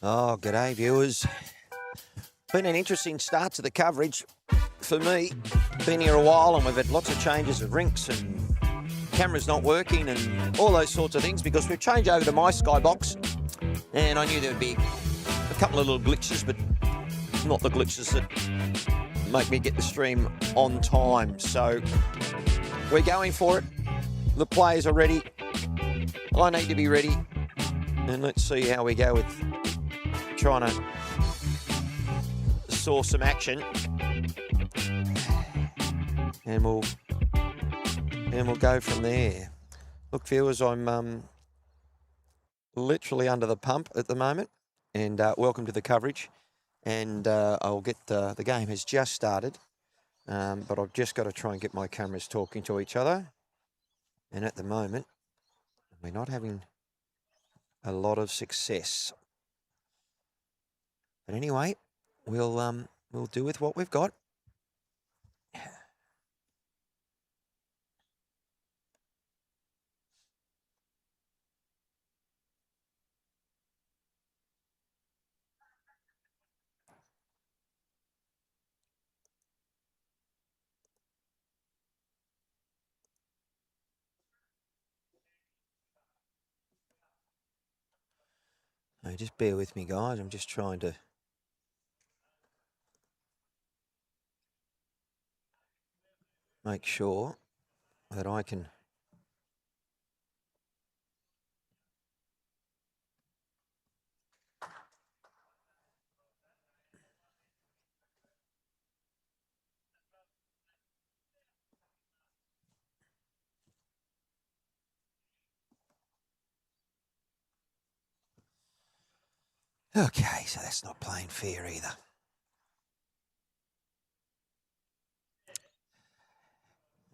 Oh, g'day viewers. Been an interesting start to the coverage for me. Been here a while and we've had lots of changes of rinks and cameras not working and all those sorts of things because we've changed over to my skybox and I knew there would be a couple of little glitches, but not the glitches that make me get the stream on time. So we're going for it. The players are ready. I need to be ready. And let's see how we go with trying to source some action. And we'll go from there. Look, viewers, I'm literally under the pump at the moment. And welcome to the coverage. And I'll get the game has just started. But I've just got to try and get my cameras talking to each other. And at the moment, we're not having a lot of success. But anyway, we'll do with what we've got. So just bear with me, guys. I'm just trying to make sure that I can okay, so that's not playing fair either.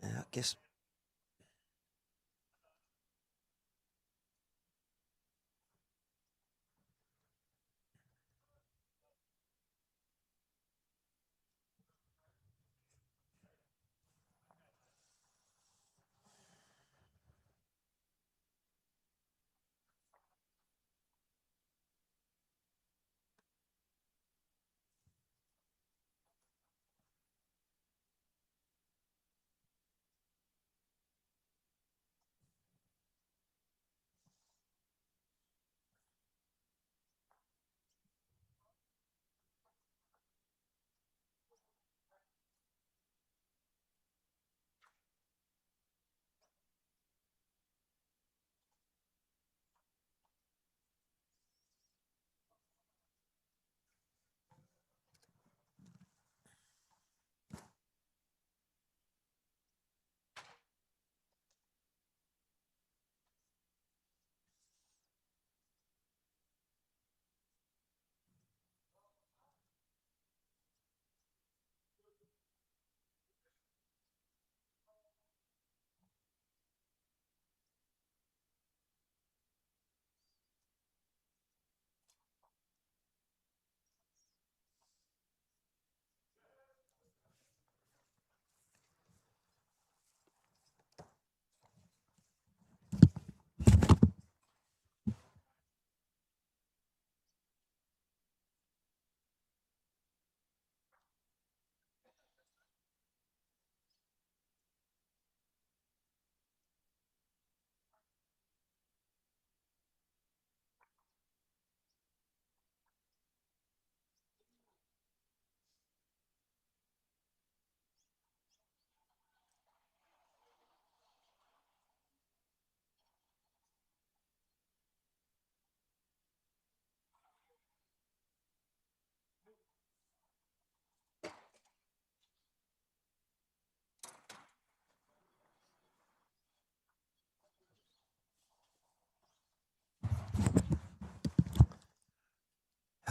I guess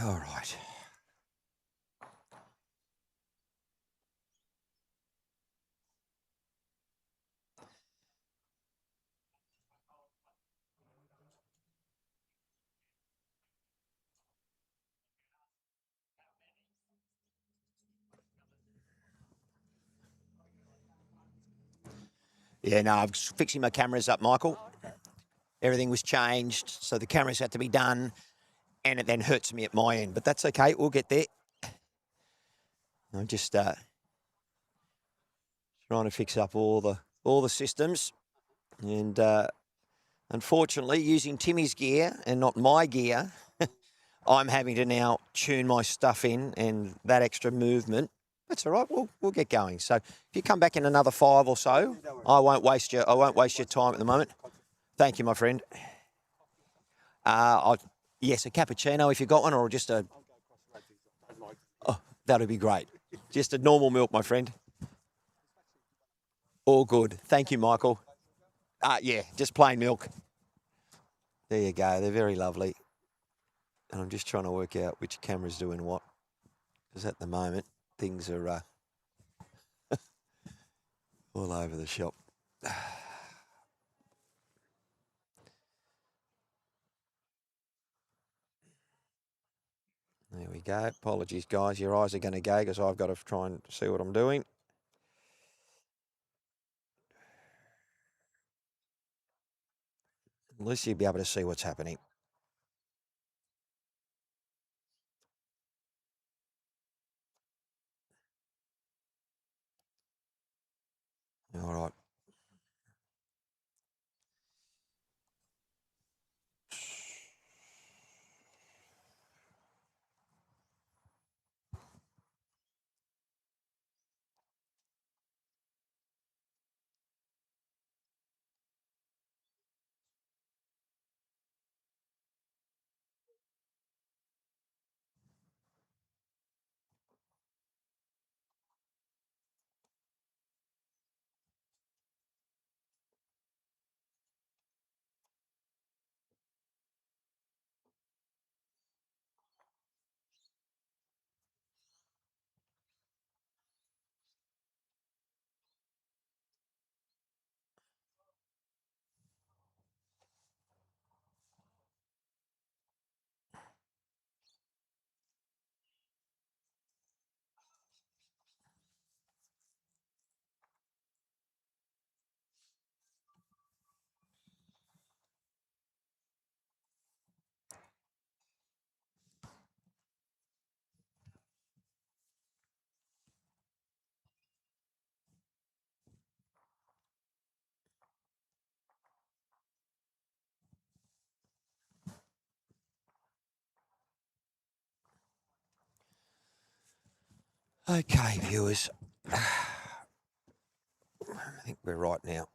all right. Yeah, no, I was fixing my cameras up, Michael. Everything was changed, so the cameras had to be done. and it then hurts me at my end. But that's okay. We'll get there. I'm just trying to fix up all the systems, and unfortunately, using Timmy's gear and not my gear, I'm having to now tune my stuff in, and that extra movement. That's all right. We'll get going. So if you come back in another 5 or so, I won't waste your time at the moment. Thank you, my friend. Yes, a cappuccino if you got one, or just a. Oh, that'd be great. Just a normal milk, my friend. All good. Thank you, Michael. Yeah, just plain milk. There you go. They're very lovely. And I'm just trying to work out which camera's doing what, because at the moment things are all over the shop. There we go. Apologies, guys. Your eyes are going to go because I've got to try and see what I'm doing. At least you'll be able to see what's happening. All right. Okay, viewers. I think we're right now.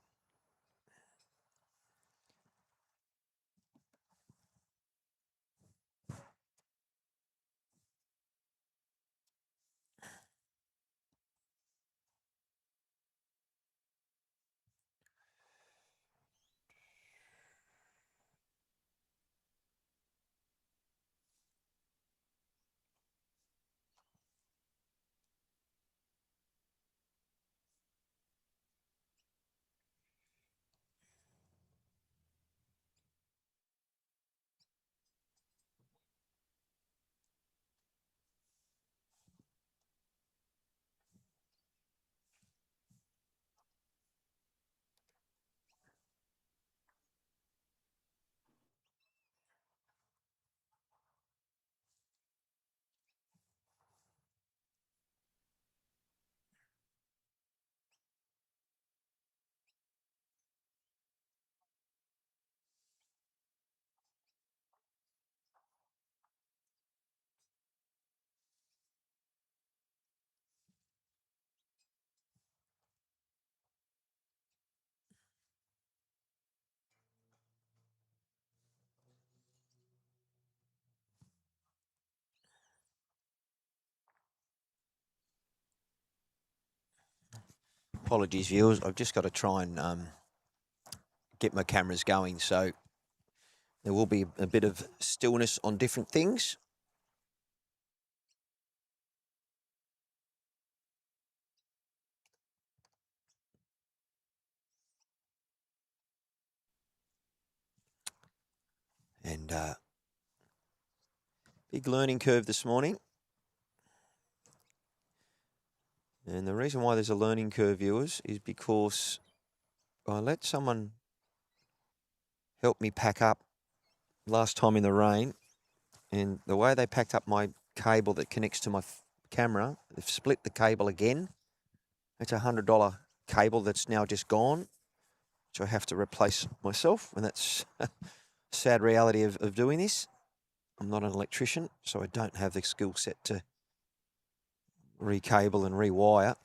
Apologies, viewers. I've just got to try and get my cameras going, so there will be a bit of stillness on different things. And big learning curve this morning. And the reason why there's a learning curve, viewers, is because I let someone help me pack up last time in the rain, And the way they packed up my cable that connects to my camera, they've split the cable again. It's a $100 cable that's now just gone, which I have to replace myself. And that's a sad reality of doing this. I'm not an electrician, so I don't have the skill set to recable and rewire.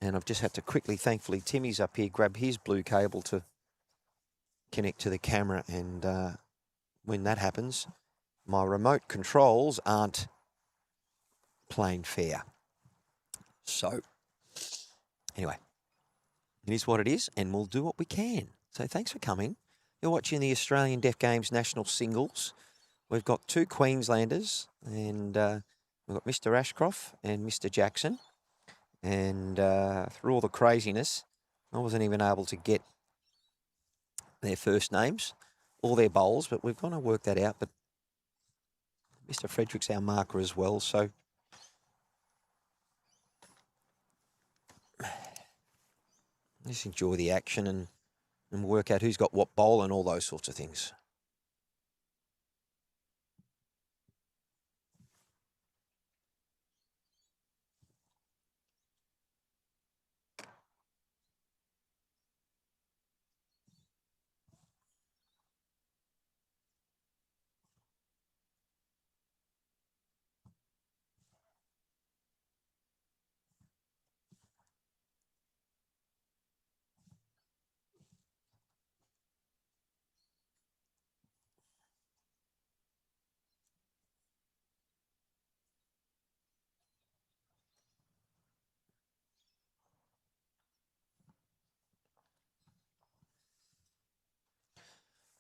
And I've just had to quickly, thankfully, Timmy's up here, grab his blue cable to connect to the camera. And when that happens, my remote controls aren't playing fair. So anyway, it is what it is, and we'll do what we can. So thanks for coming. You're watching the Australian Deaf Games National Singles. We've got two Queenslanders, and we've got Mr. Ashcroft and Mr. Jackson. And through all the craziness, I wasn't even able to get their first names or their bowls, but we've got to work that out. But Mr. Frederick's our marker as well, so just enjoy the action and work out who's got what bowl and all those sorts of things.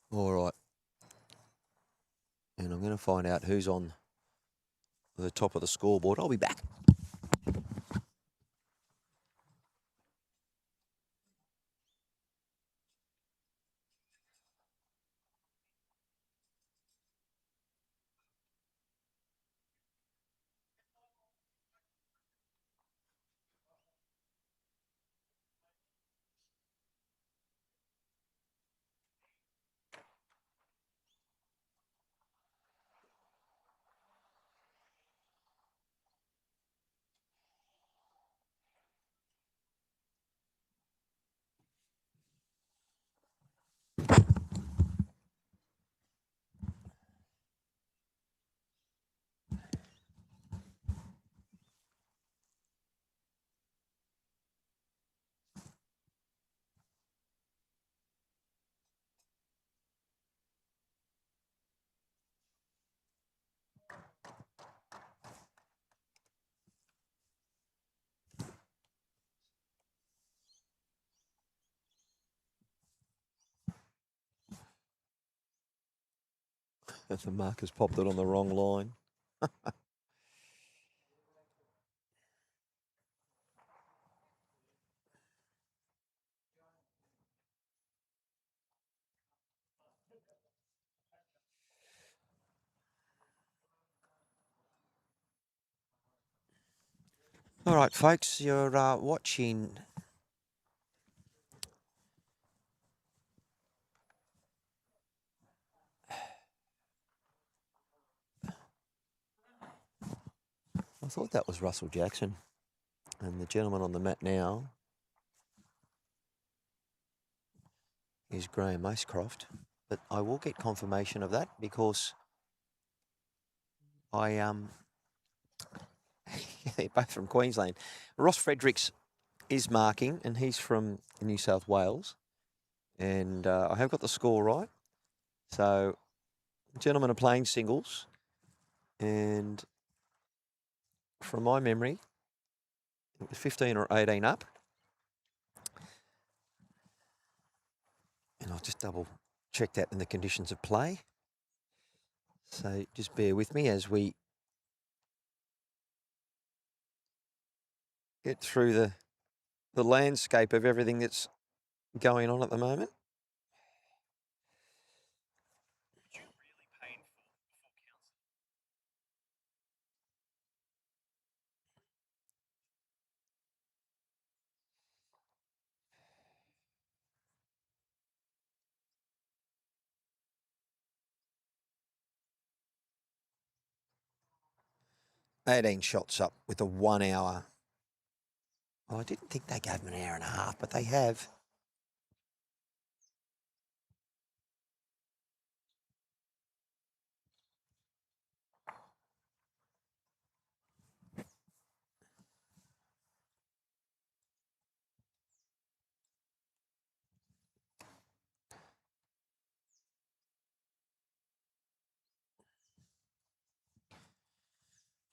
All right. And I'm going to find out who's on the top of the scoreboard. I'll be back. The marker's popped it on the wrong line. All right, folks, you're watching I thought that was Russell Jackson. And the gentleman on the mat now is Graham Acecroft. But I will get confirmation of that because they're both from Queensland. Ross Fredericks is marking, and he's from New South Wales. And I have got the score right. So, gentlemen are playing singles. And from my memory, it was 15 or 18 up. And I'll just double check that in the conditions of play. So just bear with me as we get through the landscape of everything that's going on at the moment. 18 shots up with a 1 hour. Well, I didn't think they gave them an hour and a half, but they have.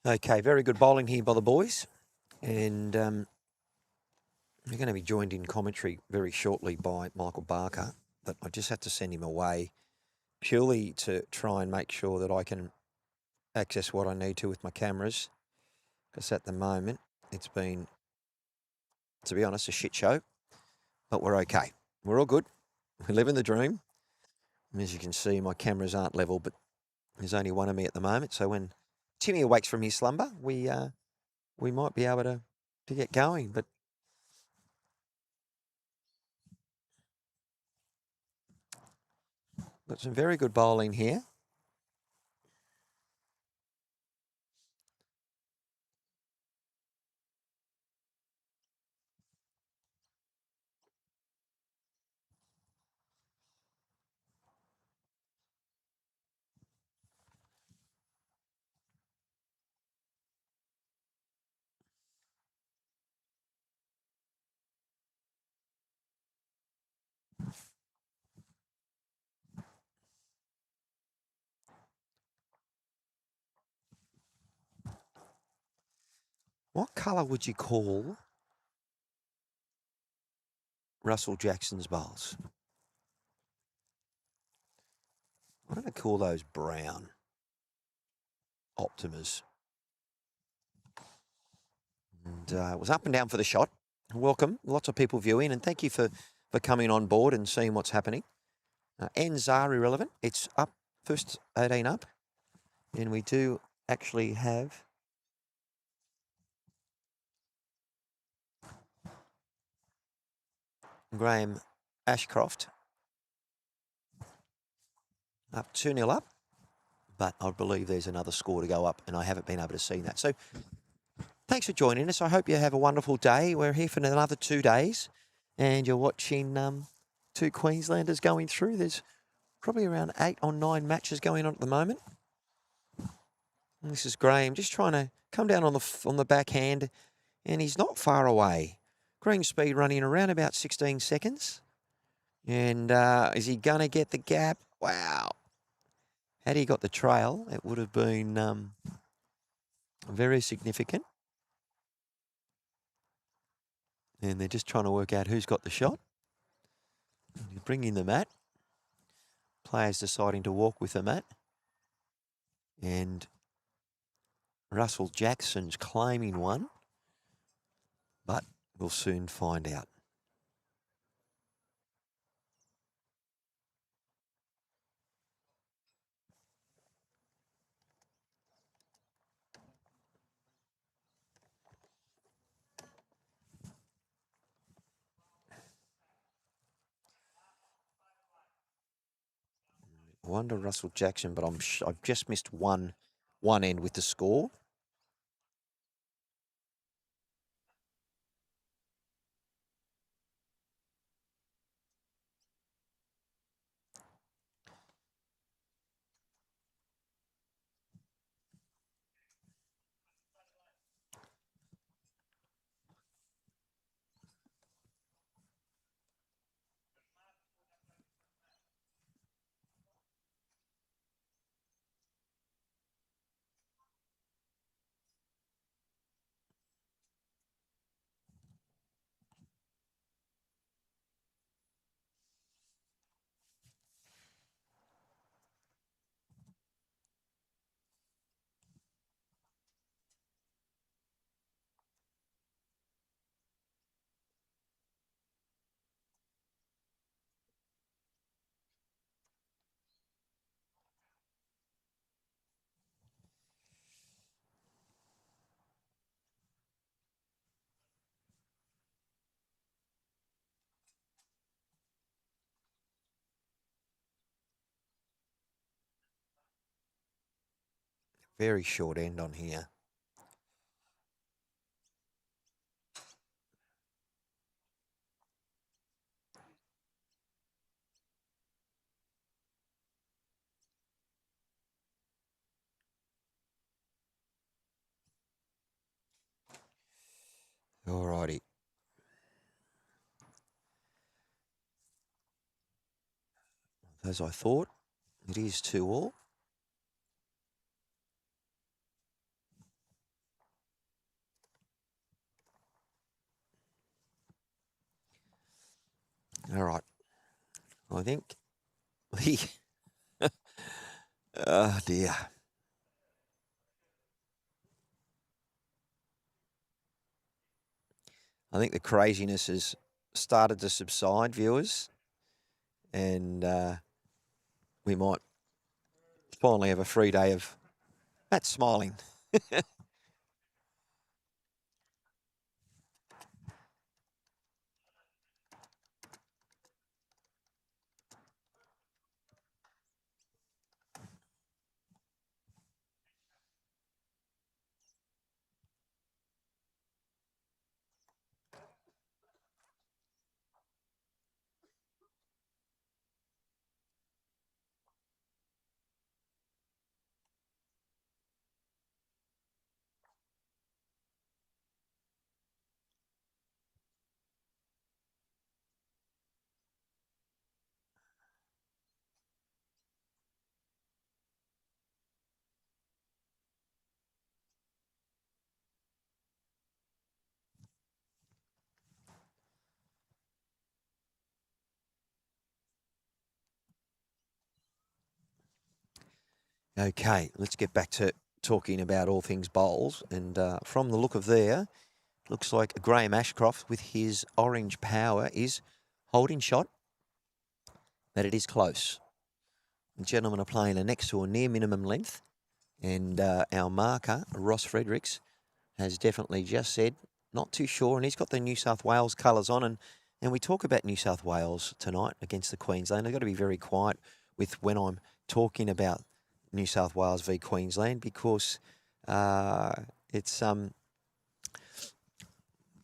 Okay, very good bowling here by the boys. And we're going to be joined in commentary very shortly by Michael Barker. But I just have to send him away purely to try and make sure that I can access what I need to with my cameras. Because at the moment, it's been, to be honest, a shit show. But we're okay. We're all good. We live in the dream. And as you can see, my cameras aren't level, but there's only one of me at the moment. So when Timmy awakes from his slumber, we might be able to get going. But got some very good bowling here. What colour would you call Russell Jackson's bowls? I'm going to call those brown Optimas. And it was up and down for the shot. Welcome. Lots of people viewing, and thank you for coming on board and seeing what's happening. Ends are irrelevant. It's up, first 18 up. And we do actually have Graham Ashcroft up 2-0 up. But I believe there's another score to go up, and I haven't been able to see that. So thanks for joining us. I hope you have a wonderful day. We're here for another 2 days, and you're watching two Queenslanders going through. There's probably around 8 or 9 matches going on at the moment. And this is Graham just trying to come down on the backhand, and he's not far away. Green speed running around about 16 seconds. And is he going to get the gap? Wow. Had he got the trail, it would have been very significant. And they're just trying to work out who's got the shot. You bring in the mat. Players deciding to walk with the mat. And Russell Jackson's claiming one. But we'll soon find out. I wonder Russell Jackson, but I've just missed one end with the score. Very short end on here. as I thought. It is 2-all. All right. I think the... oh, dear. I think the craziness has started to subside, viewers. And we might finally have a free day of Matt smiling. Okay, let's get back to talking about all things bowls. And from the look of there, looks like Graham Ashcroft with his orange power is holding shot, but it is close. The gentlemen are playing a next to a near minimum length. And our marker, Ross Fredericks, has definitely just said, not too sure. And he's got the New South Wales colours on. And we talk about New South Wales tonight against the Queensland. I've got to be very quiet with when I'm talking about New South Wales v Queensland because it's,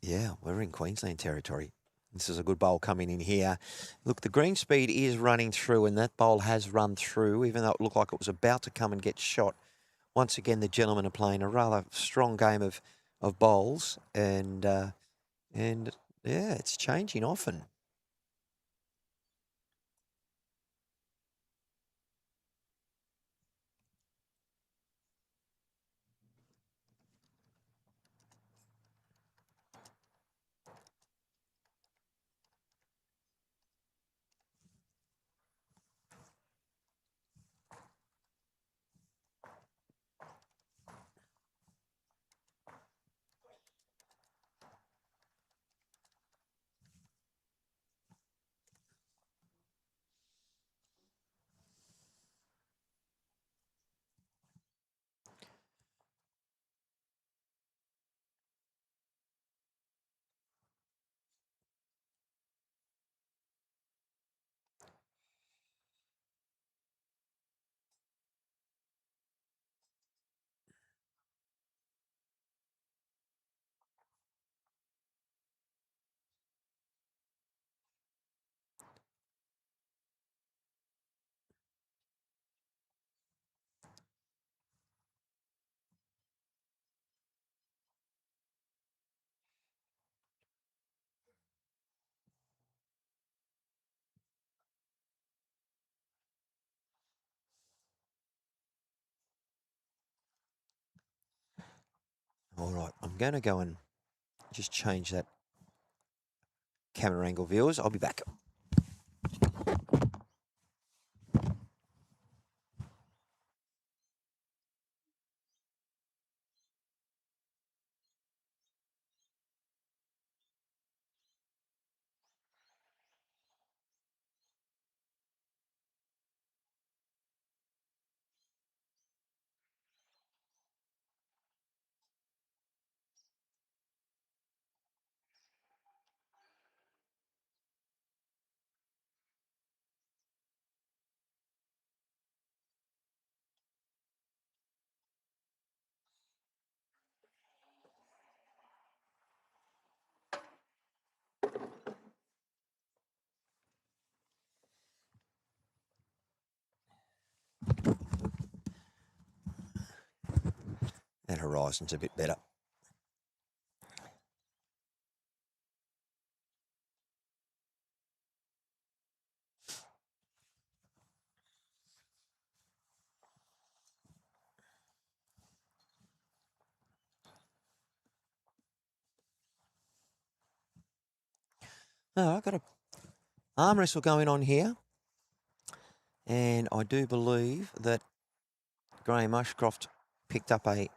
yeah, we're in Queensland territory. This is a good bowl coming in here. Look, the green speed is running through, and that bowl has run through, even though it looked like it was about to come and get shot. Once again, the gentlemen are playing a rather strong game of bowls, and yeah, it's changing often. All right, I'm going to go and just change that camera angle, viewers. I'll be back. That horizon's a bit better. Oh, I've got a arm wrestle going on here. And I do believe that Graham Ashcroft picked up a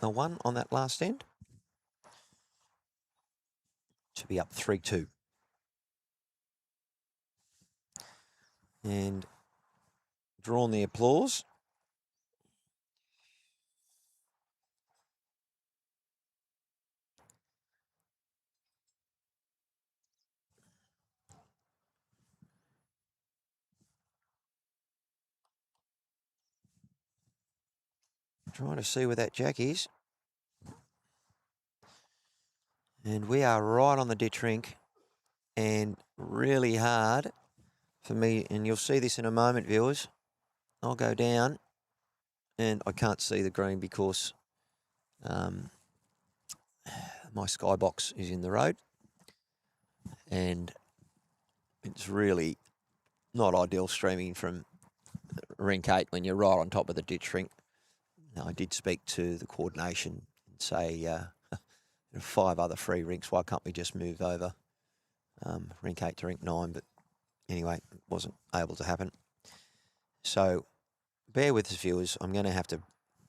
1 on that last end. Should be up 3-2. And drawn the applause. Trying to see where that jack is. And we are right on the ditch rink and really hard for me. And you'll see this in a moment, viewers. I'll go down and I can't see the green because my skybox is in the road. And it's really not ideal streaming from rink 8 when you're right on top of the ditch rink. Now, I did speak to the coordination and say, 5 other free rinks, why can't we just move over rink 8 to rink 9? But anyway, it wasn't able to happen. So bear with us, viewers. I'm going to have to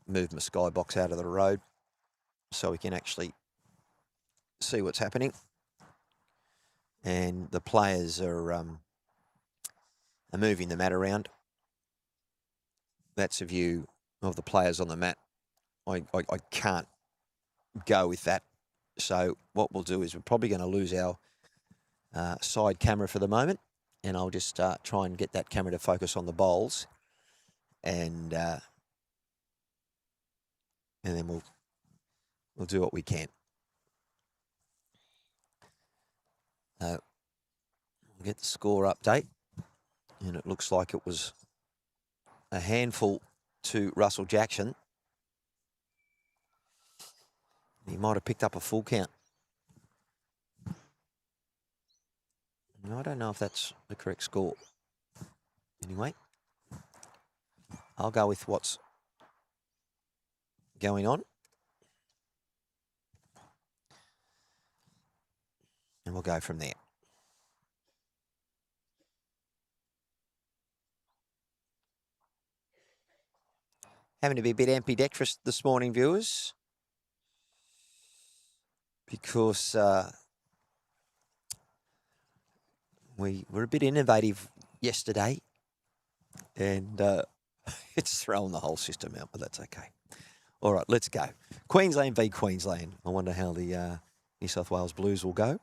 move my skybox out of the road so we can actually see what's happening. And the players are moving the mat around. That's a view of the players on the mat. I can't go with that. So what we'll do is we're probably going to lose our side camera for the moment, and I'll just try and get that camera to focus on the bowls, and then we'll do what we can. We'll get the score update, and it looks like it was a handful to Russell Jackson. He might have picked up a full count. I don't know if that's the correct score. Anyway, I'll go with what's going on. And we'll go from there. Having to be a bit ambidextrous this morning, viewers, because we were a bit innovative yesterday, and it's thrown the whole system out, but that's okay. All right, let's go. Queensland v Queensland. I wonder how the New South Wales Blues will go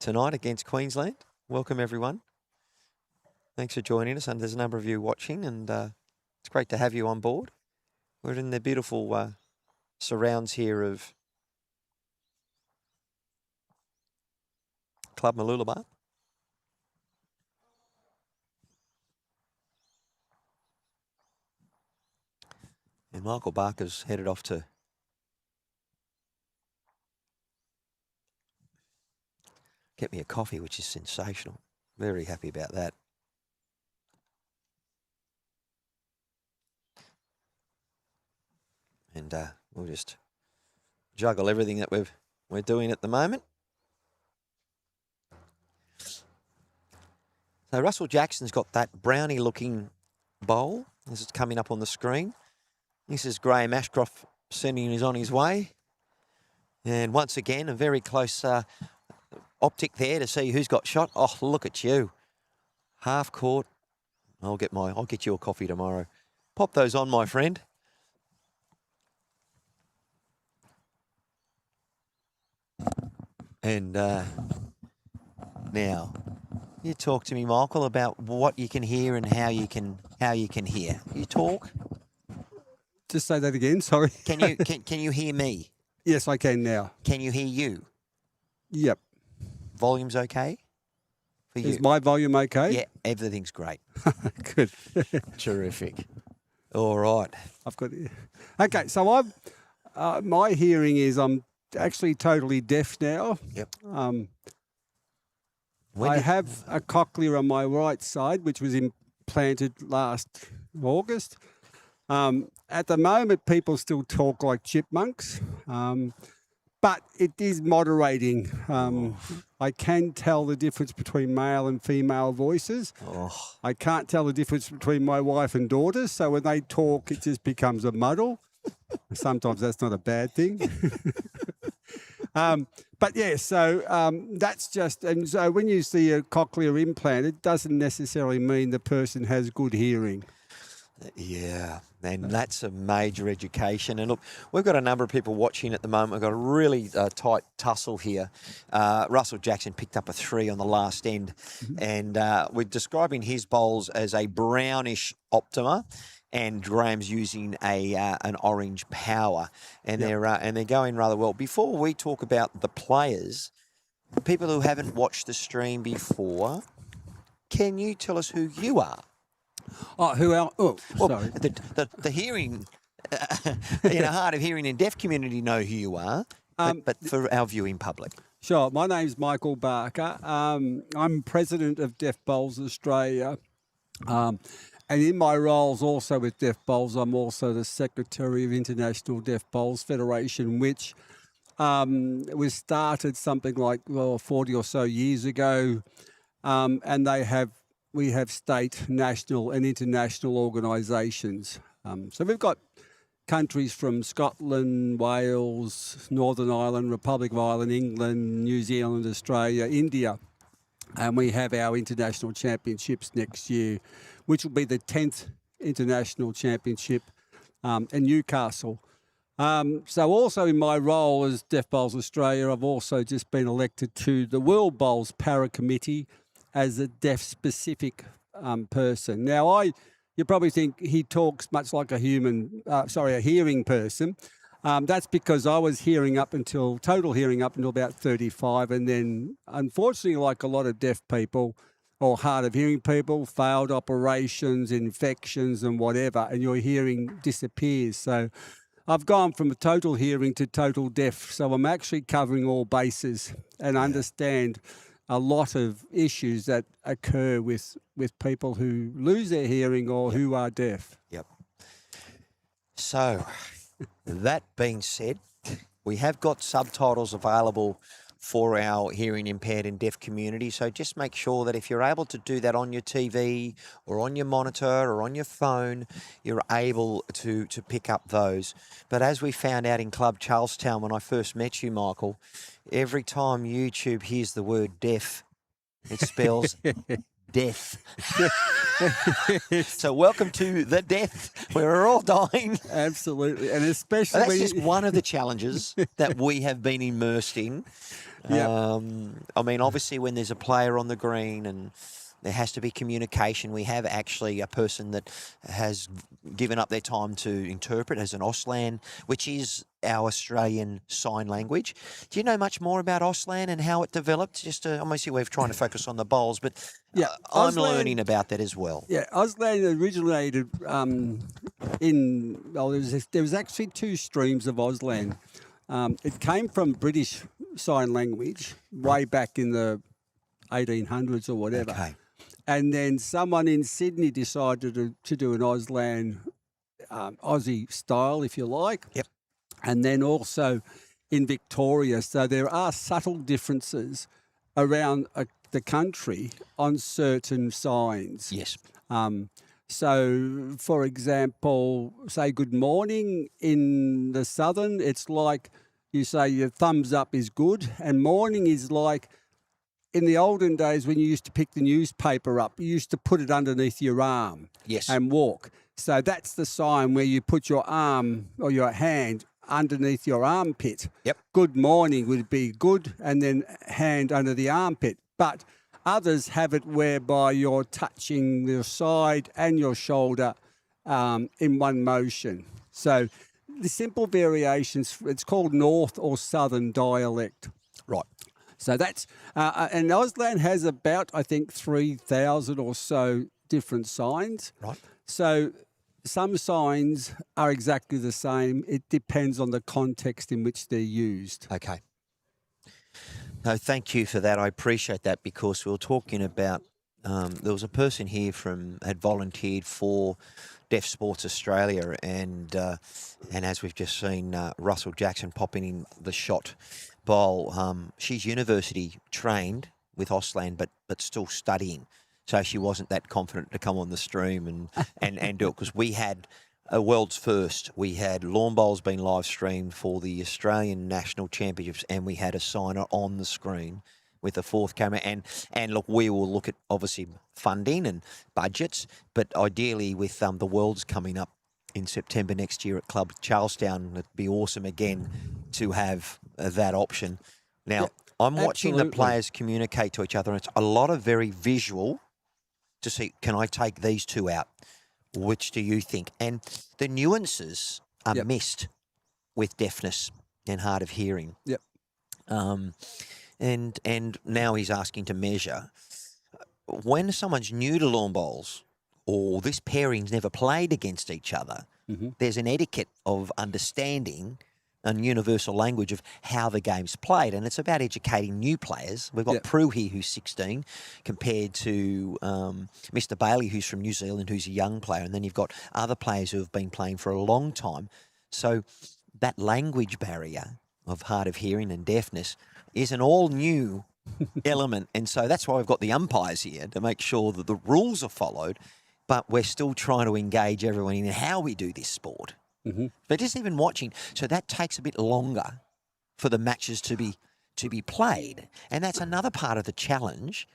tonight against Queensland. Welcome, everyone. Thanks for joining us, and there's a number of you watching, and it's great to have you on board. We're in the beautiful surrounds here of Club Mooloolaba. And Michael Barker's headed off to get me a coffee, which is sensational. Very happy about that. And we'll just juggle everything that we're doing at the moment. So Russell Jackson's got that brownie-looking bowl as it's coming up on the screen. This is Graham Ashcroft sending us on his way. And once again, a very close optic there to see who's got shot. Oh, look at you. Half court. I'll get you a coffee tomorrow. Pop those on, my friend. And now, you talk to me, Michael, about what you can hear and how you can hear. You talk. Just say that again. Sorry. Can you hear me? Yes, I can now. Can you hear you? Yep. Volume's okay for you? Is my volume okay? Yeah, everything's great. Good. Terrific. All right. I've got. Okay, so my hearing is I'm actually totally deaf now. Yep. I have a cochlea on my right side, which was implanted last August. At the moment, people still talk like chipmunks. but it is moderating. I can tell the difference between male and female voices. I can't tell the difference between my wife and daughters, so when they talk, it just becomes a muddle. Sometimes that's not a bad thing. But yeah, so that's just, and so when you see a cochlear implant, it doesn't necessarily mean the person has good hearing. Yeah, and that's a major education. And look, we've got a number of people watching at the moment. We've got a really tight tussle here. Russell Jackson picked up a 3 on the last end, and we're describing his bowls as a brownish Optima, and Graham's using an orange Power, and they're going rather well. Before we talk about the players, people who haven't watched the stream before, can you tell us who you are? Oh, who else? Oh, sorry. The hearing, hard of hearing and deaf community know who you are, but for our viewing public. Sure. My name's Michael Barker. I'm president of Deaf Bowls Australia. And in my roles also with Deaf Bowls, I'm also the secretary of International Deaf Bowls Federation, which was started something like 40 or so years ago. And we have state, national and international organisations. So we've got countries from Scotland, Wales, Northern Ireland, Republic of Ireland, England, New Zealand, Australia, India. And we have our international championships next year, which will be the 10th international championship in Newcastle. So also in my role as Deaf Bowls Australia, I've also just been elected to the World Bowls Para Committee as a deaf-specific person. Now, you probably think he talks much like a hearing person. That's because I was total hearing up until about 35, and then, unfortunately, like a lot of deaf people or hard of hearing people, failed operations, infections, and whatever, and your hearing disappears. So I've gone from a total hearing to total deaf. So I'm actually covering all bases and understand a lot of issues that occur with people who lose their hearing or who are deaf. Yep. So, that being said, we have got subtitles available for our hearing impaired and deaf community. So just make sure that if you're able to do that on your TV or on your monitor or on your phone, you're able to pick up those. But as we found out in Club Charlestown when I first met you, Michael, every time YouTube hears the word deaf, it spells death. So welcome to the death, where we're all dying. Absolutely, and especially that's just one of the challenges that we have been immersed in. Yep. I mean, obviously, when there's a player on the green and there has to be communication, we have actually a person that has given up their time to interpret as an Auslan, which is our Australian sign language. Do you know much more about Auslan and how it developed? Just obviously we're trying to focus on the bowls, but I'm learning about that as well. Yeah, Auslan originated there was actually 2 streams of Auslan. It came from British Sign Language way back in the 1800s or whatever. Okay. And then someone in Sydney decided to do an Auslan, Aussie style, if you like. Yep. And then also in Victoria. So there are subtle differences around the country on certain signs. Yes. So, for example, say good morning in the southern, it's like you say your thumbs up is good, and morning is like in the olden days when you used to pick the newspaper up, you used to put it underneath your arm and walk. So that's the sign where you put your arm or your hand underneath your armpit. Yep. Good morning would be good, and then hand under the armpit. But others have it whereby you're touching your side and your shoulder in one motion. So the simple variations, it's called North or Southern dialect. Right. So that's, and Auslan has about, I think, 3,000 or so different signs. Right. So some signs are exactly the same. It depends on the context in which they're used. Okay. No, thank you for that. I appreciate that, because we were talking about, there was a person here had volunteered for Deaf Sports Australia, and as we've just seen Russell Jackson popping in the shot bowl, she's university trained with Auslan, but still studying, so she wasn't that confident to come on the stream and do it, because we had a world's first. We had lawn bowls being live streamed for the Australian National Championships, and we had a signer on the screen with a fourth camera. And look, we will look at obviously funding and budgets, but ideally with the Worlds coming up in September next year at Club Charlestown, it'd be awesome again to have that option. Now, I'm watching the players communicate to each other, and it's a lot of very visual to see, can I take these two out? Which do you think? And the nuances are missed with deafness and hard of hearing. Yep. And now he's asking to measure. When someone's new to lawn bowls, or this pairing's never played against each other, there's an etiquette of understanding and universal language of how the game's played, and it's about educating new players. We've got Prue here, who's 16, compared to Mr. Bailey, who's from New Zealand, who's a young player, and then you've got other players who have been playing for a long time. So that language barrier of hard of hearing and deafness is an all-new element, and so that's why we've got the umpires here, to make sure that the rules are followed, but we're still trying to engage everyone in how we do this sport. But just even watching, so that takes a bit longer for the matches to be played, and that's another part of the challenge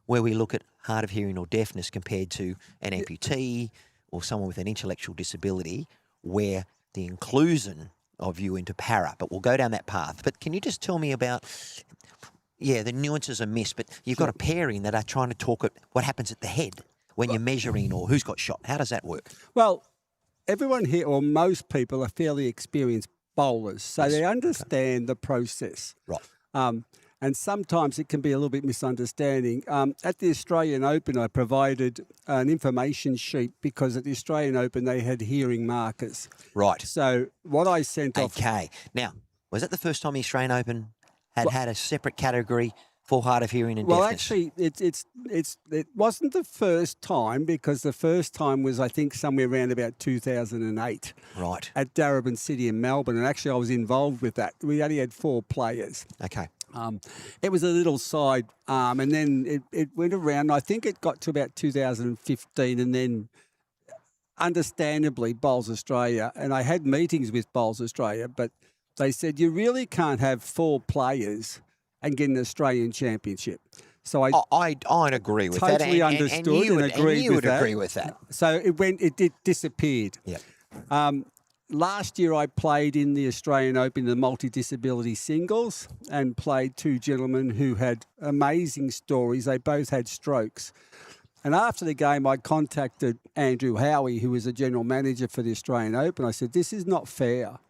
where we look at hard of hearing or deafness compared to an amputee or someone with an intellectual disability, where the inclusion of you into para. But we'll go down that path. But can you just tell me about, the nuances are missed, but you've got a pairing that are trying to talk at what happens at the head when you're measuring, or who's got shot. How does that work? Well, everyone here, or most people, are fairly experienced bowlers, so they understand the process. Right. And sometimes it can be a little bit misunderstanding. At the Australian Open, I provided an information sheet because at the Australian Open they had hearing markers. Right. So what I sent off... Okay. Now, was that the first time the Australian Open had a separate category for hard of hearing and deafness? Well, actually, it wasn't the first time, because the first time was, I think, somewhere around about 2008. Right. At Darebin City in Melbourne, and actually I was involved with that. We only had 4 players. Okay. It was a little side arm, and then it went around. I think it got to about 2015, and then understandably Bowls Australia, and I had meetings with Bowls Australia, but they said you really can't have 4 players and get an Australian championship. So I'd agree with that. Totally understood and agreed with that. Agree with that. So it disappeared. Yeah. Last year I played in the Australian Open, the multi-disability singles, and played 2 gentlemen who had amazing stories. They both had strokes. And after the game, I contacted Andrew Howie, who was the general manager for the Australian Open. I said, this is not fair.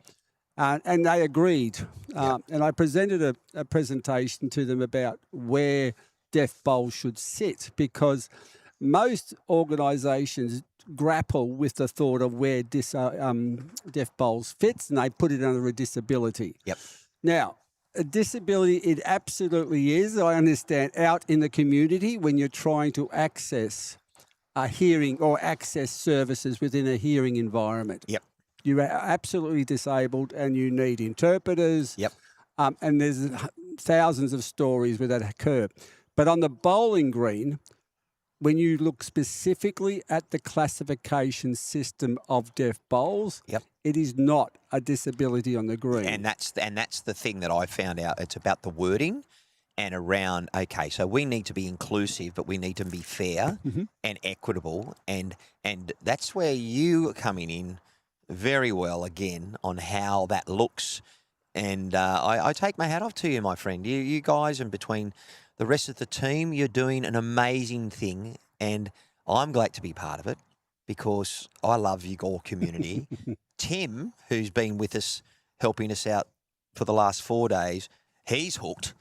And they agreed. And I presented a presentation to them about where deaf bowls should sit, because most organisations grapple with the thought of where deaf bowls fits, and they put it under a disability. Yep. Now, a disability, it absolutely is, I understand, out in the community when you're trying to access a hearing or access services within a hearing environment. Yep. You're absolutely disabled and you need interpreters. Yep. And there's thousands of stories where that occur. But on the bowling green, when you look specifically at the classification system of deaf bowls, it is not a disability on the green. And that's the thing that I found out. It's about the wording and around, okay, so we need to be inclusive, but we need to be fair and equitable. And that's where you are coming in very well, again, on how that looks. And I take my hat off to you, my friend. You guys, and between the rest of the team, you're doing an amazing thing, and I'm glad to be part of it because I love your community. Tim, who's been with us, helping us out for the last 4 days, he's hooked.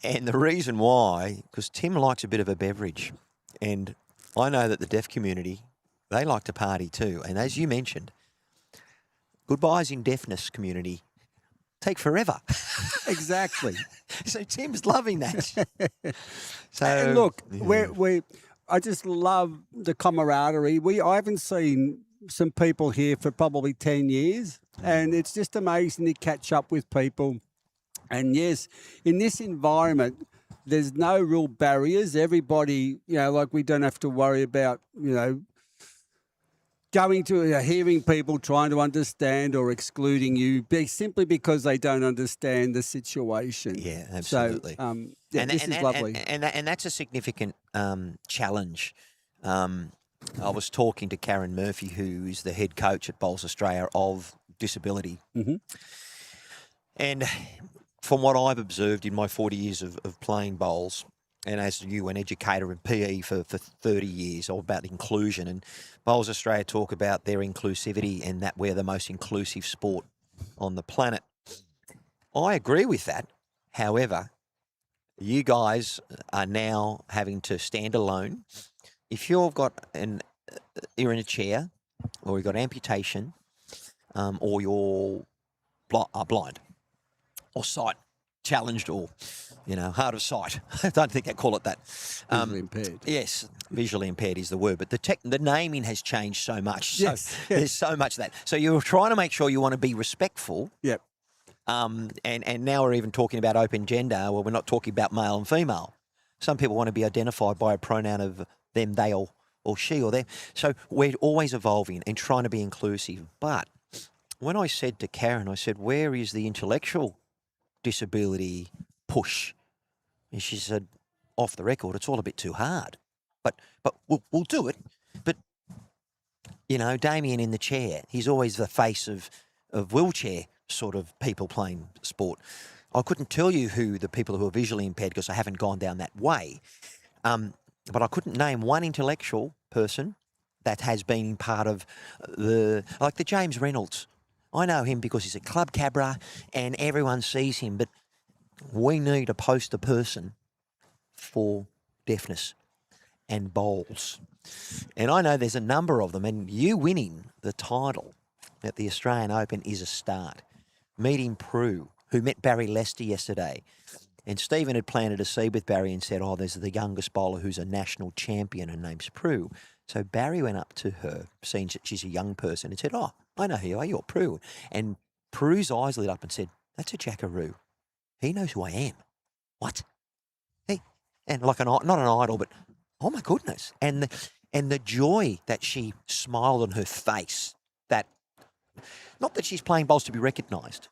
And the reason why, because Tim likes a bit of a beverage, and I know that the deaf community, they like to party too. And as you mentioned, goodbyes in deafness community take forever. Exactly. So Tim's loving that. So and look, I just love the camaraderie. I haven't seen some people here for probably 10 years, and it's just amazing to catch up with people. And yes, in this environment, there's no real barriers. Everybody, like we don't have to worry about, going to hearing people trying to understand or excluding you simply because they don't understand the situation. Yeah, absolutely. So, this is lovely. And that's a significant challenge. I was talking to Karen Murphy, who is the head coach at Bowls Australia of disability. Mm-hmm. And from what I've observed in my 40 years of playing bowls, and as you, an educator in PE for 30 years, all about inclusion, and Bowls Australia talk about their inclusivity and that we're the most inclusive sport on the planet. I agree with that. However, you guys are now having to stand alone. If you've got you're in a chair, or you've got amputation, or you're blind, or sight challenged, or hard of sight. I don't think they call it that. Visually impaired. Yes, visually impaired is the word, but the naming has changed so much. Yes, So yes. there's so much of that. So you're trying to make sure you want to be respectful. Yep. And now we're even talking about open gender. Well, we're not talking about male and female. Some people want to be identified by a pronoun of them, they, or she, or them. So we're always evolving and trying to be inclusive. But when I said to Karen, I said, where is the intellectual disability push? And she said, off the record, it's all a bit too hard. But we'll do it. But, Damien in the chair, he's always the face of wheelchair sort of people playing sport. I couldn't tell you who the people who are visually impaired because I haven't gone down that way. But I couldn't name one intellectual person that has been part of the James Reynolds. I know him because he's a club cabra and everyone sees him, but we need a poster person for deafness and bowls. And I know there's a number of them, and you winning the title at the Australian Open is a start. Meeting Prue, who met Barry Lester yesterday. And Stephen had planted a seed with Barry and said, there's the youngest bowler who's a national champion, her name's Prue. So Barry went up to her, seeing that she's a young person, and said, I know who you are, you're Prue. And Prue's eyes lit up and said, that's a jackaroo. He knows who I am. What? Hey, and not an idol, but oh my goodness. And the joy that she smiled on her face, that not that she's playing bowls to be recognised,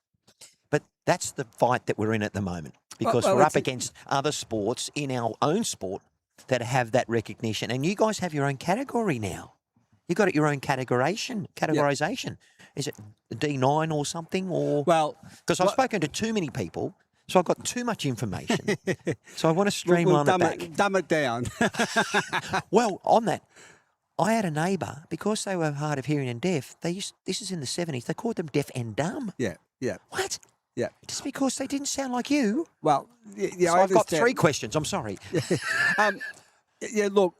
but that's the fight that we're in at the moment. Because we're up against other sports in our own sport that have that recognition. And you guys have your own category now. You've got your own categorization. Yep. Is it D9 or something? Because I've spoken to too many people, so I've got too much information. So I want to streamline it back. Dumb it down. Well, on that, I had a neighbour, because they were hard of hearing and deaf, this is in the 70s, they called them deaf and dumb. Yeah. What? Yeah. Just because they didn't sound like you. Well, so I've got 3 questions. I'm sorry. Look,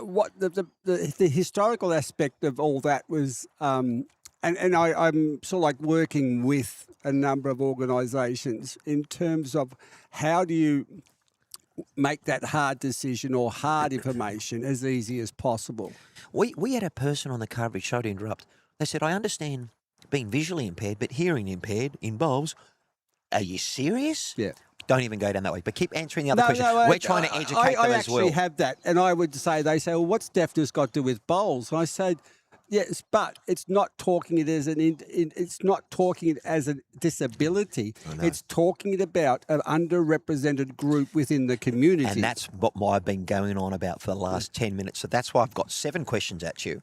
what the historical aspect of all that was, and I'm sort of like working with a number of organisations in terms of how do you make that hard decision or hard information as easy as possible. We had a person on the coverage, sorry to interrupt, they said, I understand being visually impaired, but hearing impaired in bowls. Are you serious? Yeah. Don't even go down that way. But keep answering the other question. We're trying to educate them as well. I actually have that. And I would say, they say, well, what's deafness got to do with bowls? And I said, yes, but it's not talking it as it's not talking it as a disability. It's talking it about an underrepresented group within the community. And that's what I've been going on about for the last 10 minutes. So that's why I've got 7 questions at you.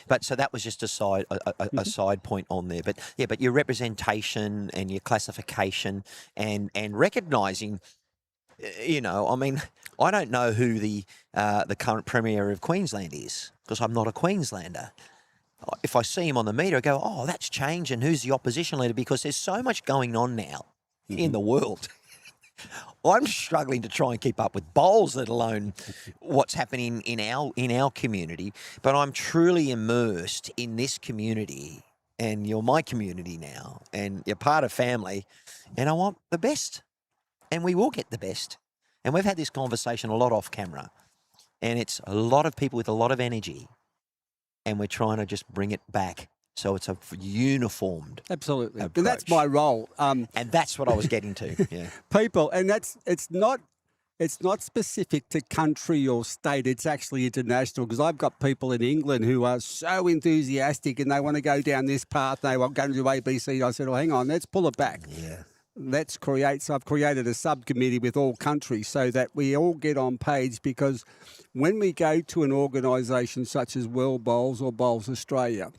But so that was just a side point on there. But yeah, but your representation and your classification and recognising, I don't know who the current Premier of Queensland is, because I'm not a Queenslander. If I see him on the media, I go, that's changed, and who's the opposition leader? Because there's so much going on now in the world. I'm struggling to try and keep up with bowls, let alone what's happening in our community. But I'm truly immersed in this community, and you're my community now, and you're part of family, and I want the best, and we will get the best. And we've had this conversation a lot off camera. And it's a lot of people with a lot of energy and we're trying to just bring it back so it's a uniformed Absolutely. approach. And that's my role. And that's what I was getting to. Yeah. People, and it's not specific to country or state. It's actually international, because I've got people in England who are so enthusiastic and they want to go down this path. They want to go to ABC. I said, well, hang on, let's pull it back. Yeah. Let's create. So I've created a subcommittee with all countries so that we all get on page, because when we go to an organisation such as World Bowls or Bowls Australia,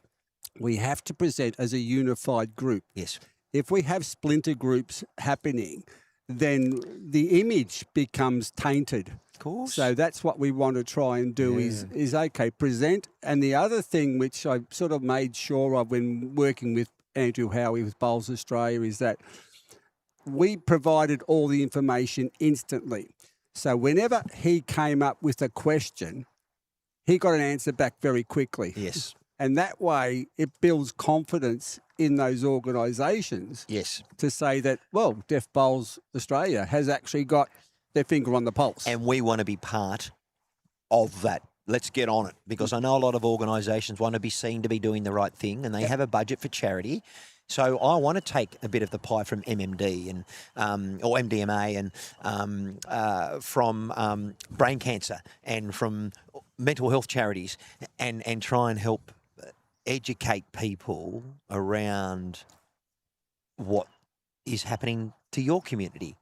we have to present as a unified group. Yes. If we have splinter groups happening, then the image becomes tainted. Of course. So that's what we want to try and do is okay, present. And the other thing which I sort of made sure of when working with Andrew Howie with Bowls Australia is that we provided all the information instantly. So whenever he came up with a question, he got an answer back very quickly. Yes. And that way it builds confidence in those organisations. Yes. To say that, well, Deaf Bowls Australia has actually got their finger on the pulse. And we want to be part of that. Let's get on it, because I know a lot of organisations want to be seen to be doing the right thing, and they have a budget for charity. So I want to take a bit of the pie from MMD and or MDMA and from brain cancer and from mental health charities, and try and help educate people around what is happening to your community.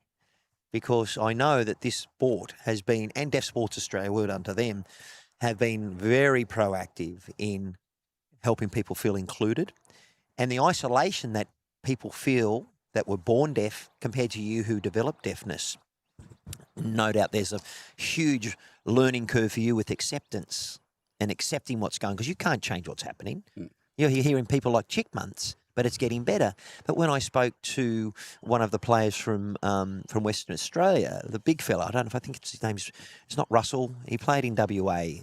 Because I know that this sport has been, and Deaf Sports Australia, well done to them, have been very proactive in helping people feel included. And the isolation that people feel that were born deaf compared to you who developed deafness, no doubt there's a huge learning curve for you with acceptance and accepting what's going on, because you can't change what's happening. You're hearing people like chickmunts, but it's getting better. But when I spoke to one of the players from Western Australia, the big fella, I don't know if I think his name's, it's not Russell. He played in WA.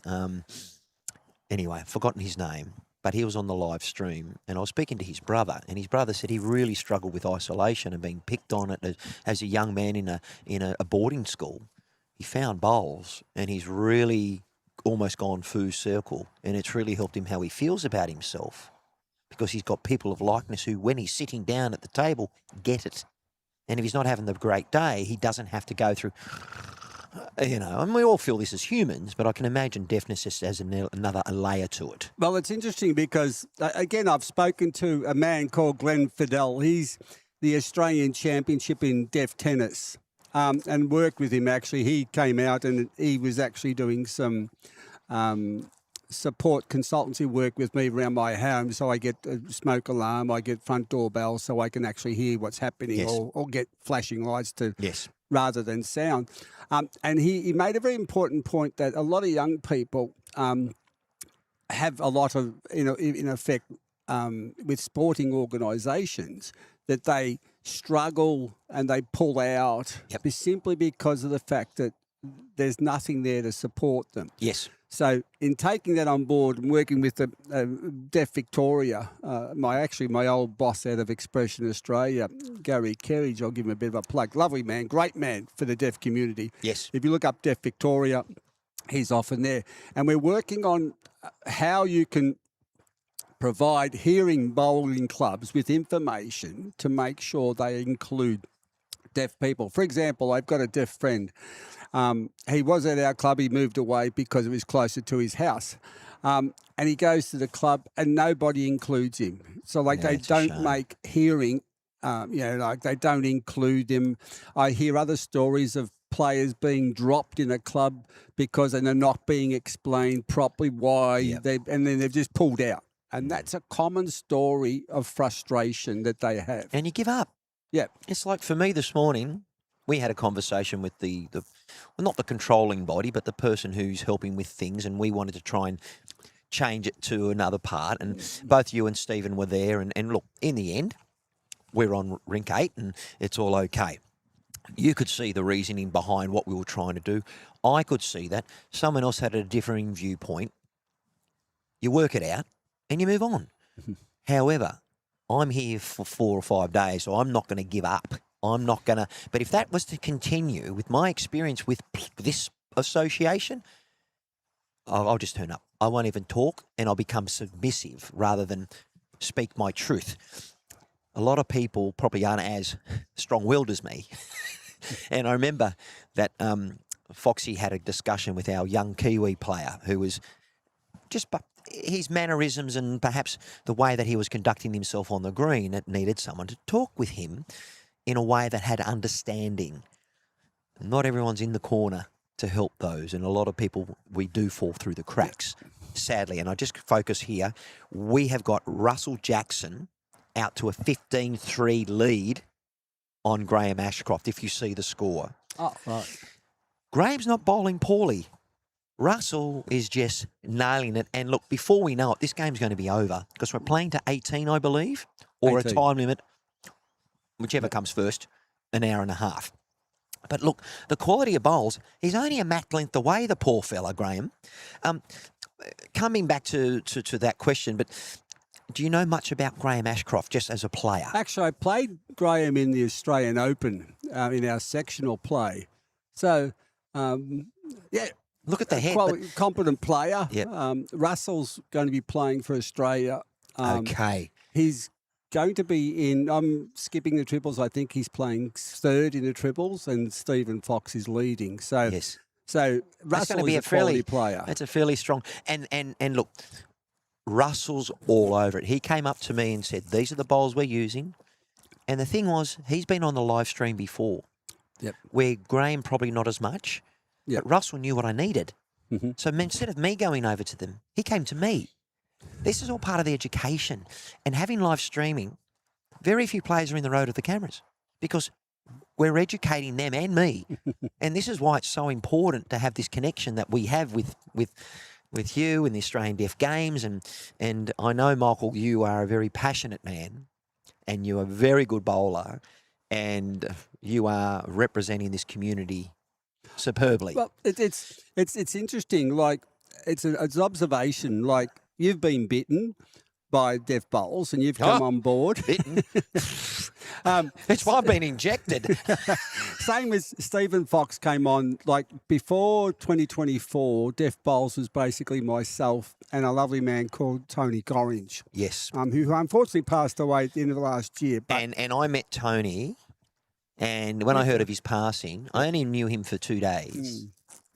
Anyway, I've forgotten his name, but he was on the live stream, and I was speaking to his brother, and his brother said he really struggled with isolation and being picked on it as a young man in a boarding school. He found bowls, and he's really almost gone full circle, and it's really helped him how he feels about himself, because he's got people of likeness who, when he's sitting down at the table, get it. And if he's not having the great day, he doesn't have to go through, and we all feel this as humans, but I can imagine deafness just as another layer to it. Well, it's interesting because, again, I've spoken to a man called Glenn Fidel. He's the Australian Championship in deaf tennis, and worked with him, actually. He came out and he was actually doing some support consultancy work with me around my home, so I get a smoke alarm, I get front door bells, so I can actually hear what's happening, Yes. or get flashing lights to Yes. rather than sound. And he made a very important point that a lot of young people have a lot of, in effect, with sporting organisations, that they struggle and they pull out simply because of the fact that there's nothing there to support them. Yes. So in taking that on board and working with the Deaf Victoria, my old boss out of Expression Australia, Gary Kerridge, I'll give him a bit of a plug. Lovely man, great man for the deaf community. Yes. If you look up Deaf Victoria, he's often there. And we're working on how you can provide hearing bowling clubs with information to make sure they include deaf people. For example, I've got a deaf friend. He was at our club. He moved away because it was closer to his house. And he goes to the club and nobody includes him. So they don't make hearing, they don't include him. I hear other stories of players being dropped in a club because they're not being explained properly why, and then they've just pulled out. And that's a common story of frustration that they have. And you give up. Yeah. It's like for me this morning, we had a conversation with well, not the controlling body, but the person who's helping with things, and we wanted to try and change it to another part. And both you and Stephen were there. And look, in the end, we're on rink 8 and it's all okay. You could see the reasoning behind what we were trying to do. I could see that. Someone else had a differing viewpoint. You work it out and you move on. However, I'm here for 4 or 5 days, so I'm not going to give up. I'm not going to. But if that was to continue with my experience with this association, I'll just turn up. I won't even talk, and I'll become submissive rather than speak my truth. A lot of people probably aren't as strong-willed as me. And I remember that Foxy had a discussion with our young Kiwi player who was just his mannerisms and perhaps the way that he was conducting himself on the green, it needed someone to talk with him in a way that had understanding. Not everyone's in the corner to help those, and a lot of people, we do fall through the cracks, sadly. And I just focus here. We have got Russell Jackson out to a 15-3 lead on Graham Ashcroft, if you see the score. Oh, right. Graham's not bowling poorly. Russell is just nailing it. And look, before we know it, this game's going to be over because we're playing to 18, I believe, or 18. a time limit, whichever comes first, an hour and a half. But look, the quality of bowls, he's only a mat length away, the poor fella, Graham. Coming back to that question, but do you know much about Graham Ashcroft just as a player? Actually, I played Graham in the Australian Open in our sectional play. So, yeah. Look at the head. Competent player. Yep. Russell's going to be playing for Australia. Okay. He's going to be in, I'm skipping the triples. I think he's playing third in the triples and Stephen Fox is leading. So, yes. So Russell is a quality player. That's a fairly strong. And look, Russell's all over it. He came up to me and said, these are the bowls we're using. And the thing was, he's been on the live stream before. Yep. Where Graham probably not as much. Yep. But Russell knew what I needed. Mm-hmm. So instead of me going over to them, he came to me. This is all part of the education. And having live streaming, very few players are in the road of the cameras because we're educating them and me. And this is why it's so important to have this connection that we have with you and the Australian Deaf Games. And I know, Michael, you are a very passionate man and you're a very good bowler and you are representing this community superbly. Well, it's interesting. Like it's an observation. Like you've been bitten by deaf bowls and you've come on board. Bitten. That's why I've been injected. Same as Stephen Fox came on. Like before 2024, deaf bowls was basically myself and a lovely man called Tony Gorringe. Yes. Who unfortunately passed away at the end of the last year. But and I met Tony. And when I heard of his passing, I only knew him for 2 days.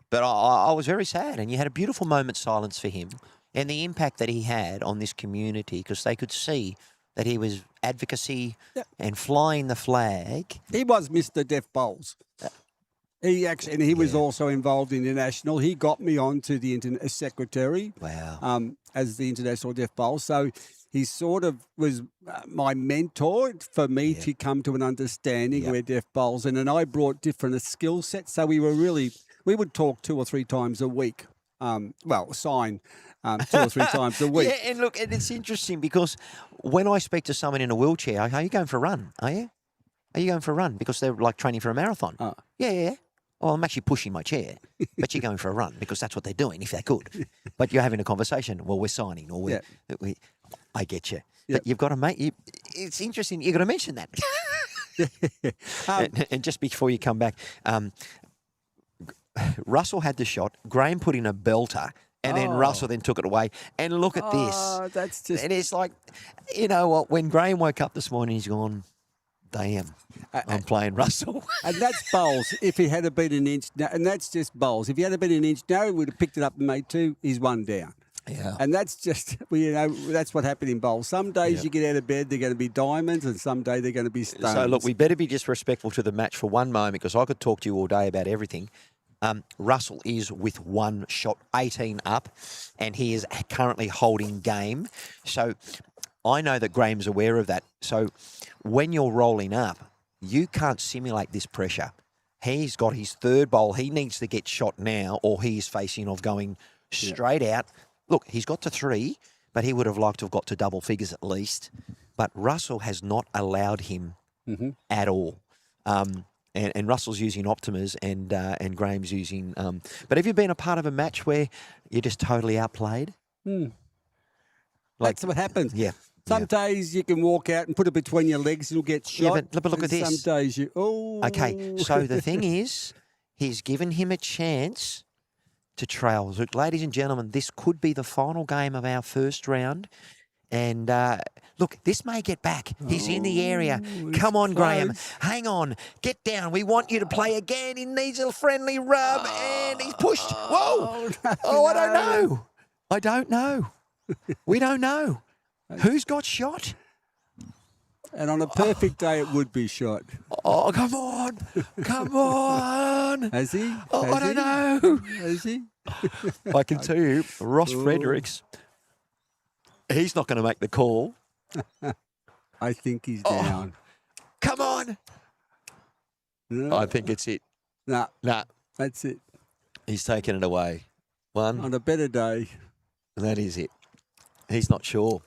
But I was very sad. And you had a beautiful moment's silence for him and the impact that he had on this community because they could see that he was advocacy and flying the flag. He was Mr. Deaf Bowls. He was also involved in the national. He got me onto the secretary. Wow. As the International Deaf Bowl. So he sort of was my mentor for me to come to an understanding where deaf bowls. And then I brought different skill sets. So we would talk 2 or 3 times a week. Sign 2 or 3 times a week. Yeah, and look, and it's interesting because when I speak to someone in a wheelchair, are you going for a run? Are you? Are you going for a run? Because they're like training for a marathon. Yeah. Well, I'm actually pushing my chair, but you're going for a run because that's what they're doing if they could. But you're having a conversation. Well, we're signing, or I get you. Yep. But you've got to make it's interesting. You've got to mention that. And just before you come back, Russell had the shot. Graham put in a belter. And then Russell then took it away. And look at this. That's just... And it's like, you know what? When Graham woke up this morning, he's gone, damn, I'm playing Russell. And that's bowls. If he had been an inch, and that's just bowls. If he had been an inch, he would have picked it up and made 2. He's 1 down. Yeah. And that's just, that's what happened in bowls. Some days you get out of bed, they're going to be diamonds, and some days they're going to be stones. So, look, we better be just respectful to the match for one moment because I could talk to you all day about everything. Russell is with 1 shot, 18 up, and he is currently holding game. So I know that Graham's aware of that. So when you're rolling up, you can't simulate this pressure. He's got his 3rd bowl. He needs to get shot now or he is facing of going straight out. Look, he's got to 3, but he would have liked to have got to double figures at least. But Russell has not allowed him at all. And Russell's using Optimas and Graham's using... but have you been a part of a match where you're just totally outplayed? That's what happens. Yeah. Some days you can walk out and put it between your legs and you'll get shot. Yeah, but look at this. Some days you... Okay, so the thing is, he's given him a chance to trail. Look, ladies and gentlemen, this could be the final game of our first round. And look, this may get back. He's in the area. Come on, Graham. Hang on. Get down. We want you to play again. He needs a friendly rub. And he's pushed. Whoa. I don't know. I don't know. We don't know. Who's got shot? And on a perfect day, it would be shot. Oh, come on. Come on. Has he? I don't know. Has he? I can tell you, Ross Fredericks, he's not going to make the call. I think he's down. Come on. No. I think it's it. Nah, Nah, that's it. he's taken it away. One, On a better day. that is it. He's not sure.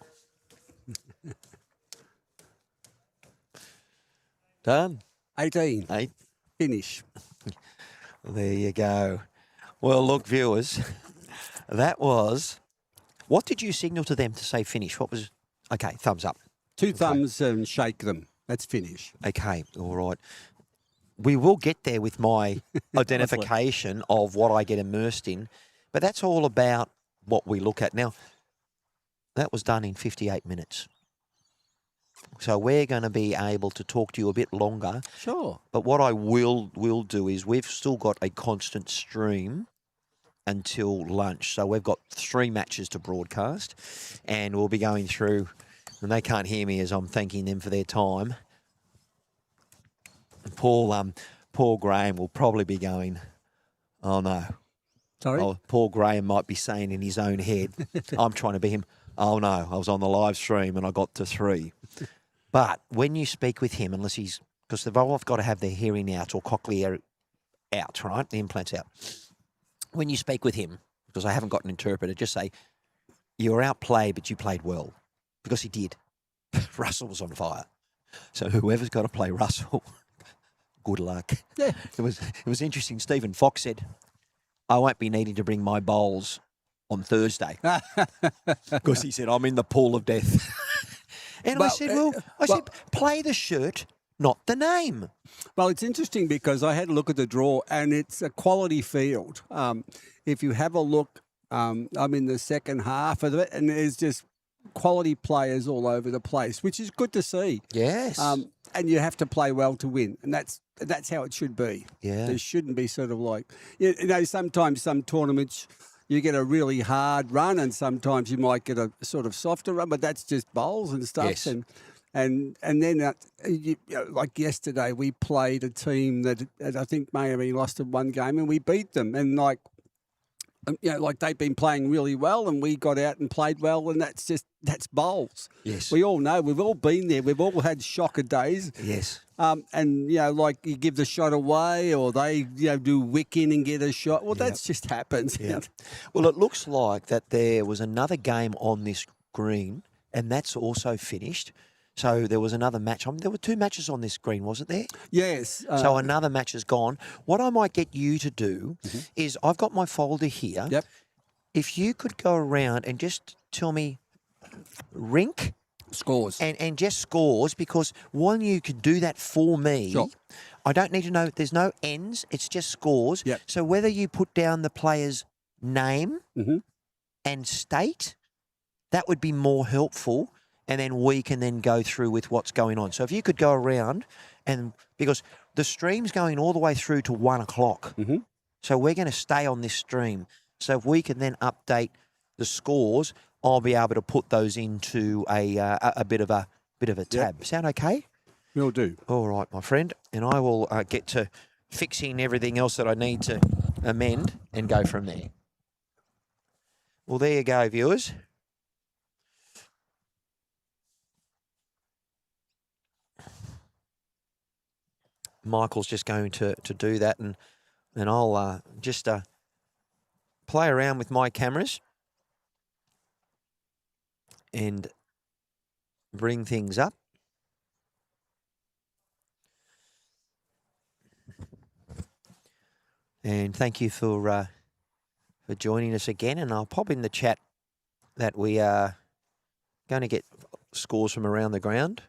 Done. 18. 8. Finish. There you go. Well, look, viewers, that was... What did you signal to them to say finish? What was... Okay, thumbs up. 2 thumbs and shake them. That's finish. Okay, all right. We will get there with my identification of what I get immersed in, but that's all about what we look at. Now, that was done in 58 minutes. So we're going to be able to talk to you a bit longer. Sure. But what I will do is we've still got a constant stream until lunch. So we've got 3 matches to broadcast, and we'll be going through, and they can't hear me as I'm thanking them for their time. Paul Graham will probably be going, oh no. Sorry? Oh, Paul Graham might be saying in his own head, I'm trying to be him. Oh no, I was on the live stream and I got to 3. But when you speak with him, unless he's, because they've all got to have their hearing out or cochlear out, right? The implants out. When you speak with him, because I haven't got an interpreter, just say, you were outplayed, but you played well. Because he did. Russell was on fire. So whoever's got to play Russell, good luck. Yeah. It was interesting. Stephen Fox said, I won't be needing to bring my bowls on Thursday. Because he said, I'm in the pool of death. And I said, play the shirt, not the name. Well, it's interesting because I had a look at the draw and it's a quality field. If you have a look, I'm in the second half of it and there's just quality players all over the place, which is good to see. Yes. And you have to play well to win. And that's how it should be. Yeah. There shouldn't be sort of like, you know, sometimes some tournaments you get a really hard run and sometimes you might get a sort of softer run, but that's just bowls and stuff. Yes. And then, like yesterday, we played a team that I think may have lost in one game and we beat them. And like they've been playing really well and we got out and played well and that's bowls. Yes. We all know. We've all been there. We've all had shocker days. Yes. And, like you give the shot away or they, do wick in and get a shot. Well, that's just happens. Yeah. Well, it looks like that there was another game on this green and that's also finished. So there was another match. There were 2 matches on this green, wasn't there? Yes. So another match is gone. What I might get you to do is I've got my folder here. Yep. If you could go around and just tell me rink Scores. and just scores, because when you could do that for me, Sure. I don't need to know. There's no ends. It's just scores. Yep. So whether you put down the player's name and state, that would be more helpful. And then we can then go through with what's going on. So if you could go around, and because the stream's going all the way through to 1 o'clock, so we're going to stay on this stream. So if we can then update the scores, I'll be able to put those into a bit of a tab. Yep. Sound okay? Will do. All right, my friend, and I will get to fixing everything else that I need to amend and go from there. Well, there you go, viewers. Michael's just going to do that, and I'll just play around with my cameras and bring things up. And thank you for joining us again, and I'll pop in the chat that we are going to get scores from around the ground.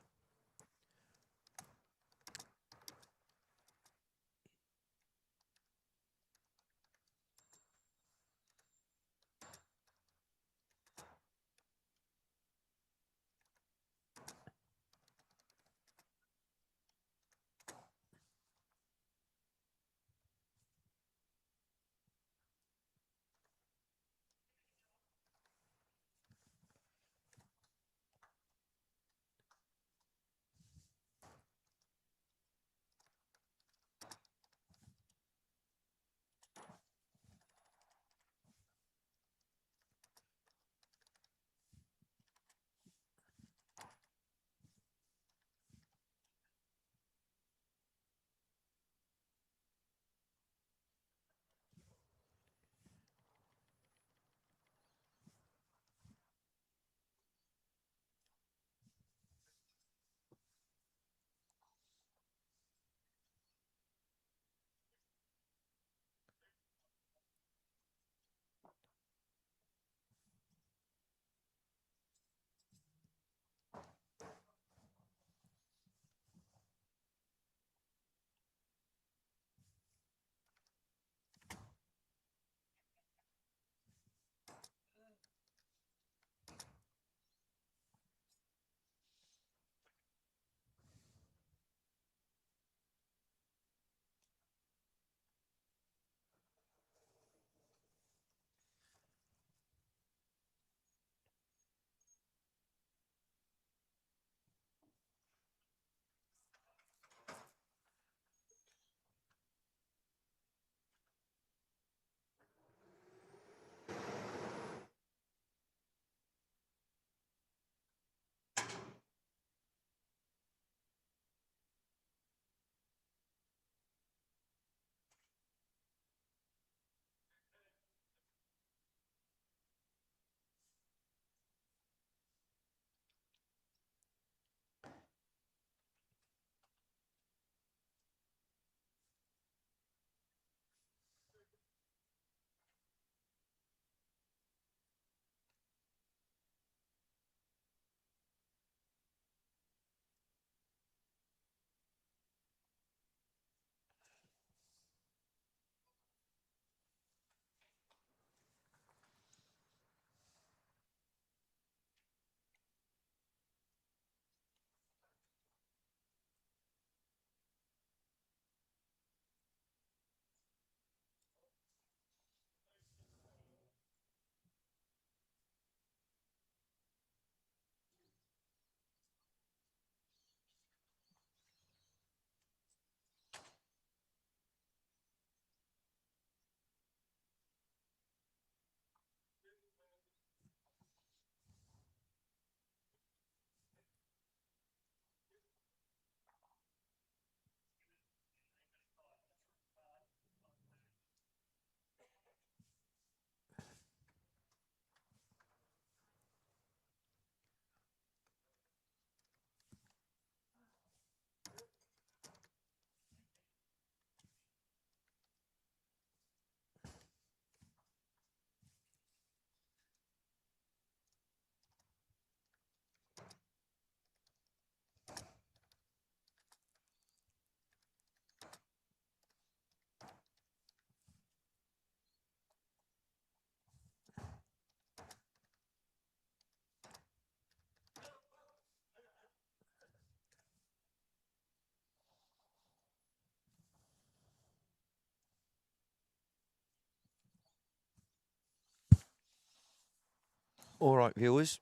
All right, viewers,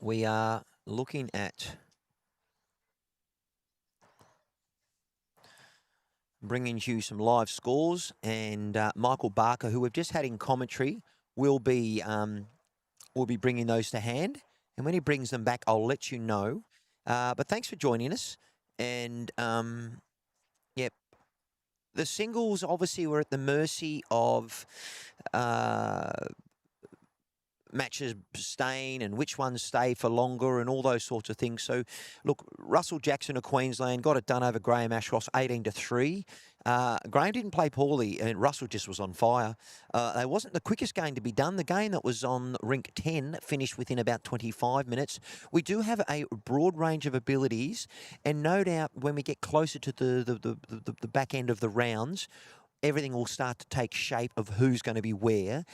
we are looking at bringing you some live scores, and Michael Barker, who we've just had in commentary, will be bringing those to hand. And when he brings them back, I'll let you know. But thanks for joining us. And yep, the singles obviously were at the mercy of matches staying and which ones stay for longer and all those sorts of things. So, look, Russell Jackson of Queensland got it done over Graham Ashcroft 18-3. Graham didn't play poorly and Russell just was on fire. It wasn't the quickest game to be done. The game that was on rink 10 finished within about 25 minutes. We do have a broad range of abilities, and no doubt when we get closer to the back end of the rounds, everything will start to take shape of who's going to be where.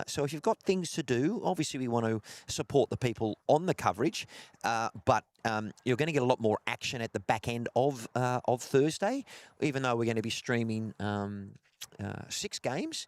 So if you've got things to do, obviously we want to support the people on the coverage, but you're going to get a lot more action at the back end of Thursday, even though we're going to be streaming 6 games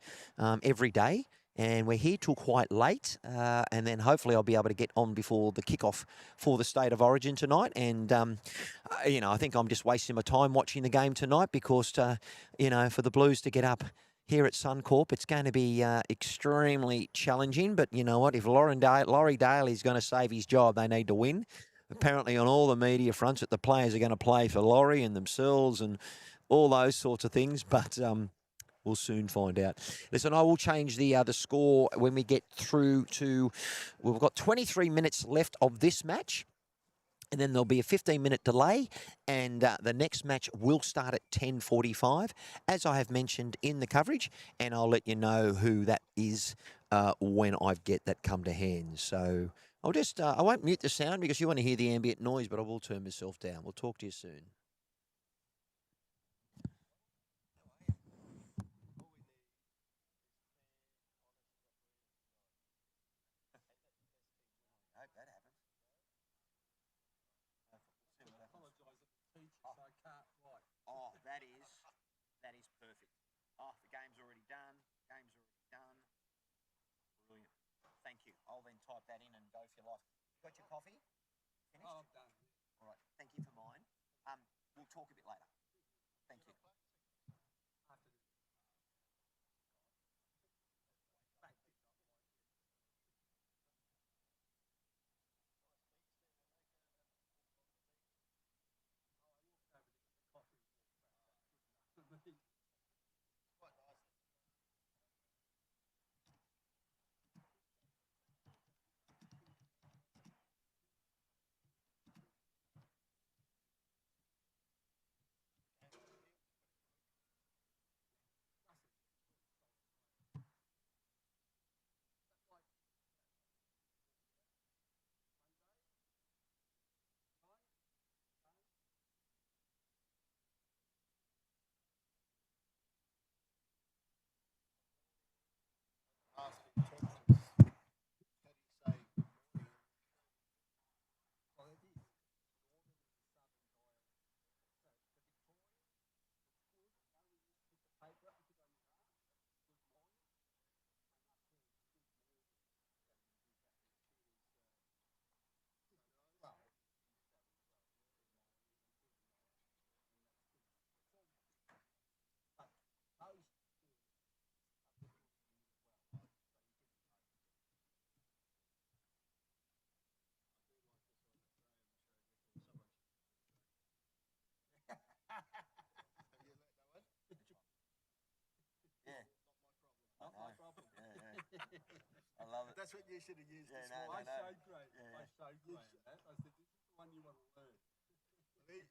every day. And we're here till quite late, and then hopefully I'll be able to get on before the kickoff for the State of Origin tonight. And, I think I'm just wasting my time watching the game tonight because, for the Blues to get up here at Suncorp, it's going to be extremely challenging. But you know what? If Laurie Daly is going to save his job, they need to win. Apparently on all the media fronts that the players are going to play for Laurie and themselves and all those sorts of things. But we'll soon find out. Listen, I will change the score when we get through to... We've got 23 minutes left of this match, and then there'll be a 15-minute delay, and the next match will start at 10:45, as I have mentioned in the coverage, and I'll let you know who that is when I get that come to hand. So I'll just... I won't mute the sound because you want to hear the ambient noise, but I will turn myself down. We'll talk to you soon. Oh, that is perfect. Oh, the game's already done. Brilliant. Thank you. I'll then type that in and go for your life. You got your coffee? Finished? Oh, I'm done. All right. Thank you for mine. We'll talk a bit later. Thank you. Yeah. Not my problem. Yeah. I love it. That's what you should have used this morning. I showed Graham. Yeah. I showed Graham that. I said, this is the one you want to learn. Yeah,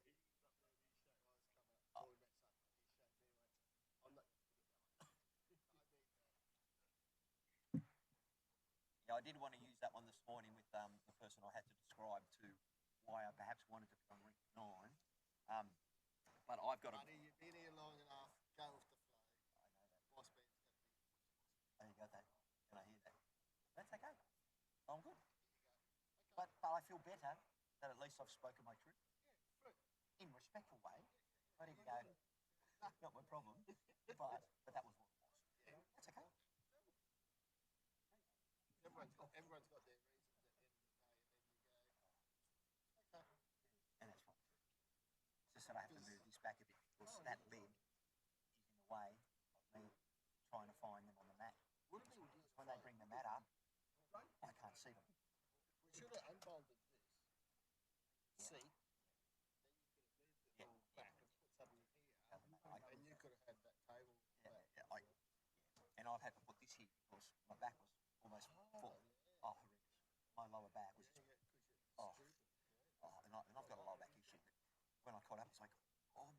I did want to use that one this morning with the person I had to describe to why I perhaps wanted to put on rink 9. But I've got to... You've been here long enough. Go with the flow. I know that. There you go, that. Can I hear that? That's okay. I'm good. But I feel better that at least I've spoken my truth. In a respectful way. I didn't go, not my problem. But that was what it was. That's okay. everyone's got their reasons at the end of the day, and then you go, okay. And that's fine. It's just that I have to move this back a bit because that lid is in the way of me trying to find them on the mat. Would have been good. When they bring the mat up, I can't see them. We should have unbolted this. See? Then you could have moved it all back and put something here, and you could have had that table back. And I've had to put this here because my back was almost full. Oh, horrendous. My lower back was just, and I've got a lower back issue. When I caught up, it's like, oh my God.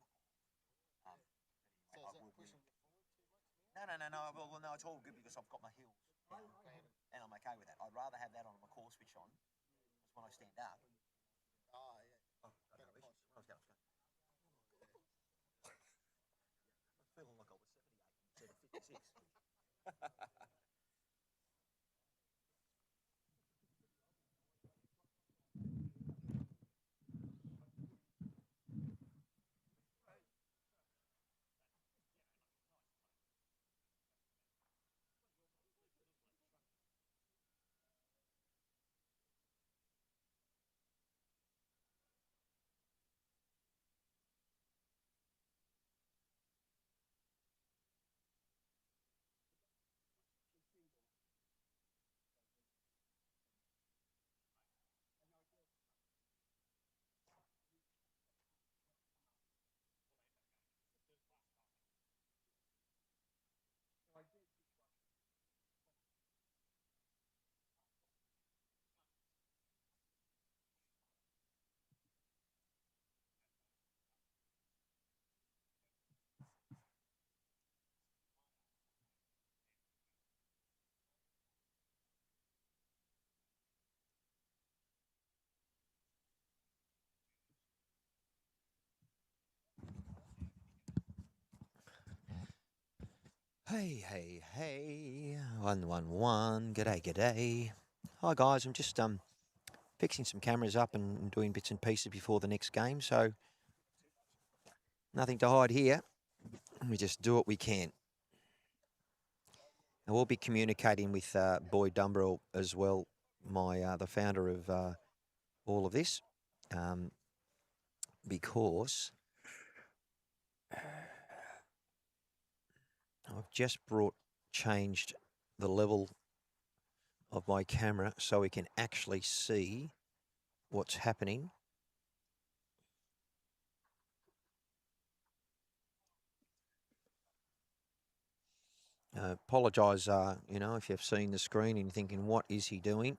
So is that pushing you forward too much now? No. Well, no, it's all good because I've got my heels down, and I'm okay with that. I'd rather have that on my core switch on because when I stand up, Oh, yeah. I was feeling like I was 78 instead of 56. Hey, 111, g'day. Hi guys, I'm just fixing some cameras up and doing bits and pieces before the next game, so nothing to hide here. We just do what we can. And we'll be communicating with Boyd Dumbrell as well, the founder of all of this, because I've just changed the level of my camera so we can actually see what's happening. Apologise, if you've seen the screen and you're thinking, what is he doing?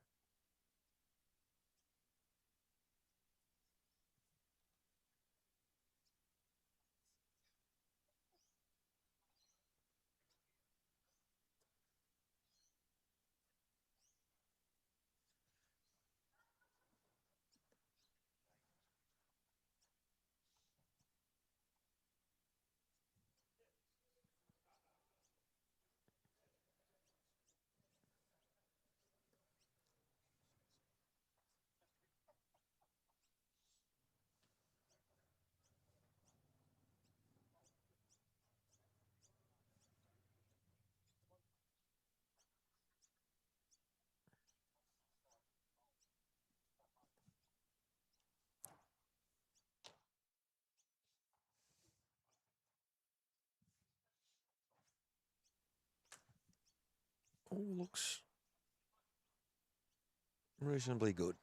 All looks reasonably good.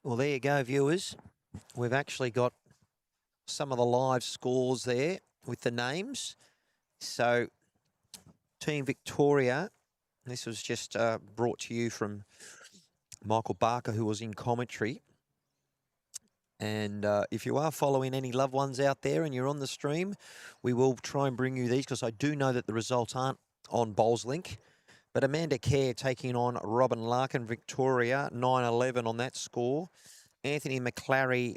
Well, there you go, viewers. We've actually got some of the live scores there with the names. So, Team Victoria, this was just brought to you from Michael Barker, who was in commentary. And if you are following any loved ones out there and you're on the stream, we will try and bring you these because I do know that the results aren't on Bowls Link. But Amanda Kerr taking on Robin Larkin, Victoria, 9-11 on that score. Anthony McClary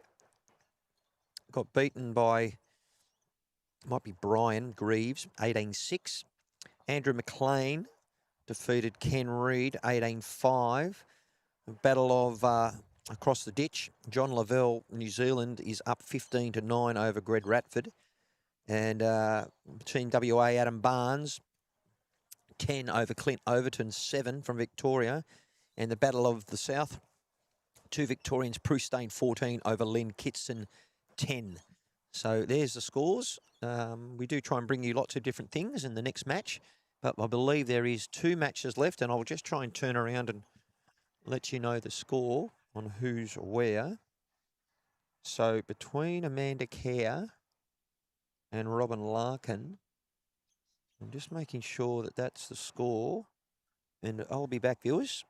got beaten by, might be Brian Greaves, 18-6. Andrew McLean defeated Ken Reid, 18-5. Battle of across the ditch. John Lavelle, New Zealand, is up 15-9 over Greg Ratford. And between WA, Adam Barnes, 10 over Clint Overton, 7 from Victoria. And the Battle of the South, 2 Victorians, Prustain 14 over Len Kitson 10. So there's the scores. We do try and bring you lots of different things in the next match, but I believe there is 2 matches left, and I'll just try and turn around and let you know the score on who's where. So between Amanda Kerr and Robin Larkin, I'm just making sure that that's the score, and I'll be back, viewers.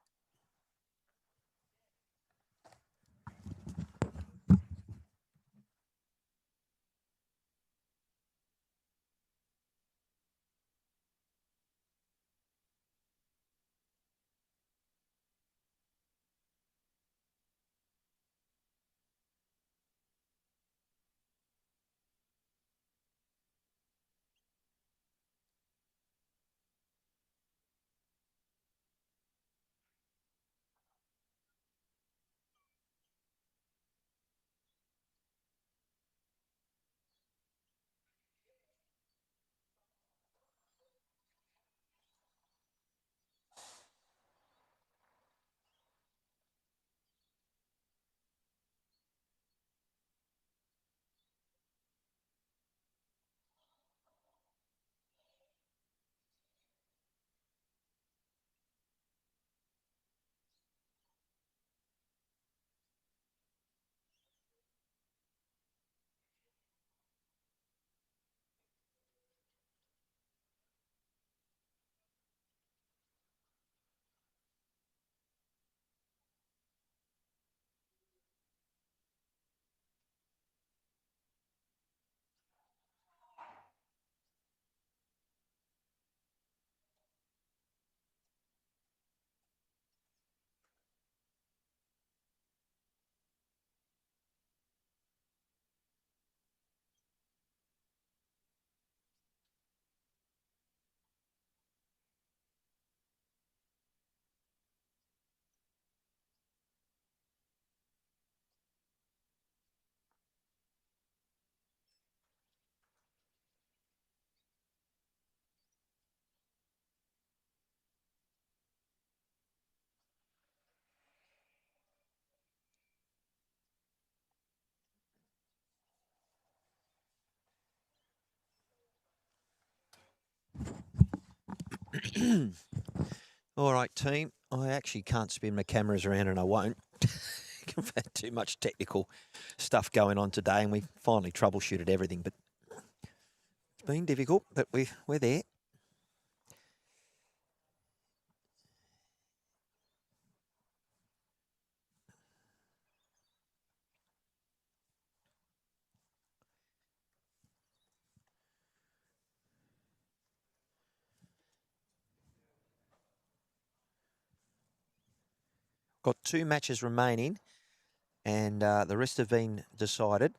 All right, team. I actually can't spin my cameras around, and I won't. We've had too much technical stuff going on today, and we finally troubleshooted everything. But it's been difficult, but we're there. Got 2 matches remaining, and the rest have been decided.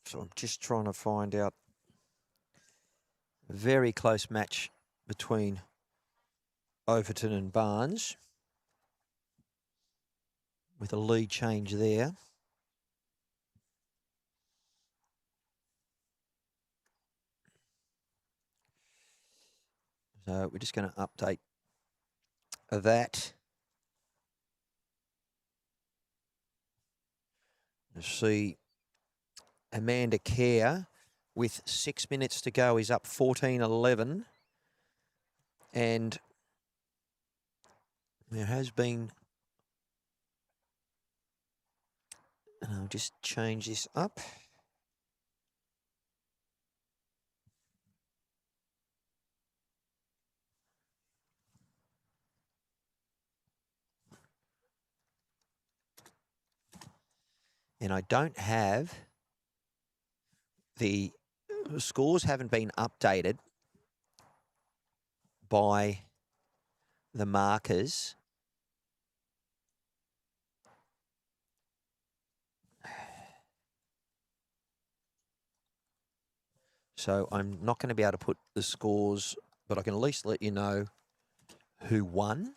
So I'm just trying to find out a very close match between Overton and Barnes with a lead change there. So we're just going to update that. Let's see. Amanda Kerr with 6 minutes to go is up 14-11. And There has been, and I'll just change this up. And I don't have the scores haven't been updated by the markers. So I'm not going to be able to put the scores, but I can at least let you know who won.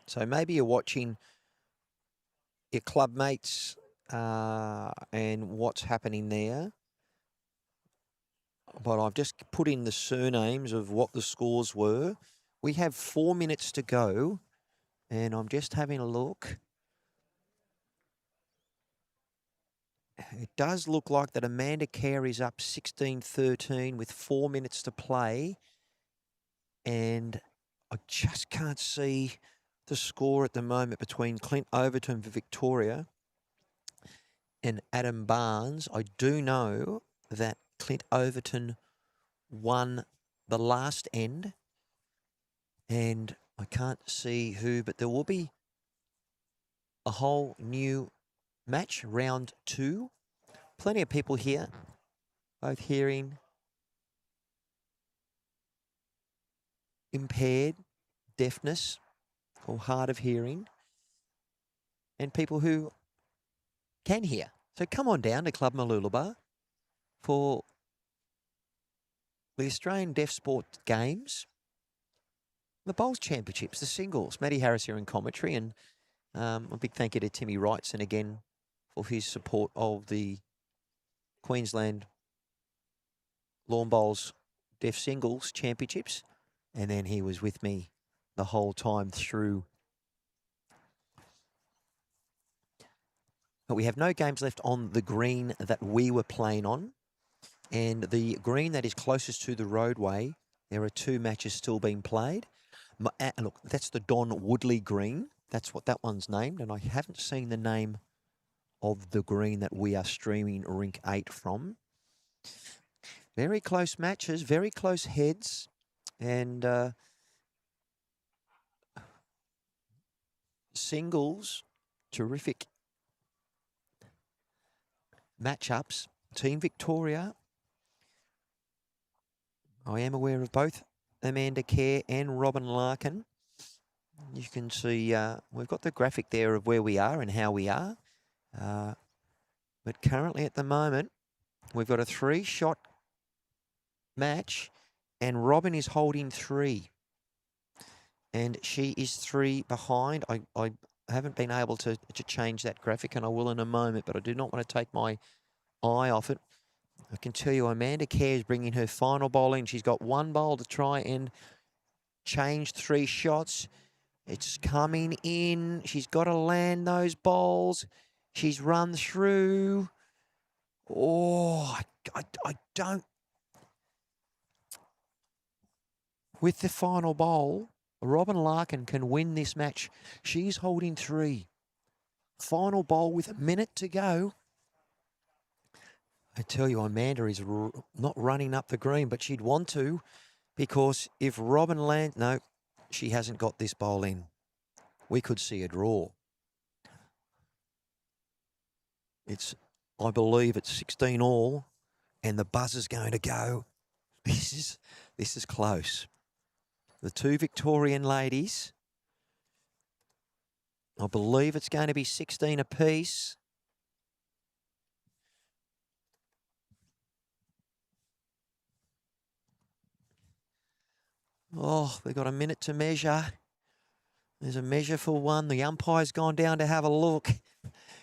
So maybe you're watching your club mates and what's happening there. But I've just put in the surnames of what the scores were. We have 4 minutes to go, and I'm just having a look. It does look like that Amanda Kerr is up 16-13 with 4 minutes to play. And I just can't see the score at the moment between Clint Overton for Victoria and Adam Barnes. I do know that Clint Overton won the last end, and I can't see who, but there will be a whole new match, round 2. Plenty of people here, both hearing impaired, deafness, or hard of hearing, and people who can hear. So come on down to Club Mooloolaba for the Australian Deaf Sport Games, the Bowls Championships, the singles. Matty Harris here in commentary, and a big thank you to Timmy Wrightson again for his support of the Queensland Lawn Bowls Deaf Singles Championships. And then he was with me the whole time through. But we have no games left on the green that we were playing on. And the green that is closest to the roadway, there are 2 matches still being played. Look, that's the Don Woodley green. That's what that one's named. And I haven't seen the name of the green that we are streaming Rink 8 from. Very close matches, very close heads. And singles, terrific matchups. Team Victoria, I am aware of both Amanda Kerr and Robin Larkin. You can see we've got the graphic there of where we are and how we are. But currently at the moment, we've got a 3-shot match, and Robin is holding 3. And she is 3 behind. I haven't been able to change that graphic, and I will in a moment, but I do not want to take my eye off it. I can tell you Amanda Kerr is bringing her final bowl in. She's got 1 bowl to try and change 3 shots. It's coming in. She's got to land those bowls. She's run through. Oh, I don't. With the final bowl, Robin Larkin can win this match. She's holding 3. Final bowl with a minute to go. I tell you, Amanda is not running up the green, but she'd want to, because if Robin lands... No, she hasn't got this bowl in. We could see a draw. I believe it's 16 all, and the buzzer's going to go. This is close. The 2 Victorian ladies, I believe it's going to be 16 apiece. Oh, they've got a minute to measure. There's a measure for one. The umpire's gone down to have a look.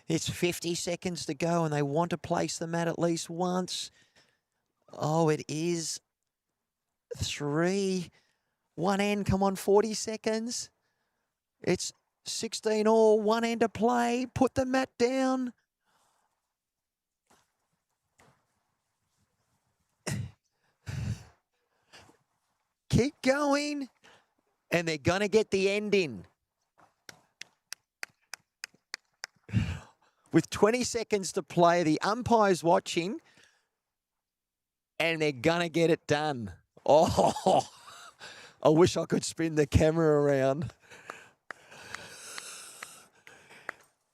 It's 50 seconds to go, and they want to place the mat at least once. Oh, it is 3. One end, come on, 40 seconds. It's 16 all, one end to play. Put the mat down. Keep going. And they're going to get the end in. With 20 seconds to play, the umpire's watching, and they're going to get it done. Oh, I wish I could spin the camera around.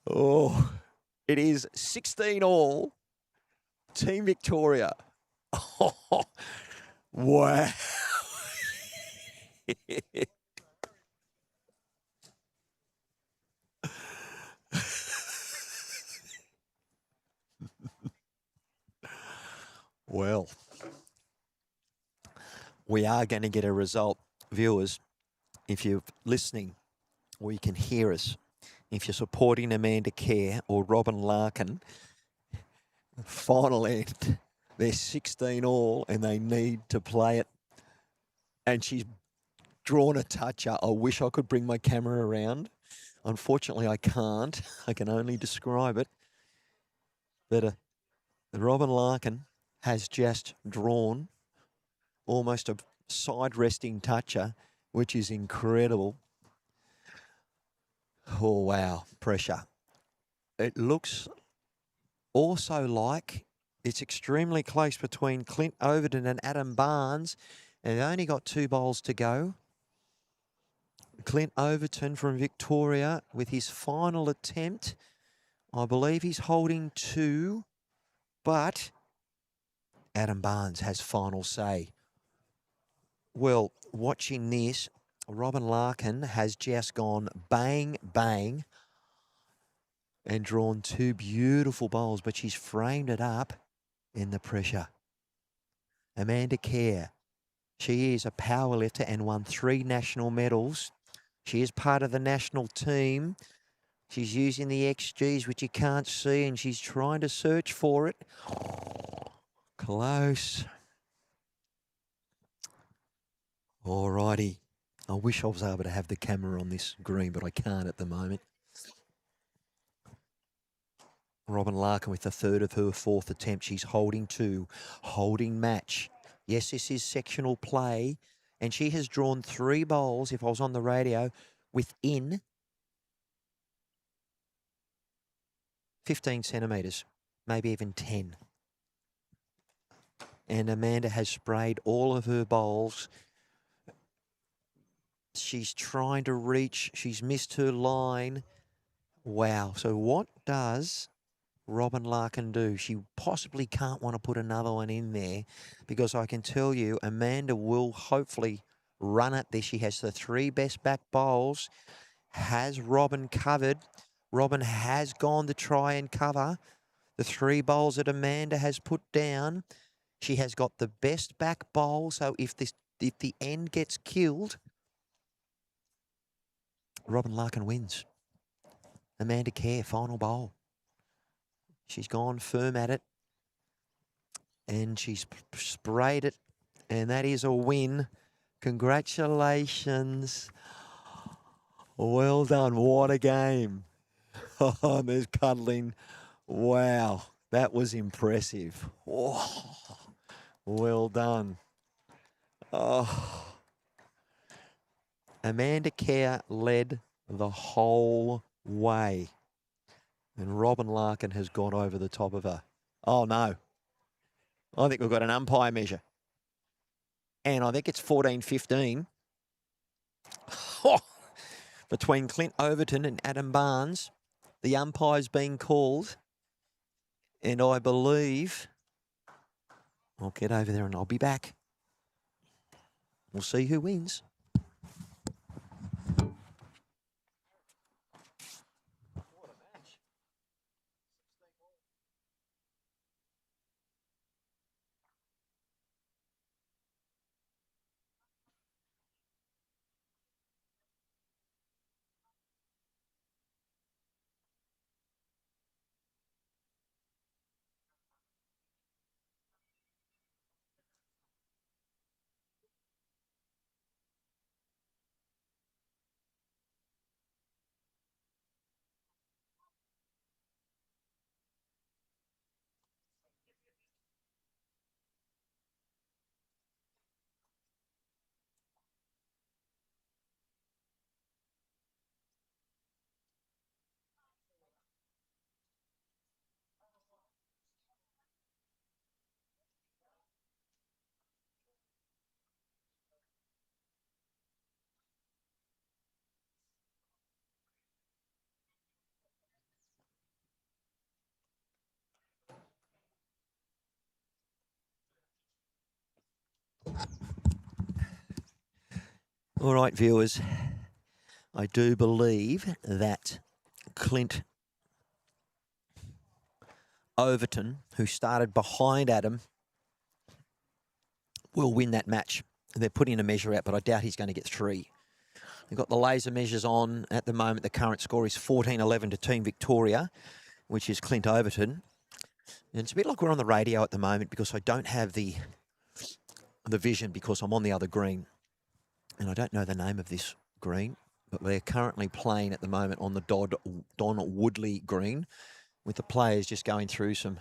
Oh, it is 16 all. Team Victoria. Oh, wow. Well, we are going to get a result, viewers. If you're listening or you can hear us, if you're supporting Amanda Kerr or Robin Larkin, final end, they're 16 all and they need to play it. And she's drawn a toucher. I wish I could bring my camera around. Unfortunately, I can't. I can only describe it. But Robin Larkin has just drawn almost a side resting toucher, which is incredible. Oh, wow. Pressure. It looks also like it's extremely close between Clint Overton and Adam Barnes. And they've only got 2 bowls to go. Clint Overton from Victoria with his final attempt. I believe he's holding 2, but Adam Barnes has final say. Well, watching this, Robin Larkin has just gone bang, bang and drawn 2 beautiful bowls, but she's framed it up in the pressure. Amanda Kerr, she is a powerlifter and won 3 national medals. She is part of the national team. She's using the XGs, which you can't see, and she's trying to search for it. Close. Alrighty. I wish I was able to have the camera on this green, but I can't at the moment. Robin Larkin with the 3rd of her 4th attempt. She's holding 2. Holding match. Yes, this is sectional play. And she has drawn 3 bowls, if I was on the radio, within 15 centimetres, maybe even 10. And Amanda has sprayed all of her bowls. She's trying to reach. She's missed her line. Wow. So what does Robin Larkin do? She possibly can't want to put another one in there, because I can tell you Amanda will hopefully run at this. She has the 3 best back bowls. Has Robin covered? Robin has gone to try and cover the 3 bowls that Amanda has put down. She has got the best back bowl, so if the end gets killed, Robin Larkin wins. Amanda Kerr, final bowl. She's gone firm at it, and she's sprayed it, and that is a win. Congratulations. Well done. What a game. Oh, there's cuddling. Wow, that was impressive. Oh, well done. Oh. Amanda Kerr led the whole way, and Robin Larkin has gone over the top of her. Oh, no. I think we've got an umpire measure. And I think it's 14-15. Oh, between Clint Overton and Adam Barnes. The umpire's being called. And I believe I'll get over there and I'll be back. We'll see who wins. All right, viewers. I do believe that Clint Overton, who started behind Adam, will win that match. They're putting a measure out, but I doubt he's going to get 3. They've got the laser measures on at the moment. The current score is 14-11 to Team Victoria, which is Clint Overton. And it's a bit like we're on the radio at the moment because I don't have the vision because I'm on the other green. And I don't know the name of this green, but they're currently playing at the moment on the Don Woodley green, with the players just going through some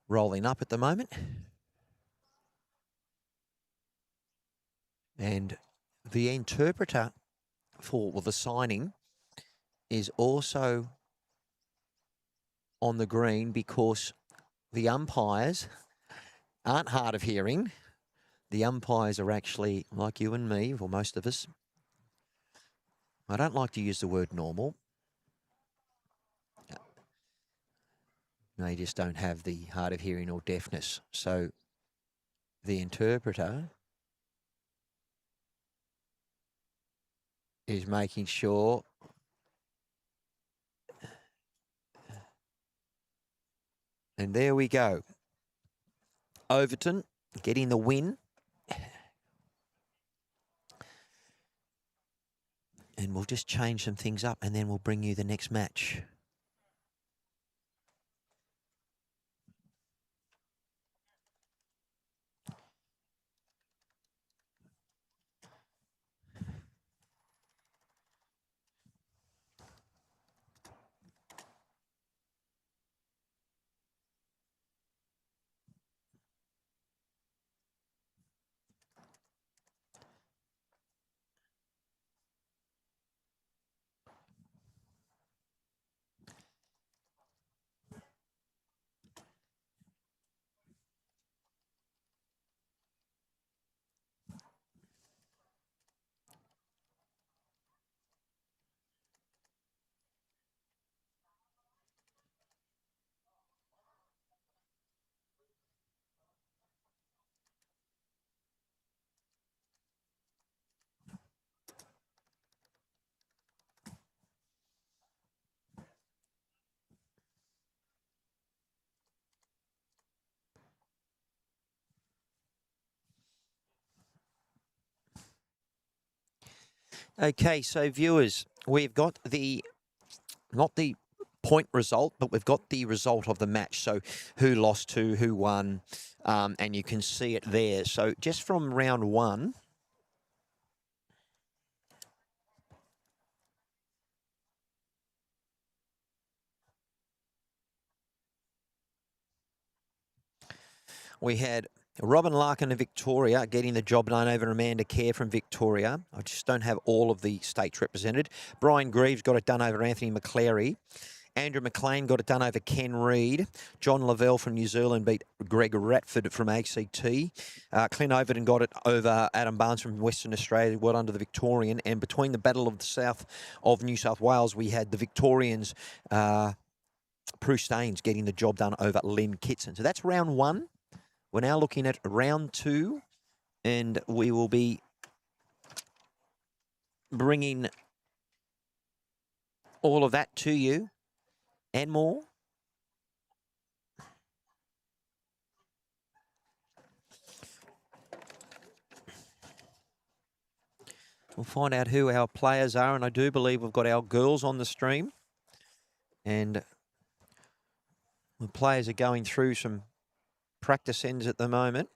rolling up at the moment. And the interpreter for the signing is also on the green because the umpires aren't hard of hearing. The umpires are actually like you and me, or most of us. I don't like to use the word normal. They just don't have the hard of hearing or deafness. So the interpreter is making sure and there we go. Overton getting the win. And we'll just change some things up and then we'll bring you the next match. Okay, so viewers, we've got not the point result, but we've got the result of the match. So who lost to, who won, and you can see it there. So just from round 1, we had Robin Larkin of Victoria getting the job done over Amanda Kerr from Victoria. I just don't have all of the states represented. Brian Greaves got it done over Anthony McClary. Andrew McLean got it done over Ken Reid. John Lavelle from New Zealand beat Greg Ratford from ACT. Clint Overton got it over Adam Barnes from Western Australia, well under the Victorian. And between the Battle of the South of New South Wales, we had the Victorians, Prue Staines getting the job done over Lynn Kitson. So that's round 1. We're now looking at round 2, and we will be bringing all of that to you and more. We'll find out who our players are, and I do believe we've got our girls on the stream. And the players are going through some practice ends at the moment.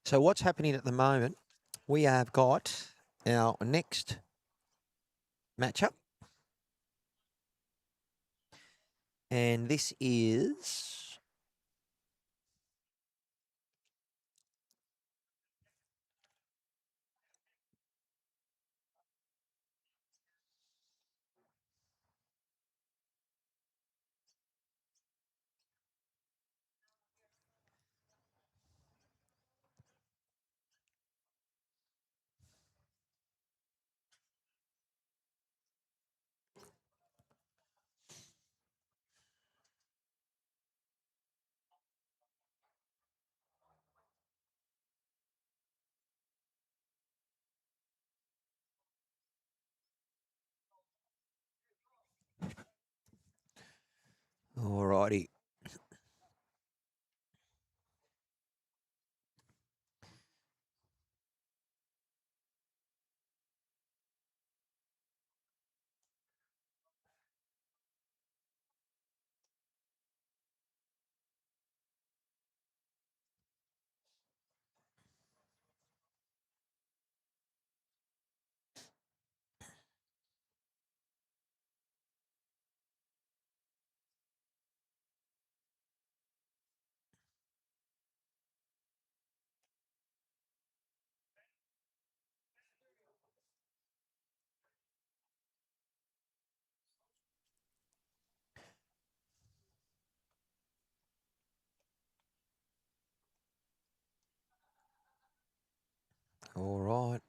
So what's happening at the moment, we have got our next matchup. And this is alrighty. All right.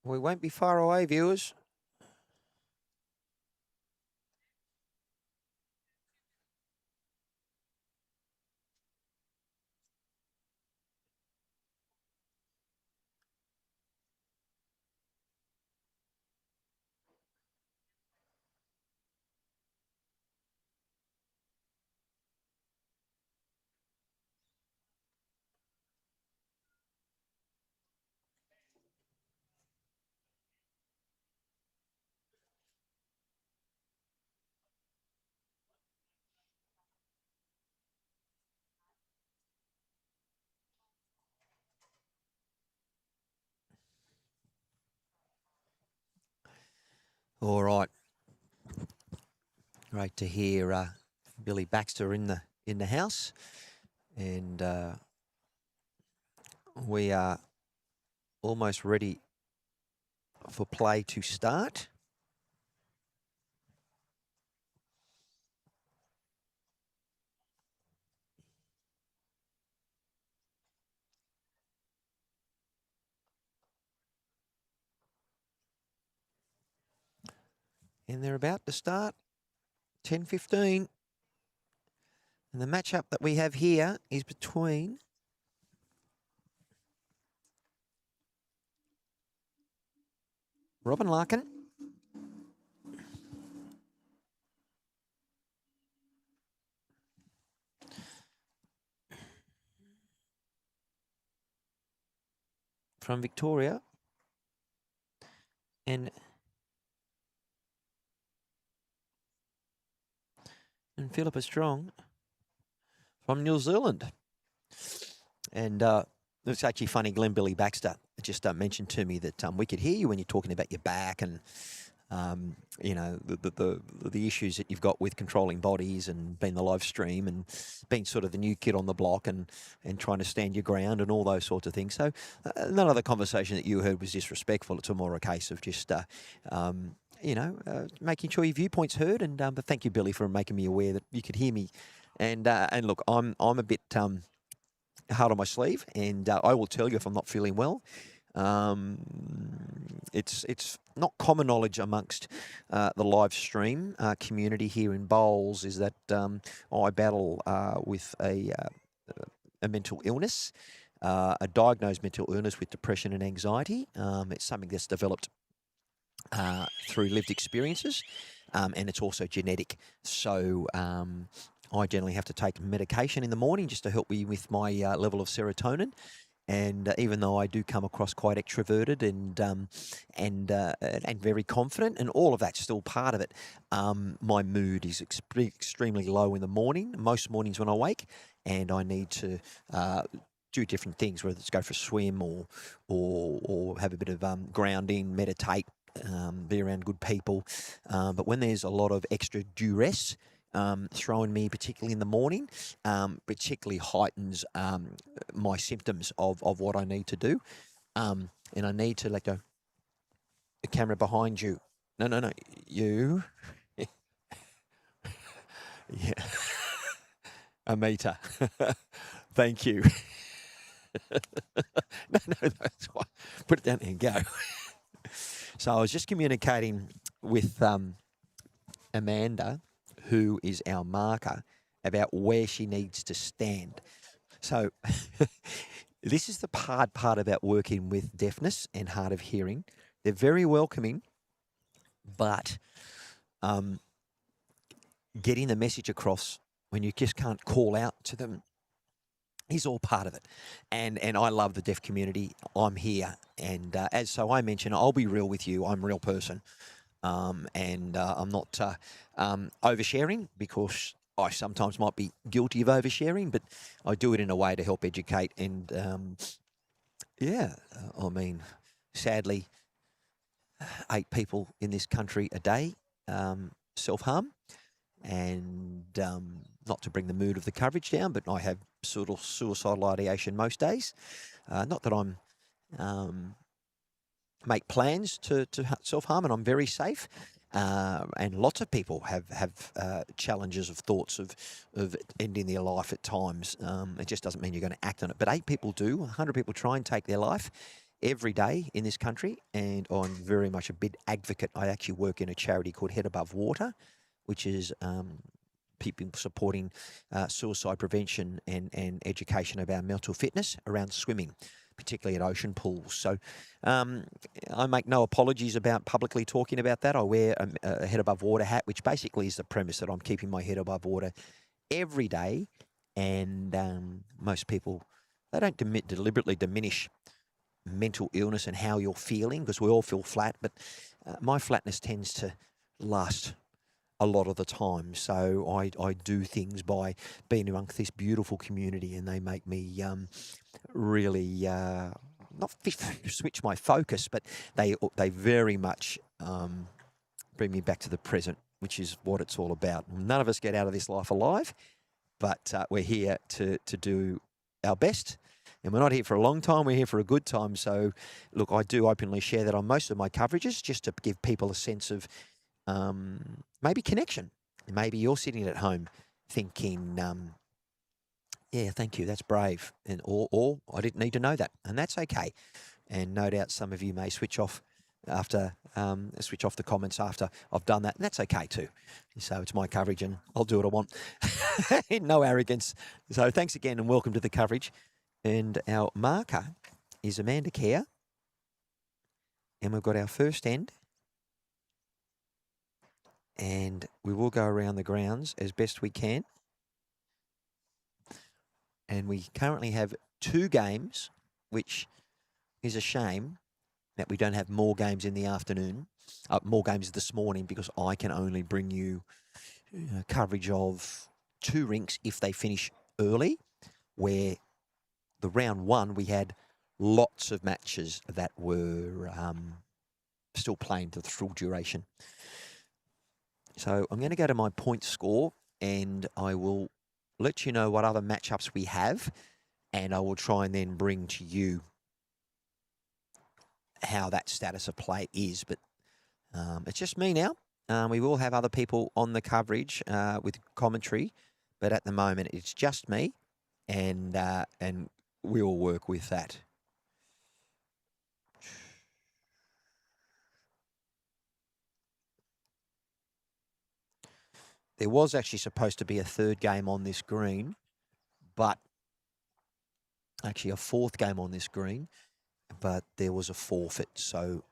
We won't be far away, viewers. All right. Great to hear Billy Baxter in the house, and we are almost ready for play to start. And they're about to start. 10:15. And the matchup that we have here is between Robin Larkin from Victoria and Philippa Strong from New Zealand. And it's actually funny, Glenn Billy Baxter just mentioned to me that we could hear you when you're talking about your back and you know, the issues that you've got with controlling bodies and being the live stream and being sort of the new kid on the block and trying to stand your ground and all those sorts of things. So none of the conversation that you heard was disrespectful. It's more a case of just, you know, making sure your viewpoint's heard. And but thank you, Billy, for making me aware that you could hear me. And look, I'm a bit hard on my sleeve, and I will tell you if I'm not feeling well. It's not common knowledge amongst the live stream community here in Bowls is that I battle with a mental illness, a diagnosed mental illness with depression and anxiety. It's something that's developed through lived experiences, and it's also genetic. So I generally have to take medication in the morning just to help me with my level of serotonin. And even though I do come across quite extroverted and very confident, and all of that's still part of it, my mood is extremely low in the morning. Most mornings when I wake, and I need to do different things, whether it's go for a swim or have a bit of grounding, meditate, be around good people. But when there's a lot of extra duress thrown me, particularly in the morning, particularly heightens my symptoms of what I need to do. And I need to let go. The camera behind you. No, you. Yeah. A meter. Thank you. No, that's why. Put it down there and go. So I was just communicating with Amanda, who is our marker, about where she needs to stand. So this is the hard part about working with deafness and hard of hearing. They're very welcoming, but getting the message across when you just can't call out to them is all part of it. And I love the deaf community. I'm here. And so I mentioned, I'll be real with you. I'm a real person. And I'm not oversharing, because I sometimes might be guilty of oversharing, but I do it in a way to help educate. And I mean, sadly, 8 people in this country a day self-harm. And not to bring the mood of the coverage down, but I have sort of suicidal ideation most days. Not that I'm make plans to self-harm, and I'm very safe. And lots of people have challenges of thoughts of ending their life at times. It just doesn't mean you're going to act on it. But 8 people do. 100 people try and take their life every day in this country, and I'm very much a big advocate. I actually work in a charity called Head Above Water, which is people supporting suicide prevention and education about mental fitness around swimming, particularly at ocean pools. So I make no apologies about publicly talking about that. I wear a head above water hat, which basically is the premise that I'm keeping my head above water every day. And most people, they don't deliberately diminish mental illness and how you're feeling, because we all feel flat, but my flatness tends to last a lot of the time. So I do things by being amongst this beautiful community, and they make me really not switch my focus, but they very much bring me back to the present, which is what it's all about. None of us get out of this life alive, but we're here to do our best. And we're not here for a long time, we're here for a good time. So, look, I do openly share that on most of my coverages, just to give people a sense of maybe connection. Maybe you're sitting at home thinking, yeah, thank you, that's brave, and or I didn't need to know that, and that's okay. And no doubt some of you may switch off after switch off the comments after I've done that, and that's okay too. So it's my coverage, and I'll do what I want. No arrogance. So thanks again, and welcome to the coverage. And our marker is Amanda Kerr, and we've got our first end. And we will go around the grounds as best we can. And we currently have 2 games, which is a shame that we don't have more games in the afternoon, more games this morning, because I can only bring you coverage of 2 rinks if they finish early, where the round 1 we had lots of matches that were still playing to the full duration. So I'm going to go to my point score, and I will let you know what other matchups we have, and I will try and then bring to you how that status of play is. But it's just me now. We will have other people on the coverage with commentary, but at the moment it's just me, and we will work with that. There was actually supposed to be a 3rd game on this green, but actually a 4th game on this green, but there was a forfeit. So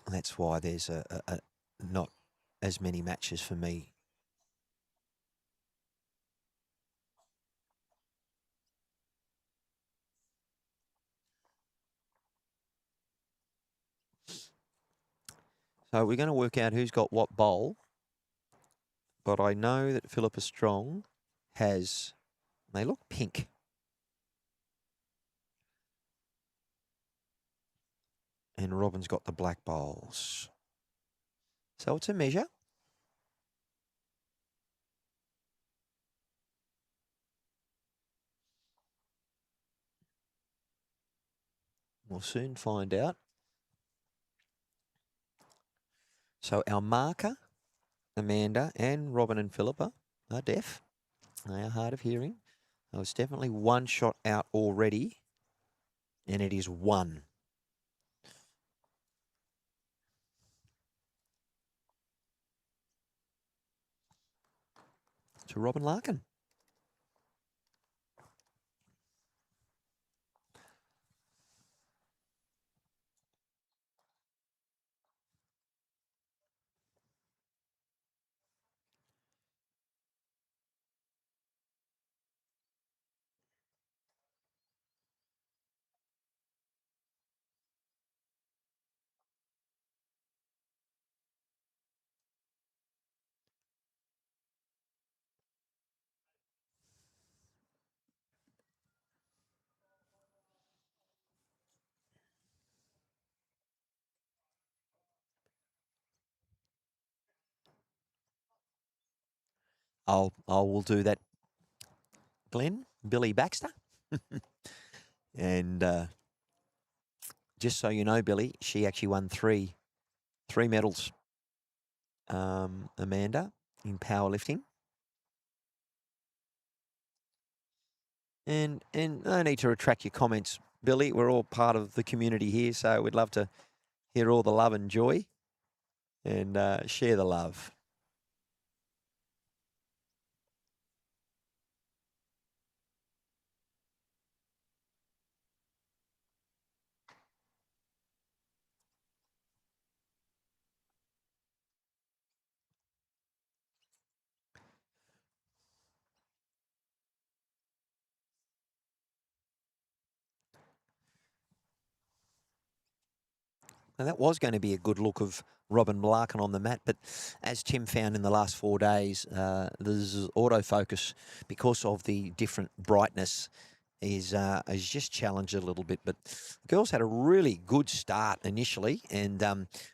that's why there's a not as many matches for me. So we're going to work out who's got what bowl. But I know that Philippa Strong has, they look pink. And Robin's got the black bowls. So it's a measure. We'll soon find out. So our marker, Amanda, and Robin and Philippa are deaf. They are hard of hearing. So it's definitely one shot out already. And it is one. To Robin Larkin. I will do that, Glenn. Billy Baxter. And just so you know, Billy, she actually won three medals, Amanda, in powerlifting. And no need to retract your comments, Billy. We're all part of the community here, so we'd love to hear all the love and joy and share the love. Now, that was going to be a good look of Robin Larkin on the mat, but as Tim found in the last 4 days, there's autofocus because of the different brightness is just challenged a little bit. But the girls had a really good start initially, and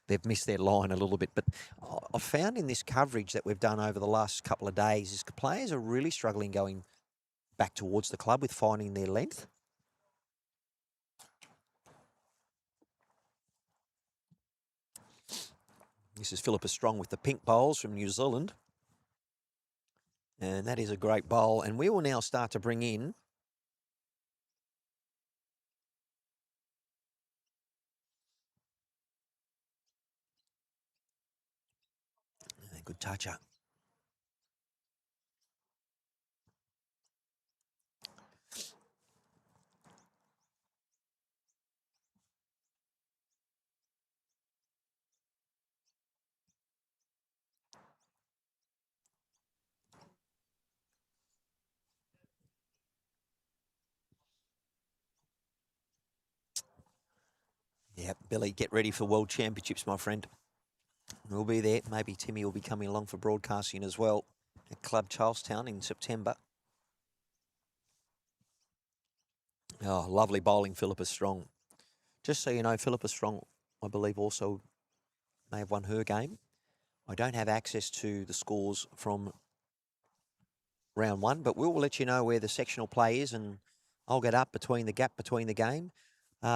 they've missed their line a little bit. But I've found in this coverage that we've done over the last couple of days is players are really struggling going back towards the club with finding their length. This is Philippa Strong with the pink bowls from New Zealand. And that is a great bowl. And we will now start to bring in a good toucher. Yeah, Billy, get ready for World Championships, my friend. We'll be there. Maybe Timmy will be coming along for broadcasting as well at Club Charlestown in September. Oh, lovely bowling, Philippa Strong. Just so you know, Philippa Strong, I believe, also may have won her game. I don't have access to the scores from round one, but we'll let you know where the sectional play is, and I'll get up between the gap between the game.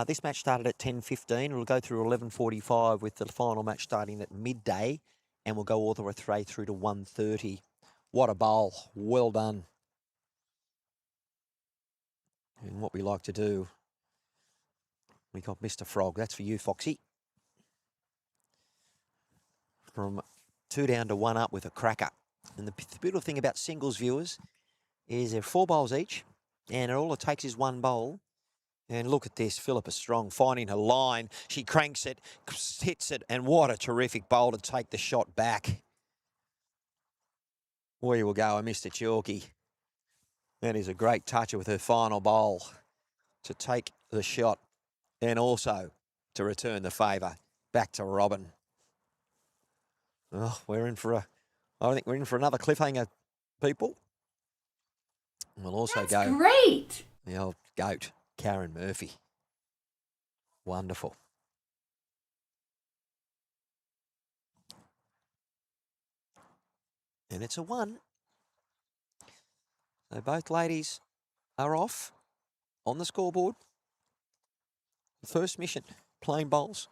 This match started at 10:15. It'll go through 11:45 with the final match starting at midday, and we'll go all the way through to 1:30. What a bowl. Well done. And what we like to do, we got Mr. Frog. That's for you, Foxy. From 2 down to 1 up with a cracker. And the beautiful thing about singles viewers is they're 4 bowls each, and all it takes is 1 bowl. And look at this, Philippa Strong finding her line. She cranks it, hits it, and what a terrific bowl to take the shot back. We will go, Mr. Chalky. That is a great toucher with her final bowl to take the shot and also to return the favour back to Robin. Oh, I think we're in for another cliffhanger, people. We'll also That's go great. the old goat, Karen Murphy. Wonderful. And it's a 1. So both ladies are off on the scoreboard. The first mission, playing bowls,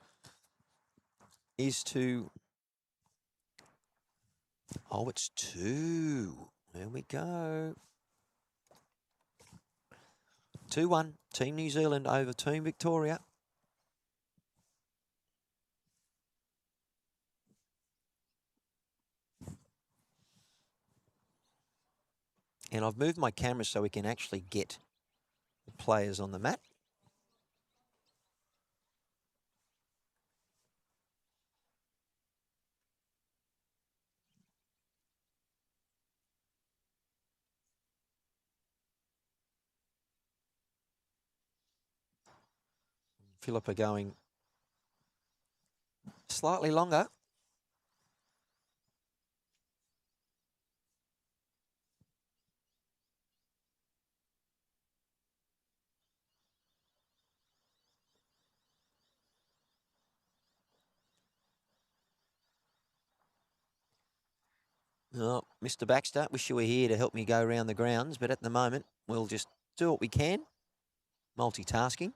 is to... Oh, it's 2. There we go. 2-1, Team New Zealand over Team Victoria. And I've moved my camera so we can actually get the players on the mat. Philippa going slightly longer. Oh, Mr. Baxter, wish you were here to help me go around the grounds, but at the moment, we'll just do what we can. Multitasking.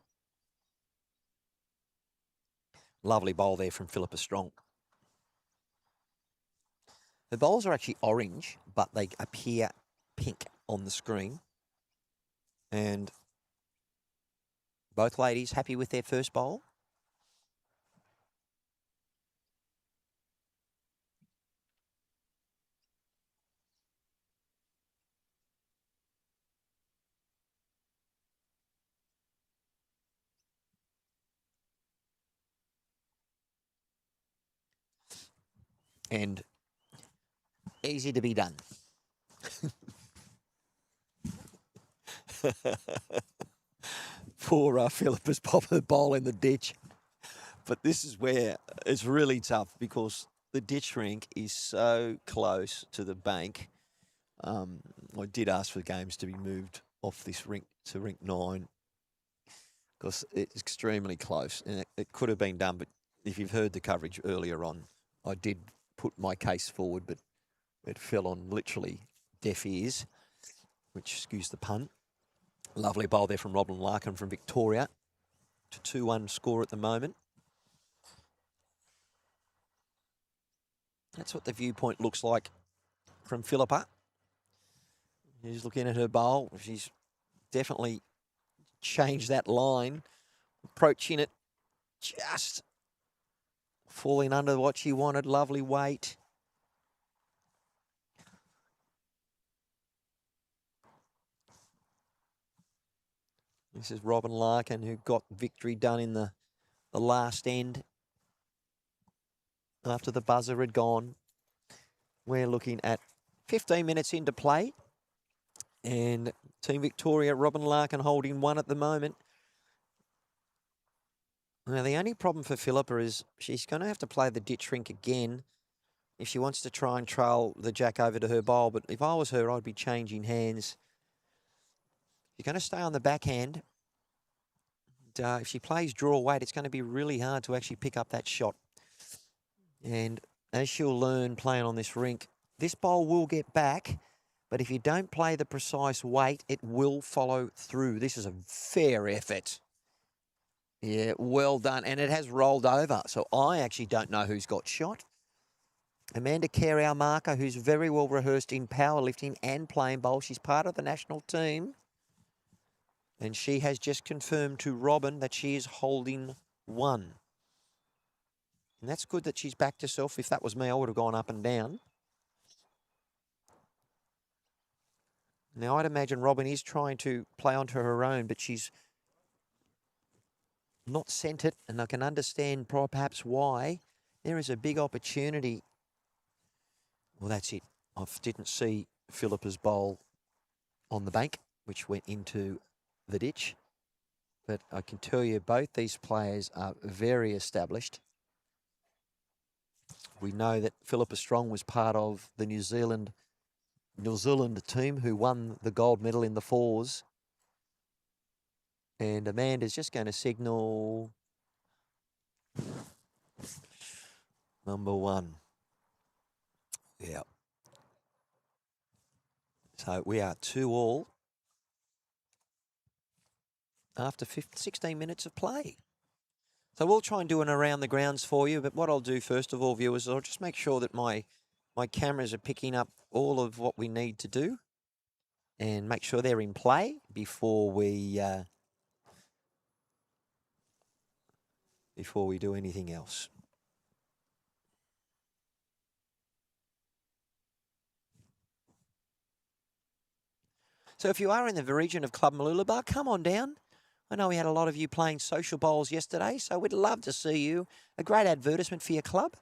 Lovely bowl there from Philippa Strong. The bowls are actually orange, but they appear pink on the screen. And both ladies happy with their first bowl. And easy to be done. Poor Philippa's popped her bowl in the ditch. But this is where it's really tough because the ditch rink is so close to the bank. I did ask for games to be moved off this rink to rink 9 because it's extremely close and it could have been done. But if you've heard the coverage earlier on, I did put my case forward, but it fell on literally deaf ears, which, excuse the pun. Lovely bowl there from Robin Larkin from Victoria to 2-1 score at the moment. That's what the viewpoint looks like from Philippa. She's looking at her bowl. She's definitely changed that line, approaching it just falling under what she wanted. Lovely weight. This is Robin Larkin, who got victory done in the last end after the buzzer had gone. We're looking at 15 minutes into play. And Team Victoria, Robin Larkin holding 1 at the moment. Now, the only problem for Philippa is she's going to have to play the ditch rink again if she wants to try and trail the jack over to her bowl. But if I was her, I'd be changing hands. You're going to stay on the backhand. And, if she plays draw weight, it's going to be really hard to actually pick up that shot. And as she'll learn playing on this rink, this bowl will get back. But if you don't play the precise weight, it will follow through. This is a fair effort. Yeah, well done. And it has rolled over. So I actually don't know who's got shot. Amanda Kerr, our marker, who's very well rehearsed in powerlifting and playing bowl. She's part of the national team. And she has just confirmed to Robin that she is holding 1. And that's good that she's backed herself. If that was me, I would have gone up and down. Now, I'd imagine Robin is trying to play onto her own, but she's not sent it, and I can understand perhaps why. There is a big opportunity. Well, that's it. I didn't see Philippa's bowl on the bank, which went into the ditch. But I can tell you both these players are very established. We know that Philippa Strong was part of the New Zealand team who won the gold medal in the fours. And Amanda's just going to signal number 1. Yeah. So we are 2-all after 16 minutes of play. So we'll try and do an around the grounds for you, but what I'll do first of all, viewers, is I'll just make sure that my cameras are picking up all of what we need to do and make sure they're in play before we do anything else. So if you are in the region of Club Mooloolaba, come on down. I know we had a lot of you playing social bowls yesterday, so we'd love to see you. A great advertisement for your club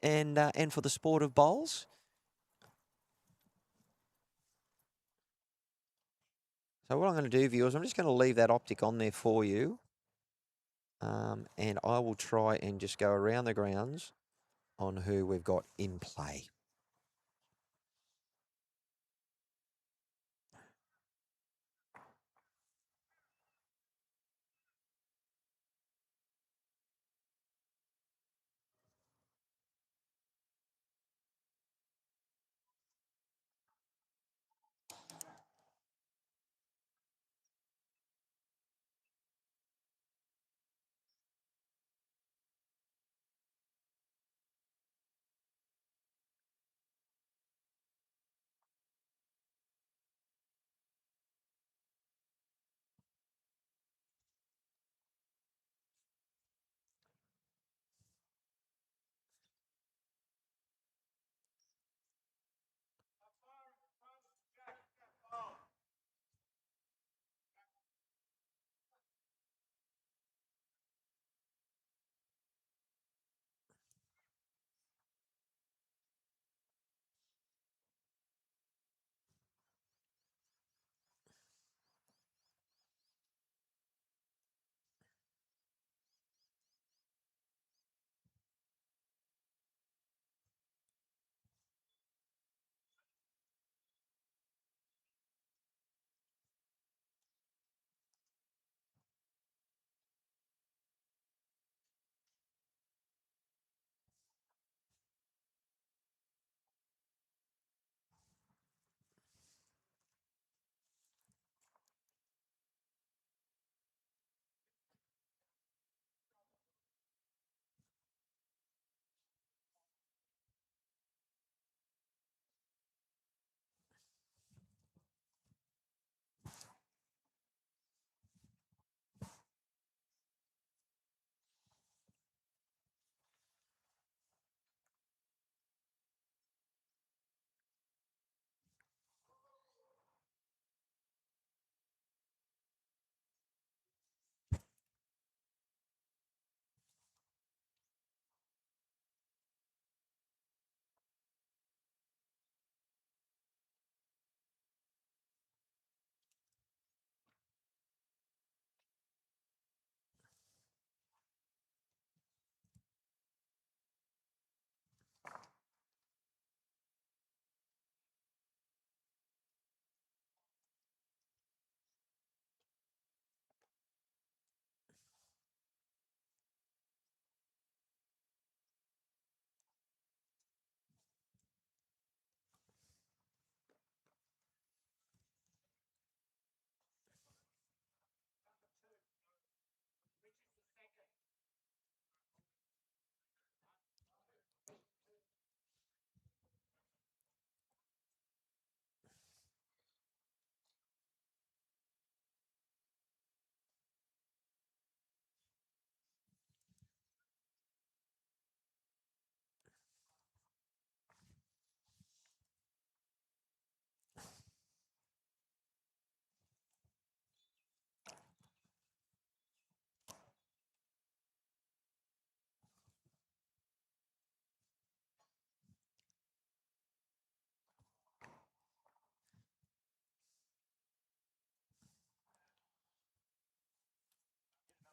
and for the sport of bowls. So what I'm going to do, viewers, I'm just going to leave that optic on there for you. And I will try and just go around the grounds on who we've got in play.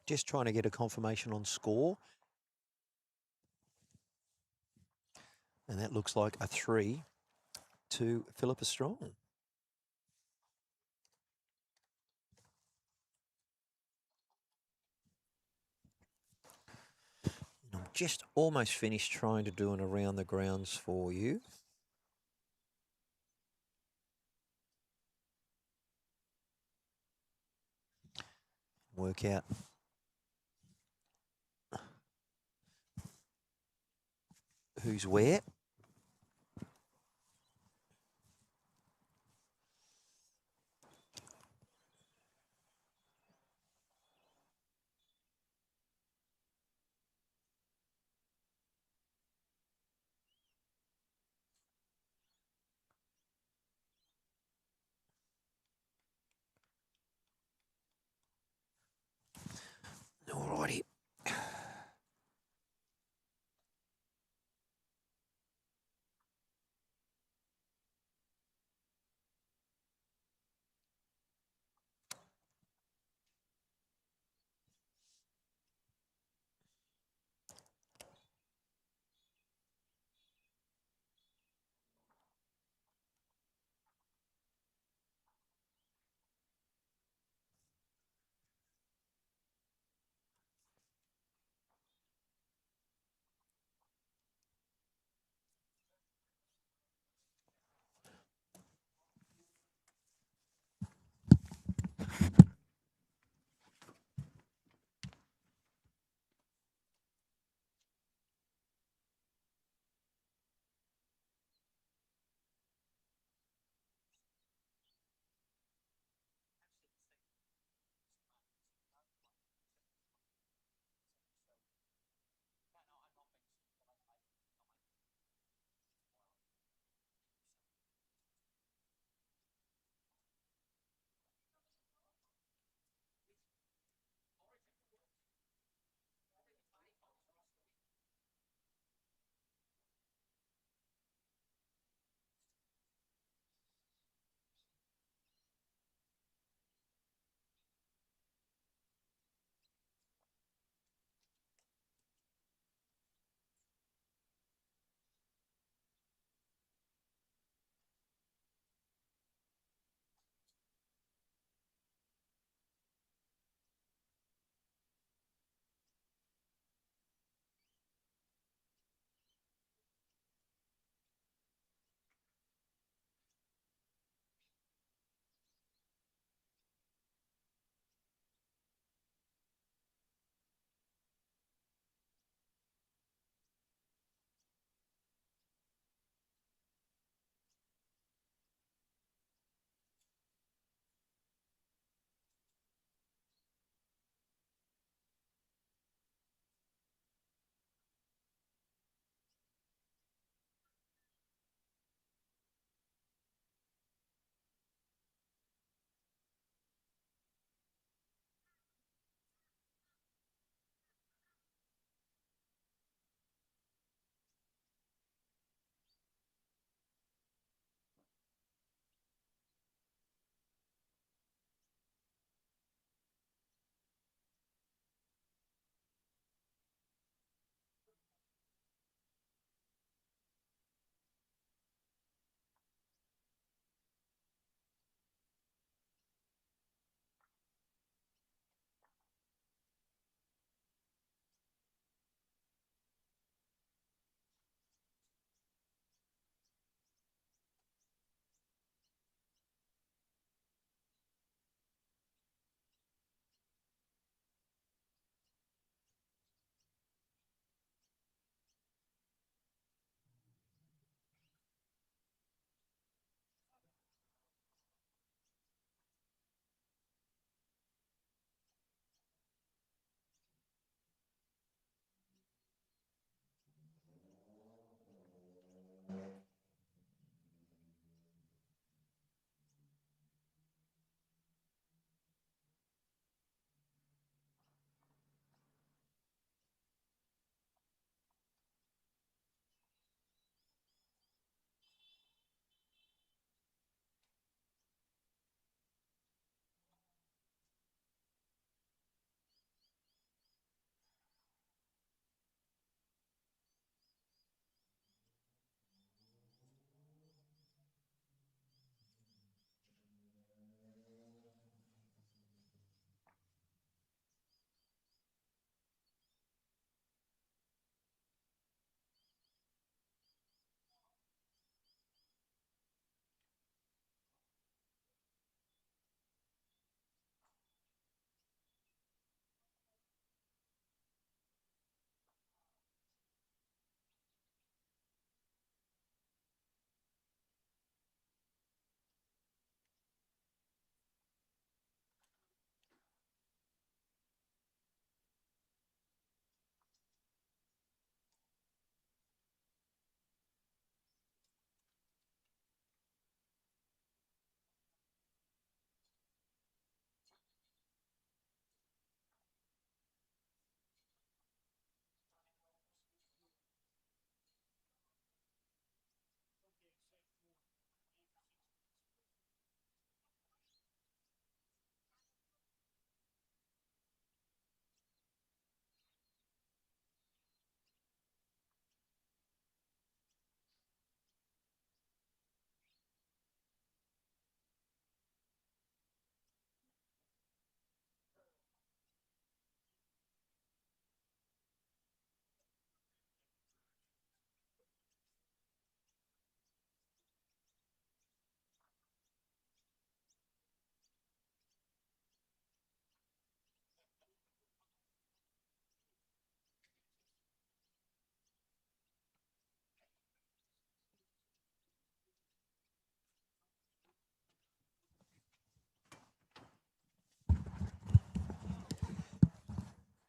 Just trying to get a confirmation on score. And that looks like a 3 to Philippa Strong. I'm just almost finished trying to do an around the grounds for you. Work out who's where. Alrighty.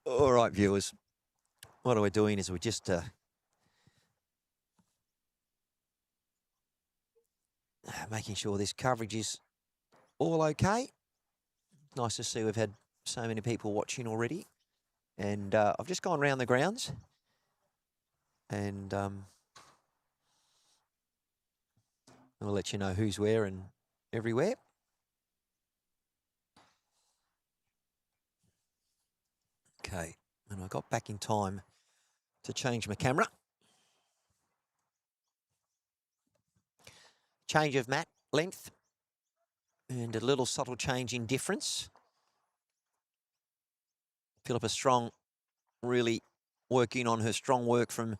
All right, viewers. What we're doing is we're just making sure this coverage is all okay. Nice to see we've had so many people watching already. And I've just gone round the grounds. And we'll let you know who's where and everywhere. Okay, and I got back in time to change my camera. Change of mat length and a little subtle change in difference. Philippa Strong really working on her strong work from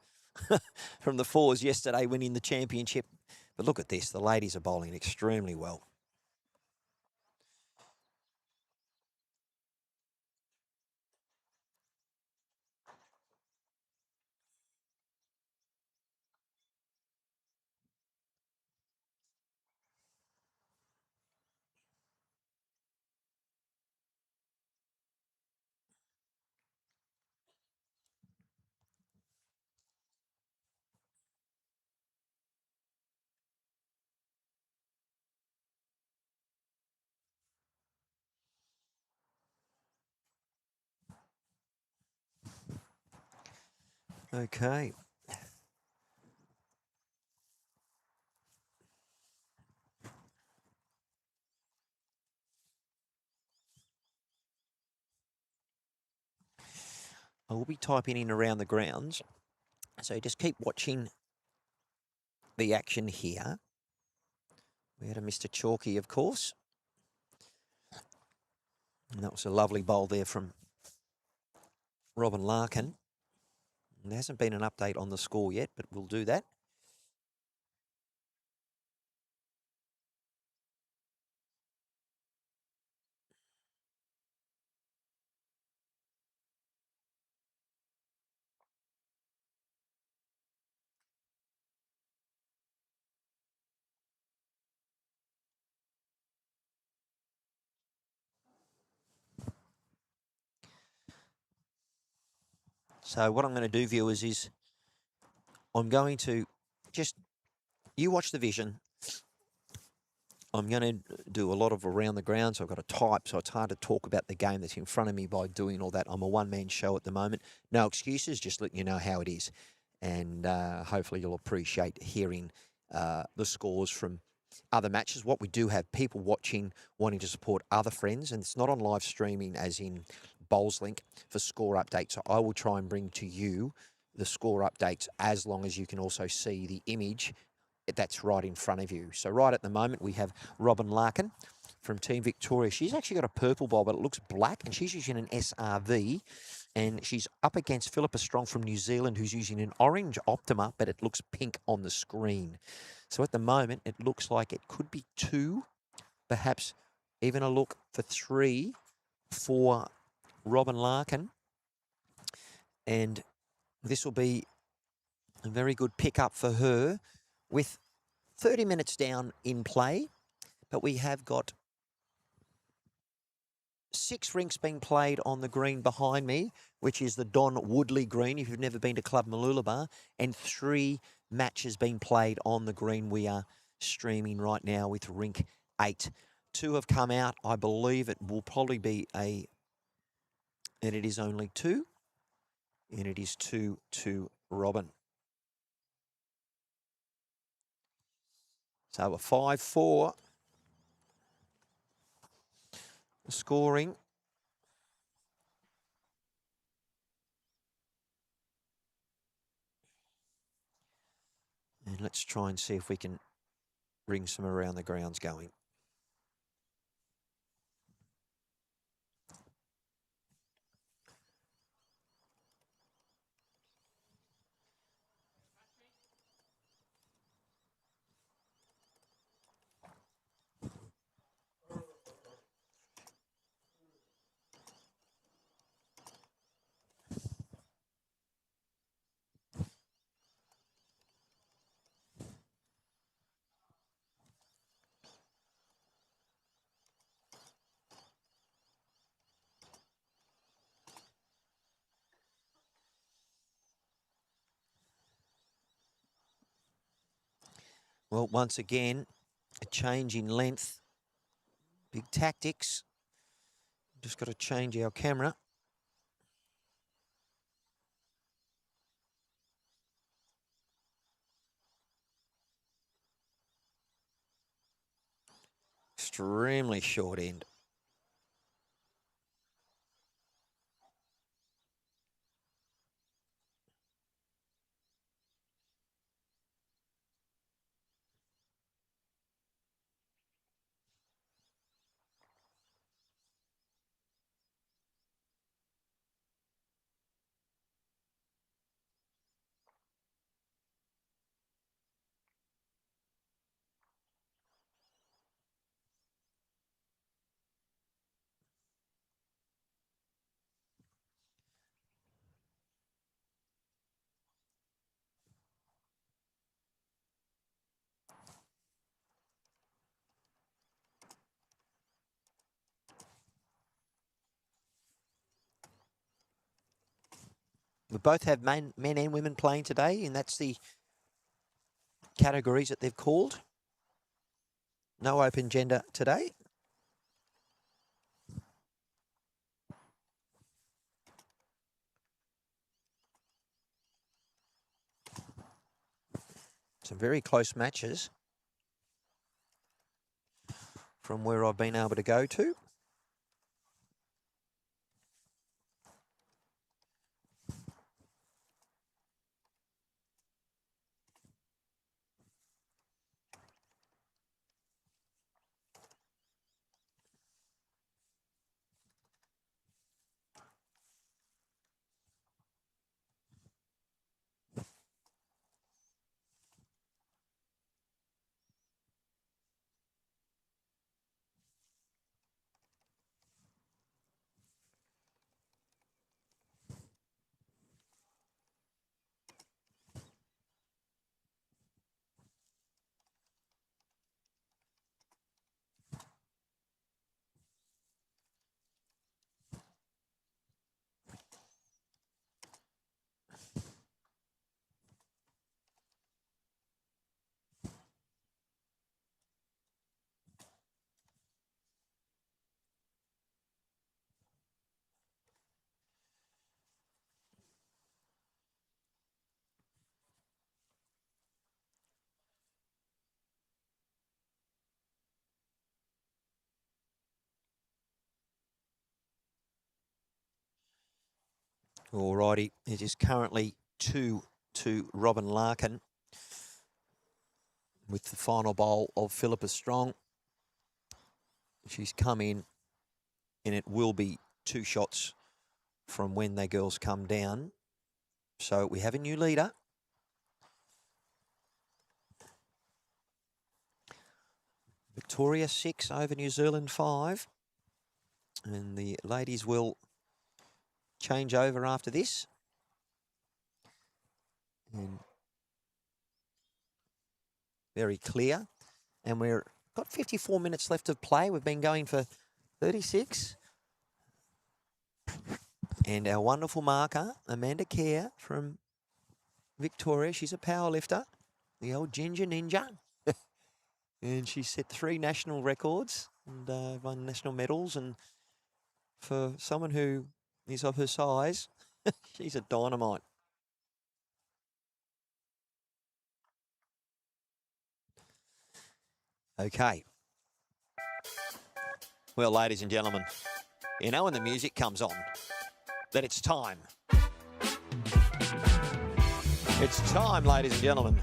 from the fours yesterday, winning the championship. But look at this, the ladies are bowling extremely well. Okay. I will be typing in around the grounds, so just keep watching the action here. We had a Mr. Chalky, of course. And that was a lovely bowl there from Robin Larkin. And there hasn't been an update on the score yet, but we'll do that. So what I'm going to do, viewers, is I'm going to just, you watch the vision. I'm going to do a lot of around the ground, so I've got to type, so it's hard to talk about the game that's in front of me by doing all that. I'm a one-man show at the moment. No excuses, just letting you know how it is. And hopefully you'll appreciate hearing the scores from other matches. What we do have people watching, wanting to support other friends, and it's not on live streaming as in Bowls Link for score updates. So I will try and bring to you the score updates as long as you can also see the image that's right in front of you. So right at the moment we have Robin Larkin from Team Victoria. She's actually got a purple bowl, but it looks black, and she's using an SRV. And she's up against Philippa Strong from New Zealand, who's using an orange Optima, but it looks pink on the screen. So at the moment, it looks like it could be 2, perhaps even a look for 3 for Robin Larkin. And this will be a very good pickup for her with 30 minutes down in play. But we have got 6 rinks being played on the green behind me, which is the Don Woodley green, if you've never been to Club Mooloolaba, and 3 matches being played on the green we are streaming right now with rink 8. 2 have come out. I believe it will probably be and it is only 2, and it is 2 to Robin. So a 5-4 scoring. And let's try and see if we can bring some around the grounds going. Well, once again, a change in length. Big tactics. Just got to change our camera. Extremely short end. We both have men and women playing today, and that's the categories that they've called. No open gender today. Some very close matches from where I've been able to go to. Alrighty, it is currently 2 to Robin Larkin with the final bowl of Philippa Strong. She's come in, and it will be 2 shots from when they girls come down. So we have a new leader. Victoria 6 over New Zealand 5. And the ladies will change over after this. And very clear. And we've got 54 minutes left of play. We've been going for 36. And our wonderful marker, Amanda Kerr from Victoria. She's a power lifter, the old Ginger Ninja. And she set 3 national records and won national medals. And for someone who is of her size, she's a dynamite. Okay. Well, ladies and gentlemen, you know when the music comes on, that it's time. It's time, ladies and gentlemen,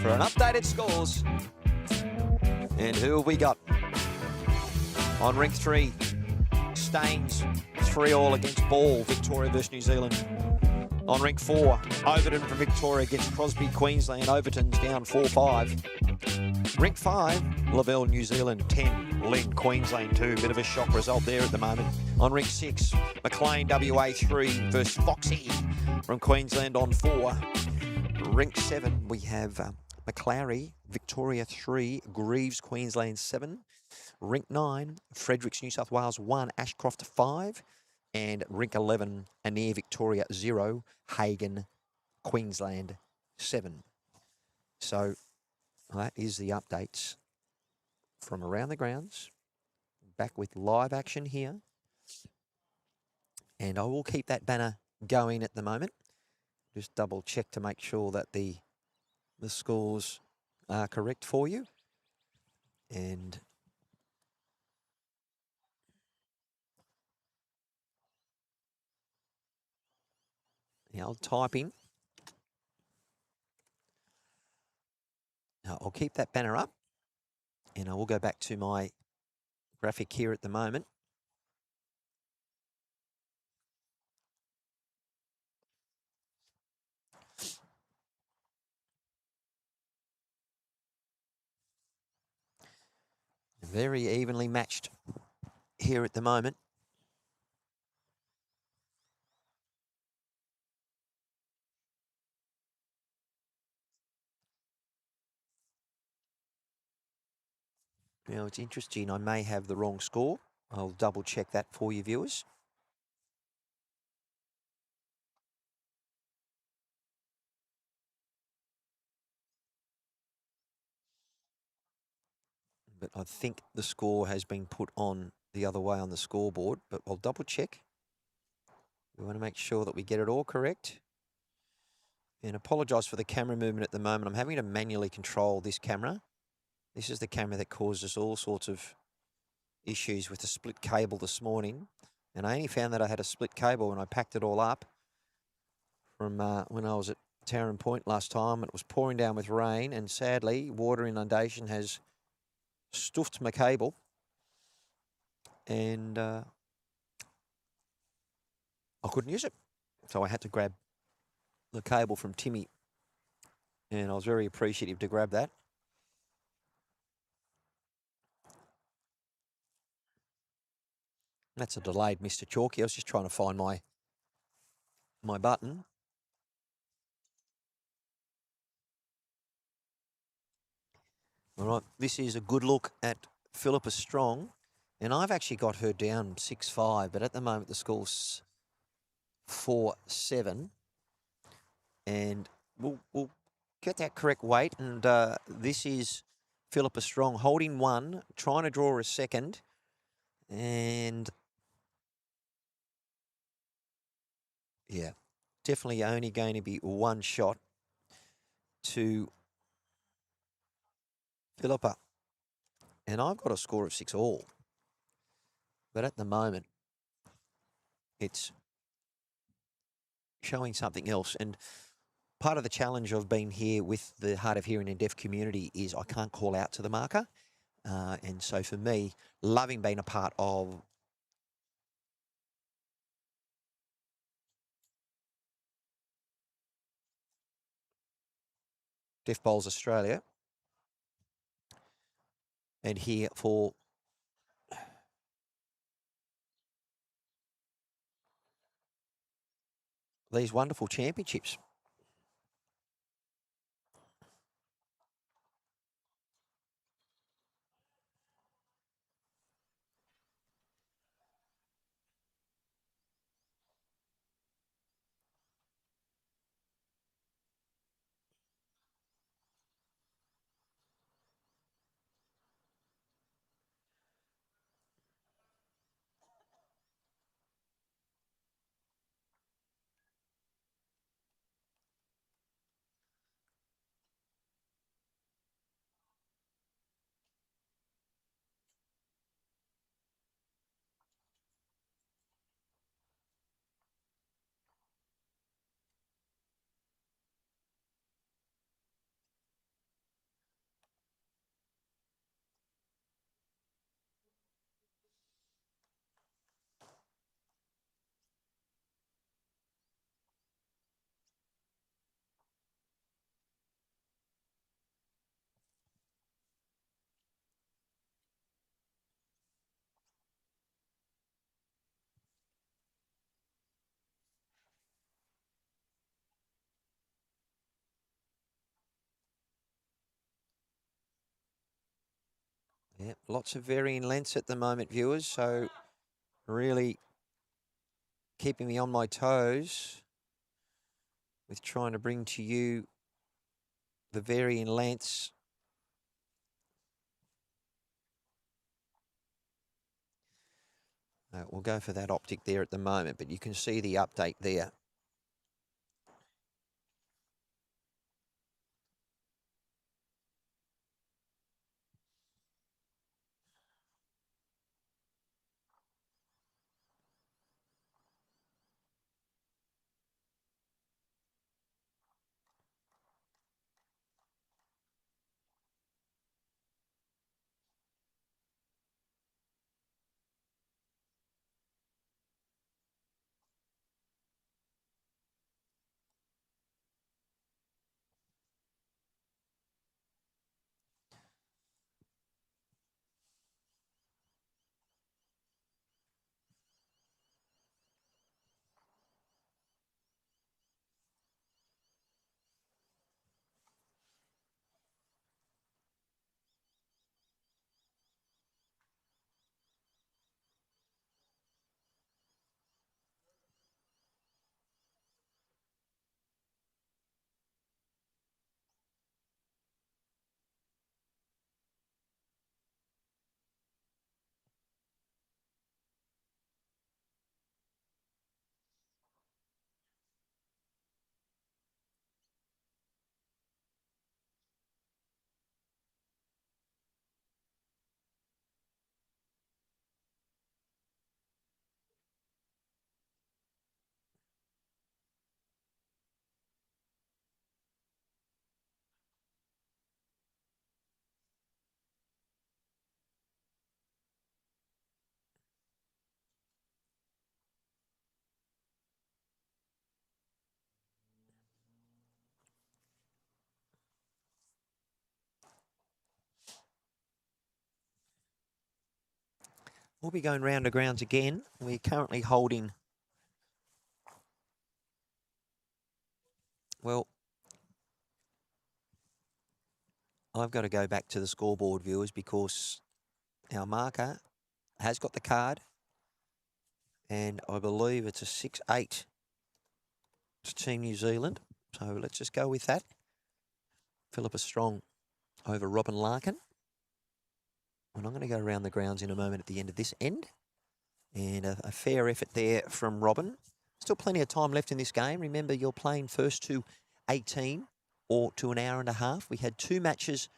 for an updated scores. And who have we got? On rink 3, Staines 3-all against Ball, Victoria versus New Zealand. On rink 4, Overton from Victoria against Crosby, Queensland. Overton's down 4-5. Rink 5, Lavelle, New Zealand 10, Lynn, Queensland 2. Bit of a shock result there at the moment. On rink 6, McLean, WA 3 versus Foxy from Queensland on 4. Rink 7, we have McLary, Victoria 3, Greaves, Queensland 7. Rink 9, Fredericks, New South Wales 1, Ashcroft 5. And rink 11, Anir, Victoria 0, Hagen, Queensland 7. So That is the updates from around the grounds. Back with live action here. And I will keep that banner going at the moment. Just double check to make sure that the scores are correct for you. And now I'll type in. Now I'll keep that banner up. And I will go back to my graphic here at the moment. Very evenly matched here at the moment. Now it's interesting, I may have the wrong score. I'll double check that for you viewers. But I think the score has been put on the other way on the scoreboard, but I'll double check. We want to make sure that we get it all correct. And apologise for the camera movement at the moment. I'm having to manually control this camera. This is the camera that causes all sorts of issues with the split cable this morning. And I only found that I had a split cable when I packed it all up from when I was at Tarrant Point last time. It was pouring down with rain, and sadly, water inundation has stuffed my cable. And I couldn't use it. So I had to grab the cable from Timmy. And I was very appreciative to grab that. That's a delayed Mr. Chalky. I was just trying to find my button. All right, this is a good look at Philippa Strong. And I've actually got her down 6-5, but at the moment the score's 4-7. And we'll get that correct weight. And this is Philippa Strong holding one, trying to draw a second. And yeah, definitely only going to be one shot to Philippa. And I've got a score of 6-all. But at the moment, it's showing something else. And part of the challenge of being here with the hard of hearing and deaf community is I can't call out to the marker. And so for me, loving being a part of Deaf Bowls Australia and here for these wonderful championships. Yeah, lots of varying lengths at the moment, viewers. So really keeping me on my toes with trying to bring to you the varying lengths We'll go for that optic there at the moment, but you can see the update there. We'll be going round the grounds again. We're currently holding, well, I've got to go back to the scoreboard, viewers, because our marker has got the card, and I believe it's a 6-8 to Team New Zealand. So let's just go with that. Philippa Strong over Robin Larkin. And I'm going to go around the grounds in a moment at the end of this end. And a fair effort there from Robin. Still plenty of time left in this game. Remember, you're playing first to 18 or to an hour and a half. We had 2 matches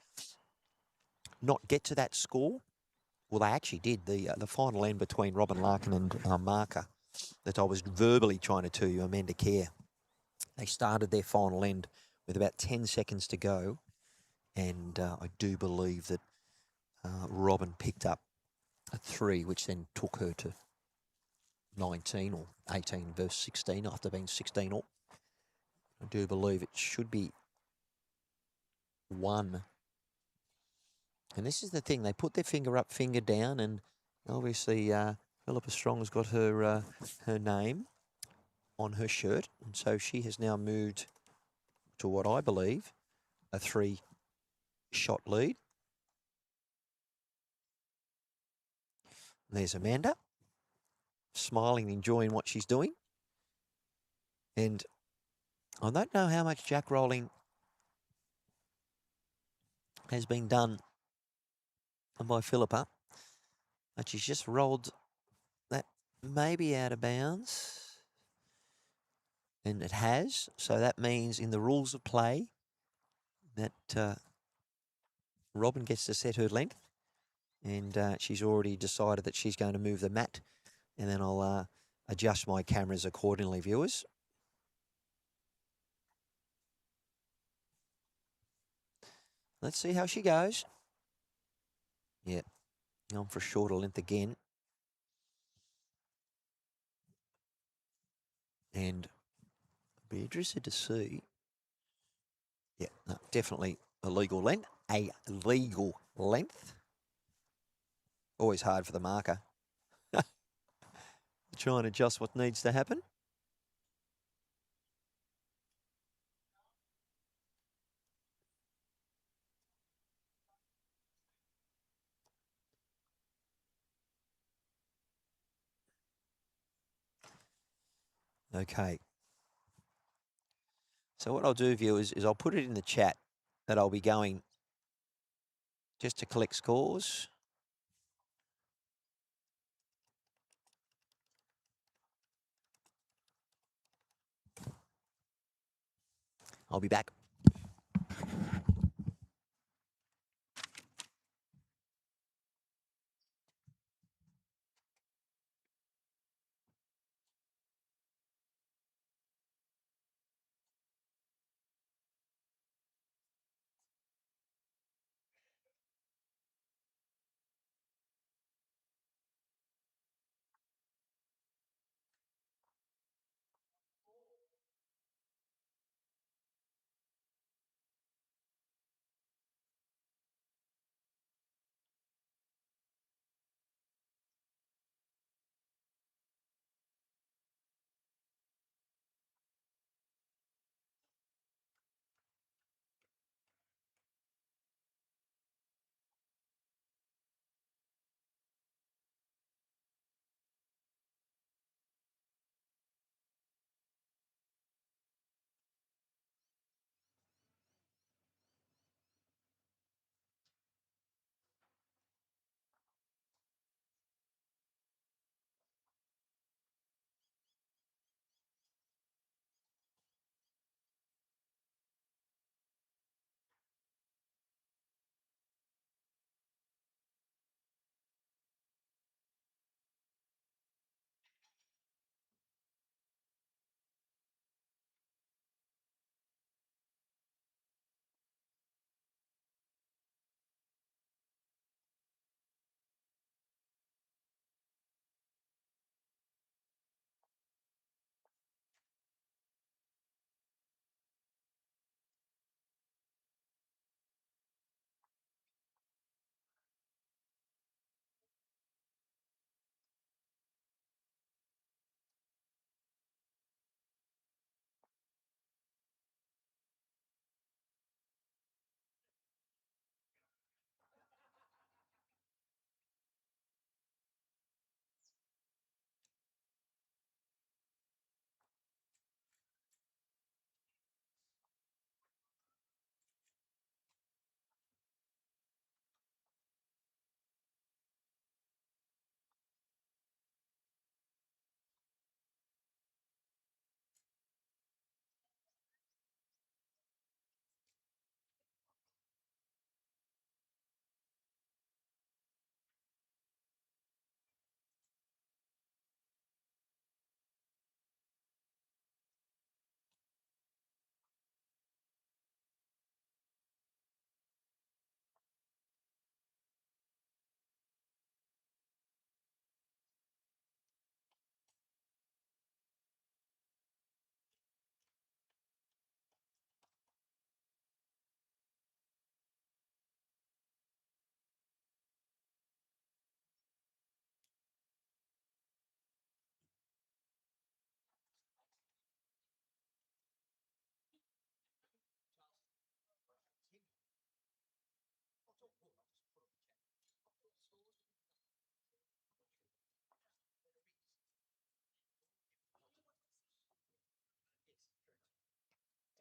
not get to that score. Well, they actually did. The final end between Robin Larkin and Marker that I was verbally trying to tell you, Amanda Kerr. They started their final end with about 10 seconds to go. And I do believe that Robin picked up a 3, which then took her to 19 or 18 versus 16 after being 16 all. I do believe it should be 1. And this is the thing, they put their finger up, finger down, and obviously Philippa Strong has got her her name on her shirt, and so she has now moved to what I believe a 3-shot lead. There's Amanda, smiling, enjoying what she's doing. And I don't know how much jack rolling has been done by Philippa, but she's just rolled that maybe out of bounds. And it has, so that means in the rules of play that Robin gets to set her length, and she's already decided that she's going to move the mat, and then I'll adjust my cameras accordingly, viewers. Let's see how she goes. Yep, on for a shorter length again. And I'll be interested to see. Yeah, no, definitely a legal length. A legal length. Always hard for the marker. Try and adjust what needs to happen. Okay. So what I'll do, viewers, is I'll put it in the chat that I'll be going just to collect scores. I'll be back.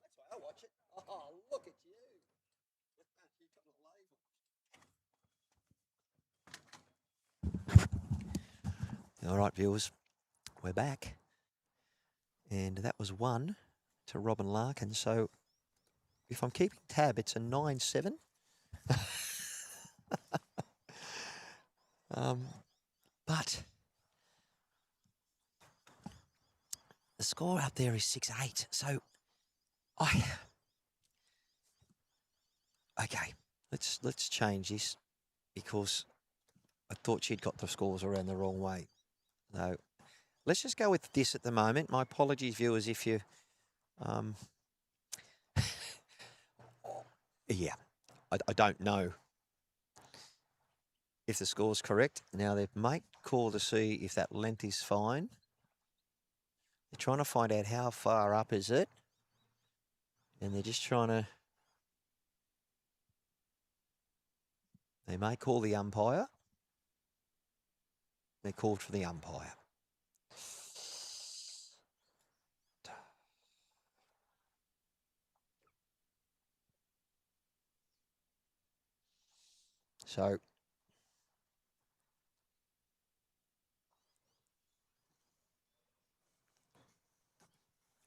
That's why I watch it. Oh, look at you. You got a label. All right, viewers, we're back. And that was 1 to Robin Larkin. So if I'm keeping tab, it's a 9-7. But the score up there is 6-8. So okay, let's change this because I thought she'd got the scores around the wrong way. So let's just go with this at the moment. My apologies, viewers, if you yeah, I don't know if the score's correct. Now they might call to see if that length is fine. They're trying to find out how far up is it. And they're just trying to... They may call the umpire. They called for the umpire. So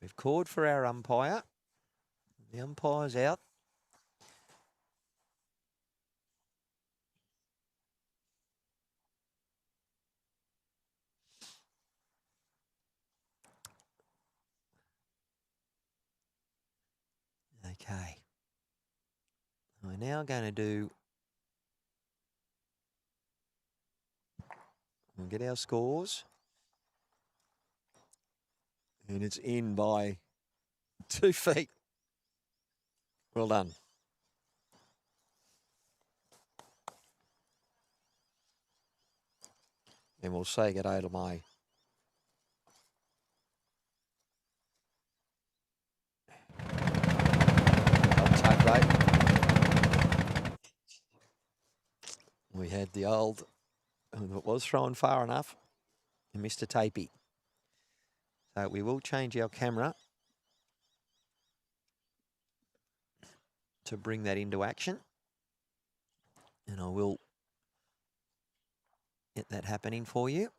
we've called for our umpire. The umpire's out. Okay. We're now going to do... We'll get our scores. And it's in by 2 feet. Well done. And we'll say good day to my tape rate. We had the old, it was thrown far enough, and Mr. Tapey. So we will change our camera to bring that into action. And I will get that happening for you.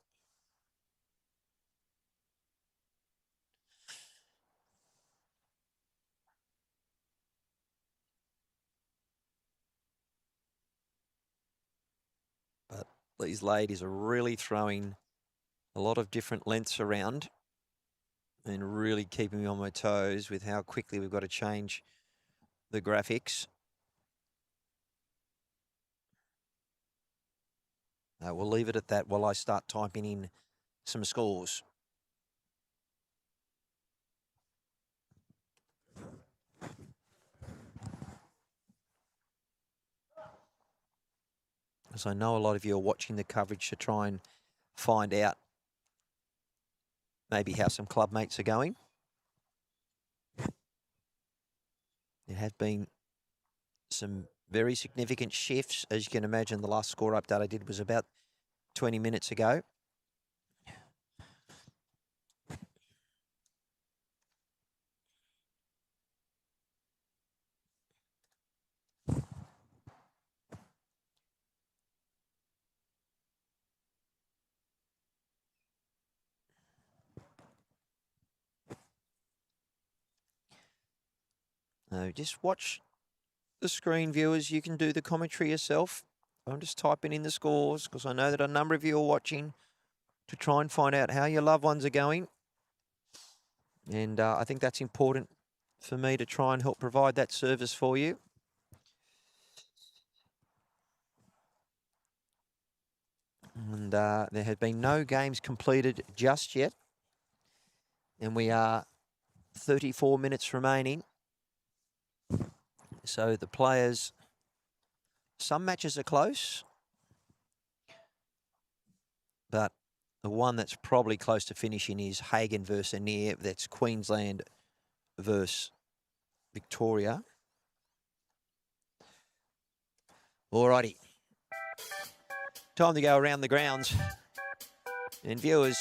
But these ladies are really throwing a lot of different lengths around and really keeping me on my toes with how quickly we've got to change the graphics. We'll leave it at that while I start typing in some scores. As I know a lot of you are watching the coverage to try and find out maybe how some club mates are going. There have been some very significant shifts. As you can imagine, the last score update I did was about 20 minutes ago. Just watch the screen, viewers. You can do the commentary yourself. I'm just typing in the scores because I know that a number of you are watching to try and find out how your loved ones are going. And I think that's important for me to try and help provide that service for you. And there have been no games completed just yet. And we are 34 minutes remaining. So the players, some matches are close, but the one that's probably close to finishing is Hagen versus Anir. That's Queensland versus Victoria. Alrighty. Time to go around the grounds. And viewers,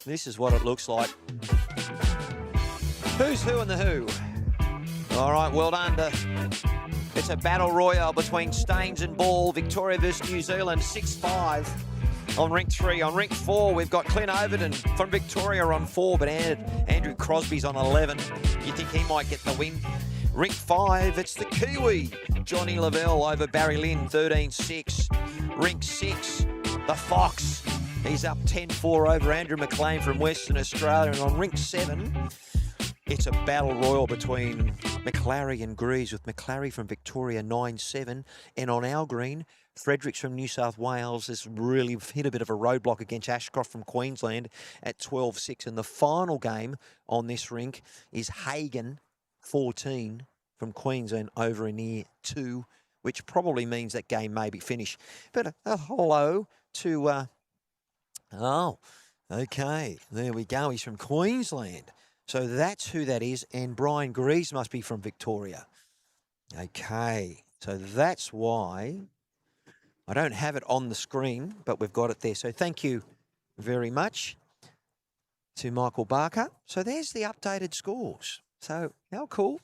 this is what it looks like. Who's who and the who? All right, well done. It's a battle royale between Staines and Ball. Victoria versus New Zealand, 6-5 on rink 3. On rink 4, we've got Clint Overton from Victoria on 4, but Andrew Crosby's on 11. You think he might get the win? Rink 5, it's the Kiwi, Johnny Lavelle over Barry Lynn, 13-6. Rink 6, the Fox. He's up 10-4 over Andrew McLean from Western Australia. And on rink 7, it's a battle royal between McLary and Greaves, with McLary from Victoria 9-7. And on our green, Fredericks from New South Wales has really hit a bit of a roadblock against Ashcroft from Queensland at 12-6. And the final game on this rink is Hagen 14 from Queensland over Anir 2, which probably means that game may be finished. But a hello to... oh, okay. There we go. He's from Queensland. So that's who that is. And Brian Greaves must be from Victoria. Okay. So that's why I don't have it on the screen, but we've got it there. So thank you very much to Michael Barker. So there's the updated scores. So how cool.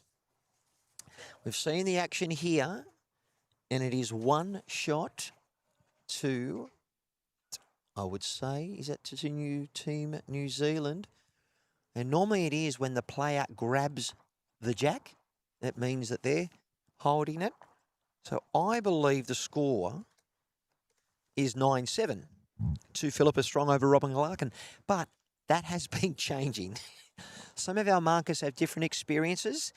We've seen the action here, and it is one shot to, I would say, is that to new team New Zealand? And normally it is when the player grabs the jack. That means that they're holding it. So I believe the score is 9-7 to Philippa Strong over Robin Larkin. But that has been changing. Some of our markers have different experiences,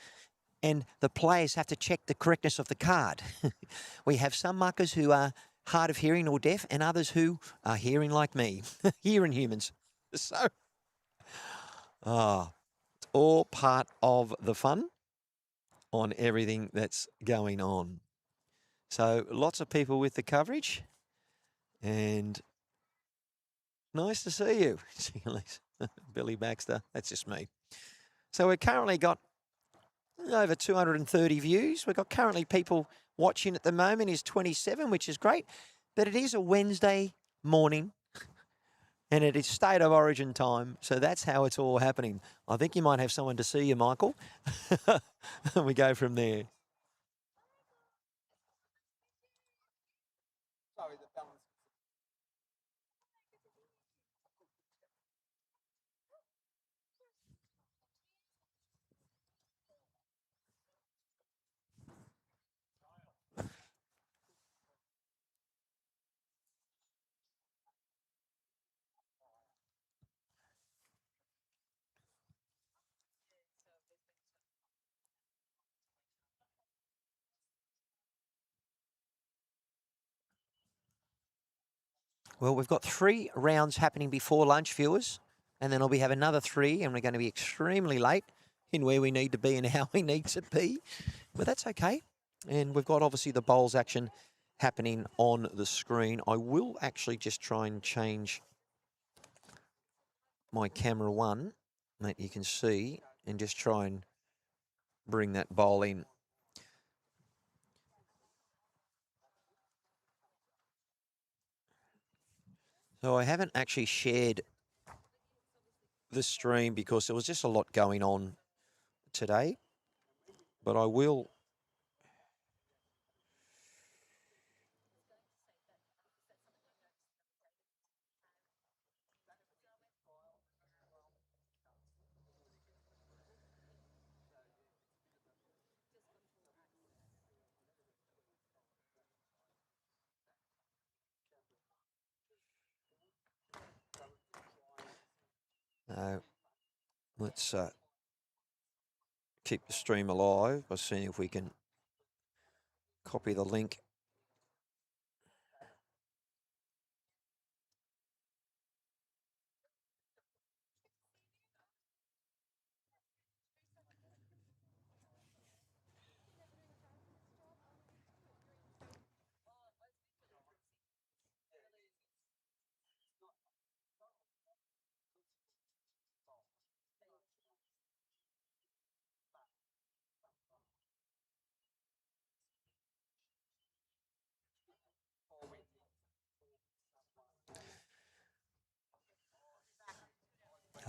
and the players have to check the correctness of the card. We have some markers who are hard of hearing or deaf, and others who are hearing like me, hearing humans. So, it's all part of the fun on everything that's going on. So, lots of people with the coverage, and nice to see you, Billy Baxter. That's just me. So, we've currently got over 230 views. We've got currently people watching at the moment is 27, which is great. But it is a Wednesday morning, and it is state of origin time. So that's how it's all happening. I think you might have someone to see you, Michael. And we go from there. Sorry, the balance. Well, we've got 3 rounds happening before lunch, viewers, and then we have another 3, and we're going to be extremely late in where we need to be and how we need to be. But that's okay. And we've got obviously the bowls action happening on the screen. I will actually just try and change my camera 1 that you can see and just try and bring that bowl in. So I haven't actually shared the stream because there was just a lot going on today, but I will. Let's keep the stream alive by seeing if we can copy the link.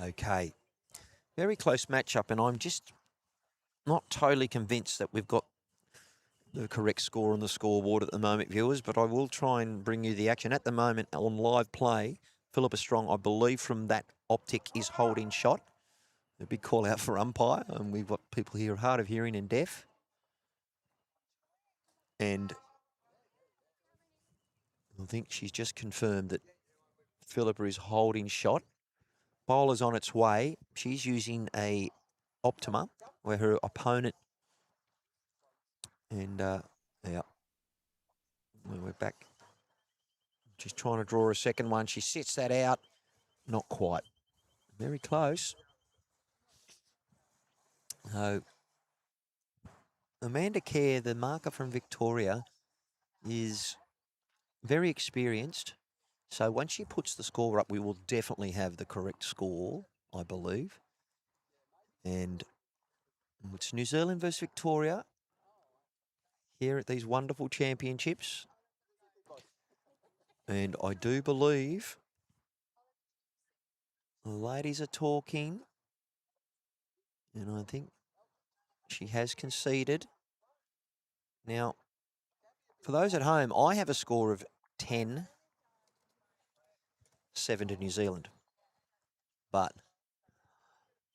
Okay. Very close matchup, and I'm just not totally convinced that we've got the correct score on the scoreboard at the moment, viewers, but I will try and bring you the action. At the moment, on live play, Philippa Strong, I believe from that optic, is holding shot. A big call out for umpire, and we've got people here hard of hearing and deaf. And I think she's just confirmed that Philippa is holding shot. Bowler's on its way. She's using a Optima, where her opponent, and yeah, we're back. She's trying to draw a second one. She sets that out. Not quite. Very close. Amanda Kerr, the marker from Victoria, is very experienced. So once she puts the score up, we will definitely have the correct score, I believe. And it's New Zealand versus Victoria here at these wonderful championships. And I do believe the ladies are talking. And I think she has conceded. Now, for those at home, I have a score of 10-7 to New Zealand. But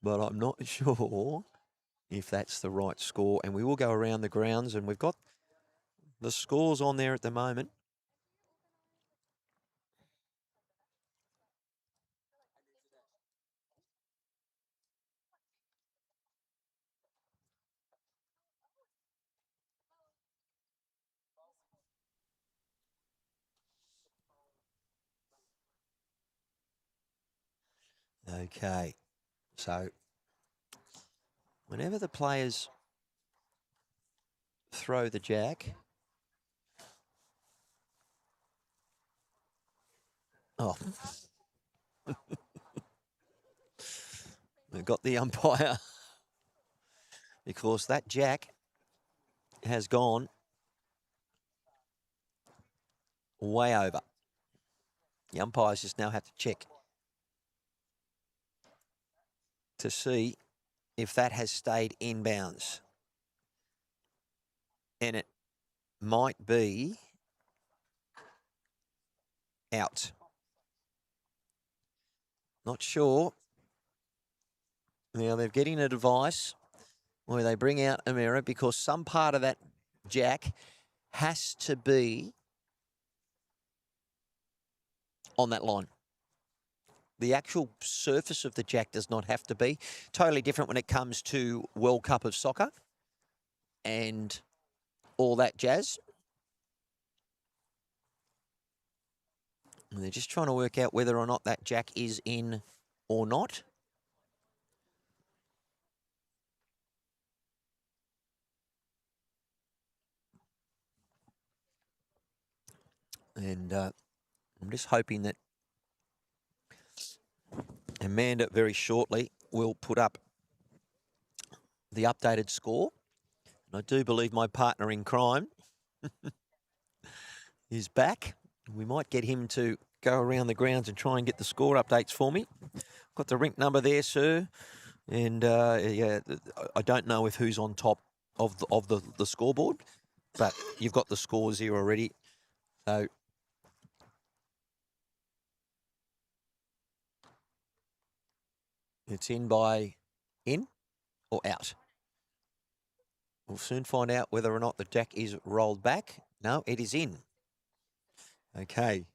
I'm not sure if that's the right score. And we will go around the grounds, and we've got the scores on there at the moment. Okay, so whenever the players throw the jack, oh, we've got the umpire because that jack has gone way over. The umpires just now have to check to see if that has stayed in bounds. And it might be out. Not sure. Now they're getting a device where they bring out a mirror because some part of that jack has to be on that line. The actual surface of the jack does not have to be. Totally different when it comes to World Cup of Soccer and all that jazz. And they're just trying to work out whether or not that jack is in or not. And I'm just hoping that Amanda very shortly will put up the updated score. And I do believe my partner in crime is back. We might get him to go around the grounds and try and get the score updates for me. Got the rink number there, sir. And yeah, I don't know if who's on top of the scoreboard, but you've got the scores here already. So it's in by in or out. We'll soon find out whether or not the jack is rolled back. No, it is in. Okay.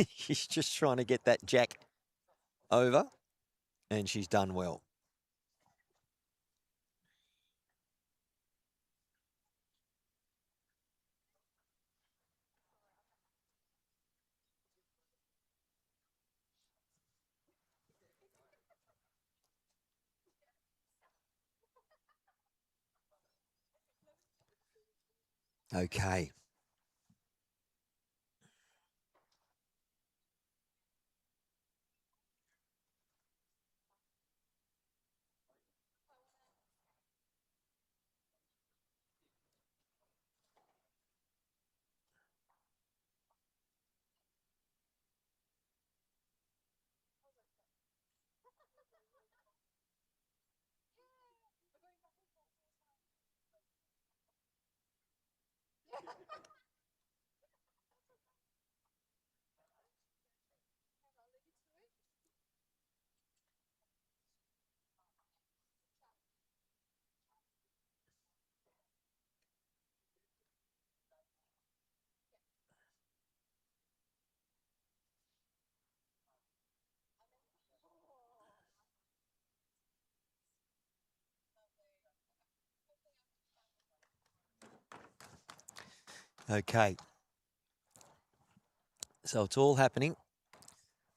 She's just trying to get that jack over, and she's done well. Okay. Okay. So it's all happening.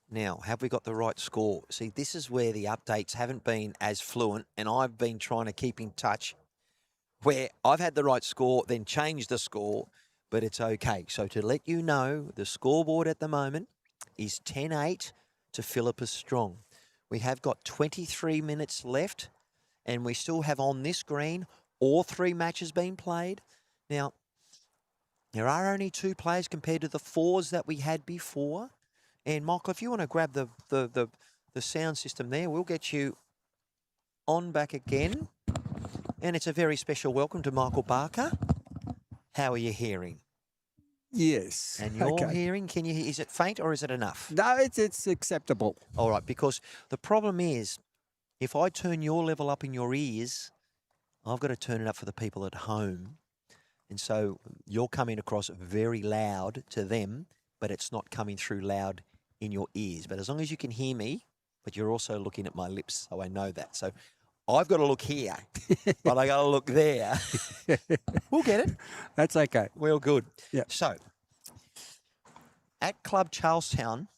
Now, have we got the right score? See, this is where the updates haven't been as fluent, and I've been trying to keep in touch where I've had the right score, then changed the score, but it's okay. So to let you know, the scoreboard at the moment is 10-8 to Philippa Strong. We have got 23 minutes left, and we still have on this green all 3 matches being played. Now, there are only 2 players compared to the 4s that we had before. And Michael, if you want to grab the sound system there, we'll get you on back again. And it's a very special welcome to Michael Barker. How are you hearing? Yes. And you're okay. hearing, can you? Is it faint or is it enough? No, it's acceptable. All right, because the problem is if I turn your level up in your ears, I've got to turn it up for the people at home. And so you're coming across very loud to them, but it's not coming through loud in your ears. But as long as you can hear me, but you're also looking at my lips, so I know that. So I've got to look here, but I got to look there. We'll get it. That's okay. Well, good. Yep. So at Club Charlestown,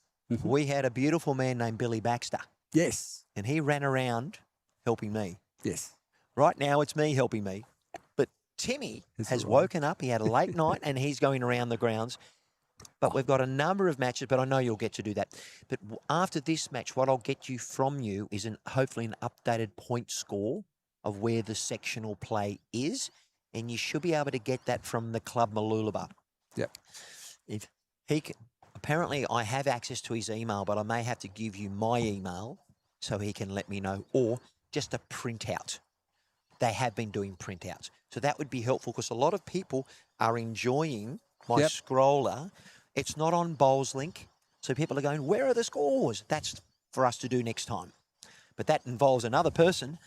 we had a beautiful man named Billy Baxter, Yes. and he ran around helping me. Yes. Right now, it's me helping me. But Timmy That's has all right. woken up. He had a late night, and he's going around the grounds. But we've got a number of matches, but I know you'll get to do that. But after this match, what I'll get you from you is hopefully an updated point score of where the sectional play is, and you should be able to get that from the club Mooloolaba. Yep. If he can, apparently I have access to his email, but I may have to give you my email so he can let me know, or just a printout. They have been doing printouts. So that would be helpful because a lot of people are enjoying my Yep. scroller. It's not on Bowls Link. So people are going, where are the scores? That's for us to do next time. But that involves another person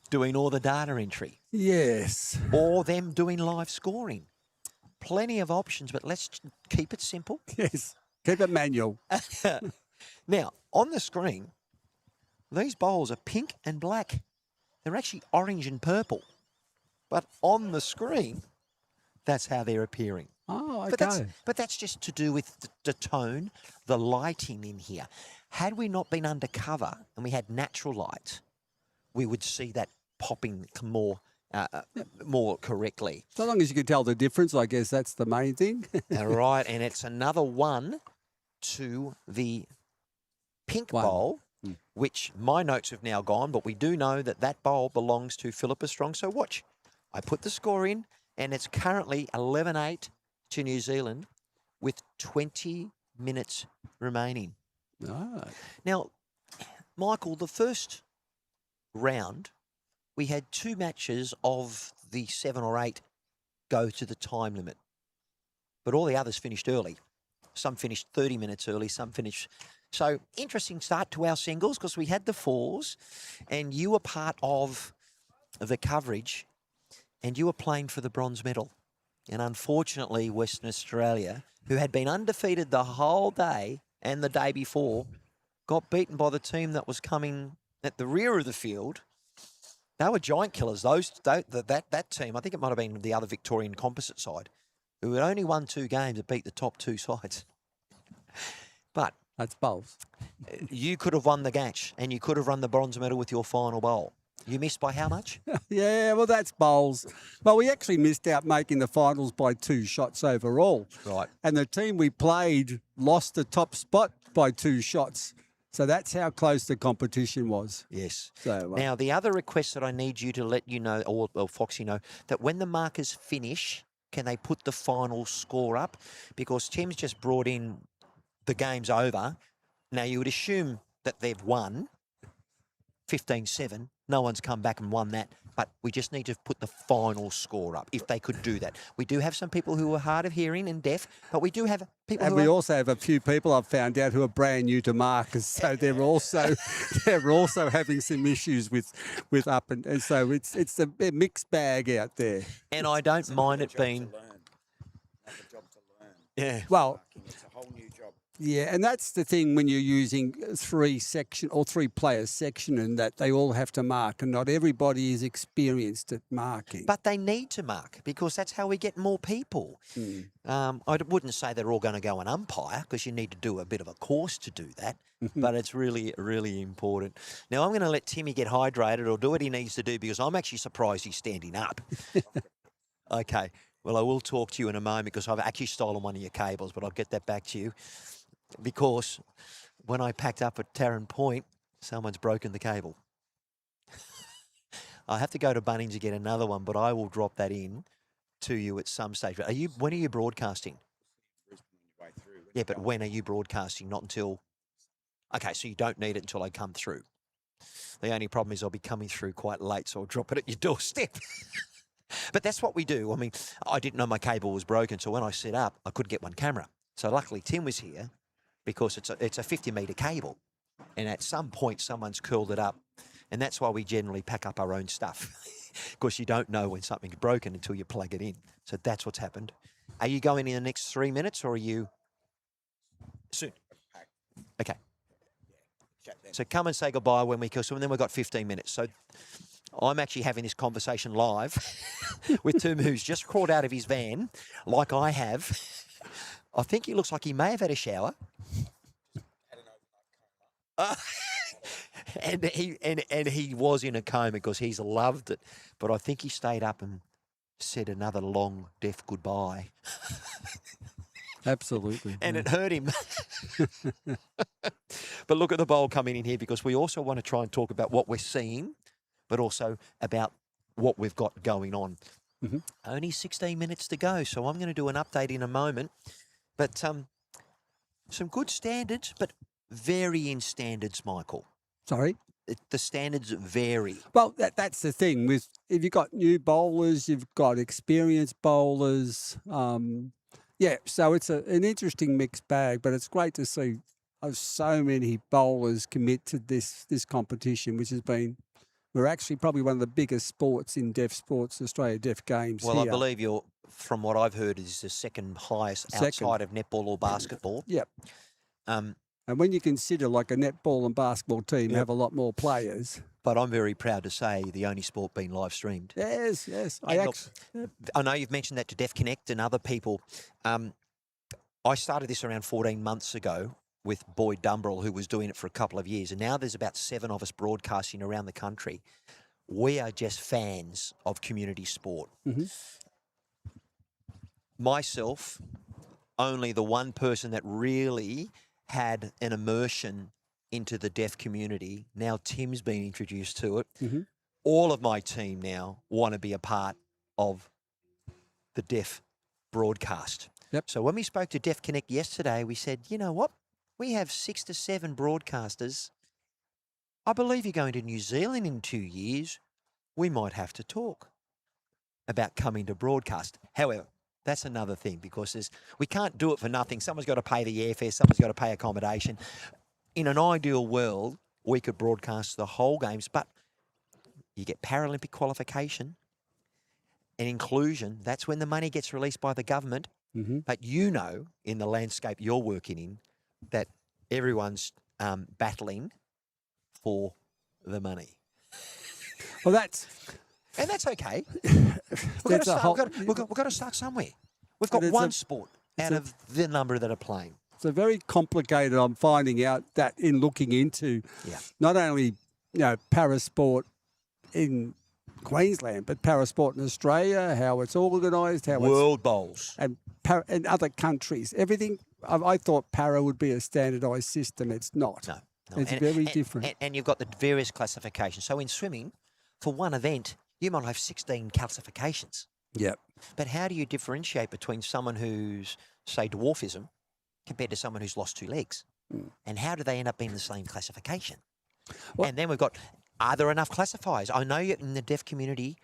doing all the data entry Yes. or them doing live scoring. Plenty of options, but let's keep it simple. Yes. Keep it manual. Now, on the screen, these bowls are pink and black. They're actually orange and purple. But on the screen, that's how they're appearing. Oh, okay. But that's just to do with the tone, the lighting in here. Had we not been undercover and we had natural light, we would see that popping more correctly. So long as you can tell the difference, I guess that's the main thing. All right, and it's another one to the pink One. bowl, which my notes have now gone, but we do know that that bowl belongs to Philippa Strong. So watch. I put the score in, and it's currently 11-8 to New Zealand with 20 minutes remaining. Ah, Now, Michael, the first round, we had 2 matches of the 7 or 8 go to the time limit. But all the others finished early. Some finished 30 minutes early, some finished... So, interesting start to our singles because we had the 4s and you were part of the coverage and you were playing for the bronze medal. And unfortunately, Western Australia, who had been undefeated the whole day and the day before, got beaten by the team that was coming at the rear of the field. They were giant killers. That team, I think it might have been the other Victorian composite side, who had only won 2 games that beat the top 2 sides. But that's bowls. you could have won the match and you could have run the bronze medal with your final bowl. You missed by how much? Yeah, well, that's bowls. Well, we actually missed out making the finals by 2 shots overall. Right. And the team we played lost the top spot by 2 shots. So that's how close the competition was. Yes. So Now, the other request that I need you to let you know, or Foxy know, that when the markers finish, can they put the final score up? Because Tim's just brought in the game's over. Now, you would assume that they've won 15-7. No one's come back and won that. But we just need to put the final score up, if they could do that. We do have some people who are hard of hearing and deaf, but we do have people and who we are... also have a few people I've found out who are brand new to markers, so they're also having some issues with up and so it's a mixed bag out there. And I don't mind it being... Another job to learn. Yeah. Well, It's a whole new job. yeah, and that's the thing when you're using 3 player section, and that they all have to mark, and not everybody is experienced at marking. But they need to mark because that's how we get more people. I wouldn't say they're all going to go and umpire because you need to do a bit of a course to do that, but it's really, really important. Now, I'm going to let Timmy get hydrated or do what he needs to do because I'm actually surprised he's standing up. Okay, well, I will talk to you in a moment because I've actually stolen one of your cables, but I'll get that back to you because when I packed up at Tarrant Point, someone's broken the cable. I have to go to Bunnings to get another one, but I will drop that in to you at some stage. When are you broadcasting? Yeah, but when are you broadcasting? Not until... Okay, so you don't need it until I come through. The only problem is I'll be coming through quite late, so I'll drop it at your doorstep. But that's what we do. I mean, I didn't know my cable was broken, so when I set up, I couldn't get one camera. So luckily Tim was here because it's a 50-metre cable. And at some point, someone's curled it up And that's why we generally pack up our own stuff, because you don't know when something's broken until you plug it in. So that's what's happened. Are you going in the next 3 minutes, or are you soon? Okay. So come and say goodbye when we kill, and then we've got 15 minutes. So I'm actually having this conversation live with Tim, who's just crawled out of his van, like I have. I think he looks like he may have had a shower. And he was in a coma because he's loved it. But I think he stayed up and said another long, deaf goodbye. Absolutely. And it hurt him. But look at the bowl coming in here, because we also want to try and talk about what we're seeing, but also about what we've got going on. Mm-hmm. Only 16 minutes to go, so I'm going to do an update in a moment. But some good standards, but varying standards, Michael. Sorry? The standards vary. Well, that's the thing. With if you've got new bowlers, you've got experienced bowlers. Yeah, so it's an interesting mixed bag, but it's great to see so many bowlers commit to this competition, which has been, we're actually probably one of the biggest sports in deaf sports, Australia Deaf Games. Well, here. I believe you're, from what I've heard, is the second highest outside of netball or basketball. Yep. Um, And when you consider like a netball and basketball team Yep. have a lot more players. But I'm very proud to say the only sport being live streamed. Yes. And look, I know you've mentioned that to Deaf Connect and other people. I started this around 14 months ago with Boyd Dumbrell, who was doing it for a couple of years. And now there's about 7 of us broadcasting around the country. We are just fans of community sport. Mm-hmm. Myself, only the one person that really had an immersion into the deaf community. Now Tim's been introduced to it. Mm-hmm. All of my team now want to be a part of the deaf broadcast. Yep. So when we spoke to Deaf Connect yesterday, we said, you know what? We have 6 to 7 broadcasters. I believe you're going to New Zealand in 2 years. We might have to talk about coming to broadcast. However, that's another thing, because we can't do it for nothing. Someone's got to pay the airfare. Someone's got to pay accommodation. In an ideal world, we could broadcast the whole games, but you get Paralympic qualification and inclusion. That's when the money gets released by the government. Mm-hmm. But you know, in the landscape you're working in, that everyone's battling for the money. Well, that's okay. We've got to start somewhere. We've got one sport out of the number that are playing. It's a very complicated. I'm finding out that in looking into not only parasport in Queensland, but parasport in Australia, how it's organised, how World Bowls and other countries. Everything. I thought para would be a standardised system. It's not. No. It's very different. And you've got the various classifications. So in swimming, for one event, you might have 16 classifications. Yep. But how do you differentiate between someone who's, say, dwarfism compared to someone who's lost 2 legs? And how do they end up being the same classification? Well, and then we've got, are there enough classifiers? I know in the deaf community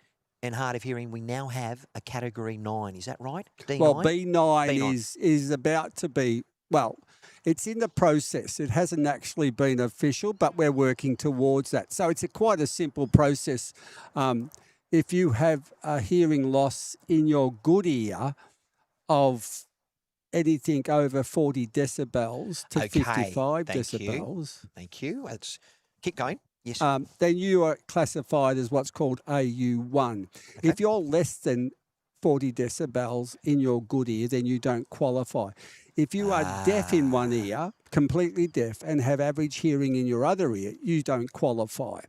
and hard of hearing, we now have a category 9. Is that right? D9? Well, B9 is about to be, well, it's in the process. It hasn't actually been official, but we're working towards that. So it's quite a simple process. If you have a hearing loss in your good ear of anything over 40 decibels to 55 decibels. Thank you. Keep going. Yes. Then you are classified as what's called AU1. Okay. If you're less than 40 decibels in your good ear, then you don't qualify. If you are deaf in one ear, completely deaf, and have average hearing in your other ear, you don't qualify.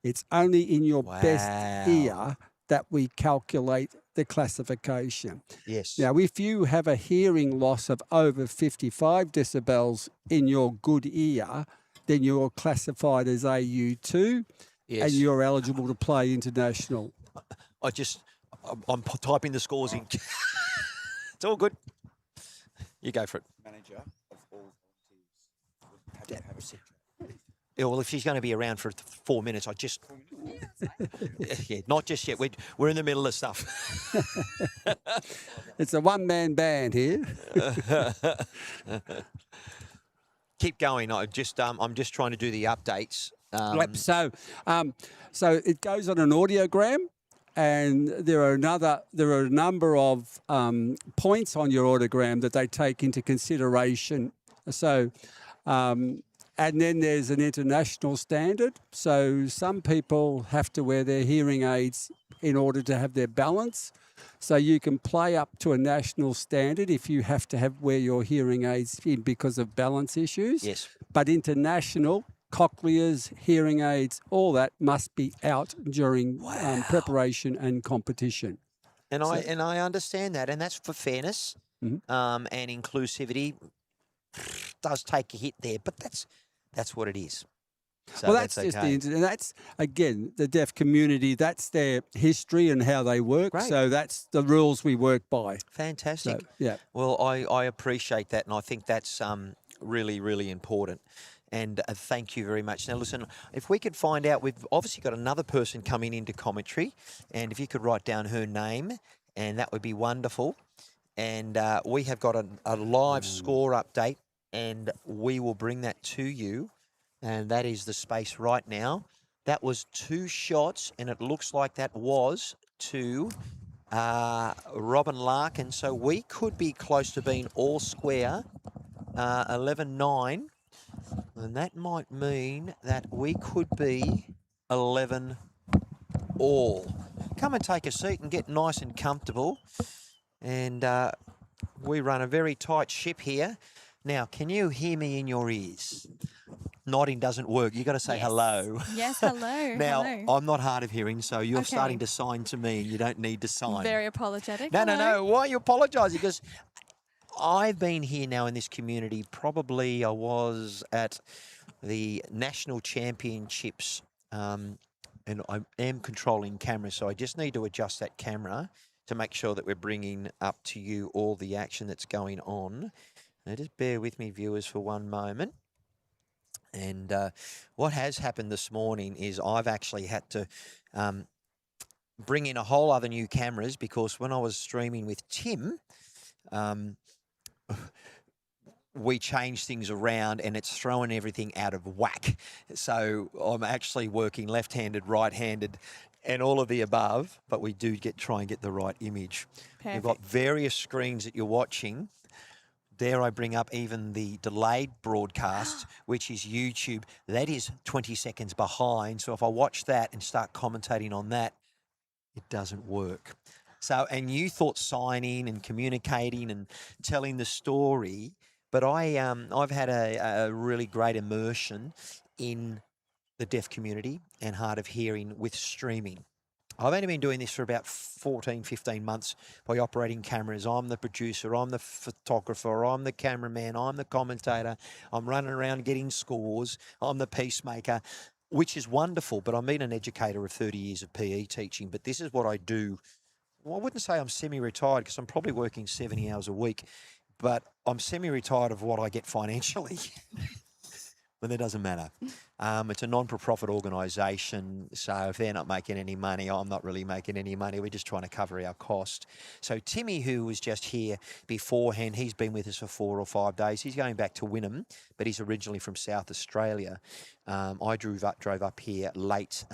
It's only in your best ear that we calculate the classification. Yes. Now, if you have a hearing loss of over 55 decibels in your good ear, then you're classified as AU2 and you're eligible to play international. I'm typing the scores in. It's all good. You go for it. Manager of all volunteers would have a secretary. Yeah, well, if she's going to be around for 4 minutes, not just yet. We're in the middle of stuff. It's a one-man band here. Keep going. I'm just trying to do the updates Yep. So it goes on an audiogram, and there are a number of points on your audiogram that they take into consideration. So, and then there's an international standard. So some people have to wear their hearing aids in order to have their balance. So you can play up to a national standard if you have to wear your hearing aids in because of balance issues. Yes. But international, cochlears, hearing aids, all that must be out during preparation and competition. And I understand that, and that's for fairness and inclusivity. Does take a hit there, but that's what it is. So well, that's just okay. and that's again the deaf community. That's their history and how they work. Great. So that's the rules we work by. Fantastic. So, yeah. Well, I appreciate that, and I think that's really, really important. And thank you very much. Now, listen, if we could find out, we've obviously got another person coming into commentary, and if you could write down her name, and that would be wonderful. And we have got a live score update, and we will bring that to you. And that is the space right now. That was 2 shots, and it looks like that was to Robin Larkin. So we could be close to being all square, 11-9. And that might mean that we could be 11 all. Come and take a seat and get nice and comfortable. And we run a very tight ship here. Now, can you hear me in your ears? Nodding doesn't work. You've got to say hello. Yes, hello. Now, hello. I'm not hard of hearing, so you're Okay. starting to sign to me, and you don't need to sign. Very apologetic. No. Hello. Why are you apologising? Because I've been here now in this community. Probably I was at the National Championships, and I am controlling camera, so I just need to adjust that camera to make sure that we're bringing up to you all the action that's going on. Now, just bear with me, viewers, for one moment. And what has happened this morning is I've actually had to bring in a whole other new cameras, because when I was streaming with Tim, we changed things around and it's throwing everything out of whack. So I'm actually working left-handed, right-handed, and all of the above, but we do try and get the right image. Perfect. We've got various screens that you're watching. Dare I bring up even the delayed broadcast, which is YouTube. That is 20 seconds behind. So if I watch that and start commentating on that, it doesn't work. So, and you thought signing and communicating and telling the story, but I've had a really great immersion in the deaf community and hard of hearing with streaming. I've only been doing this for about 14, 15 months by operating cameras. I'm the producer, I'm the photographer, I'm the cameraman, I'm the commentator. I'm running around getting scores. I'm the peacemaker, which is wonderful, but I've been an educator of 30 years of PE teaching, but this is what I do. Well, I wouldn't say I'm semi-retired because I'm probably working 70 hours a week, but I'm semi-retired of what I get financially. But that doesn't matter. It's a non-for-profit organisation, so if they're not making any money, I'm not really making any money. We're just trying to cover our cost. So Timmy, who was just here beforehand, he's been with us for 4 or 5 days. He's going back to Wynnum, but he's originally from South Australia. I drove up here late,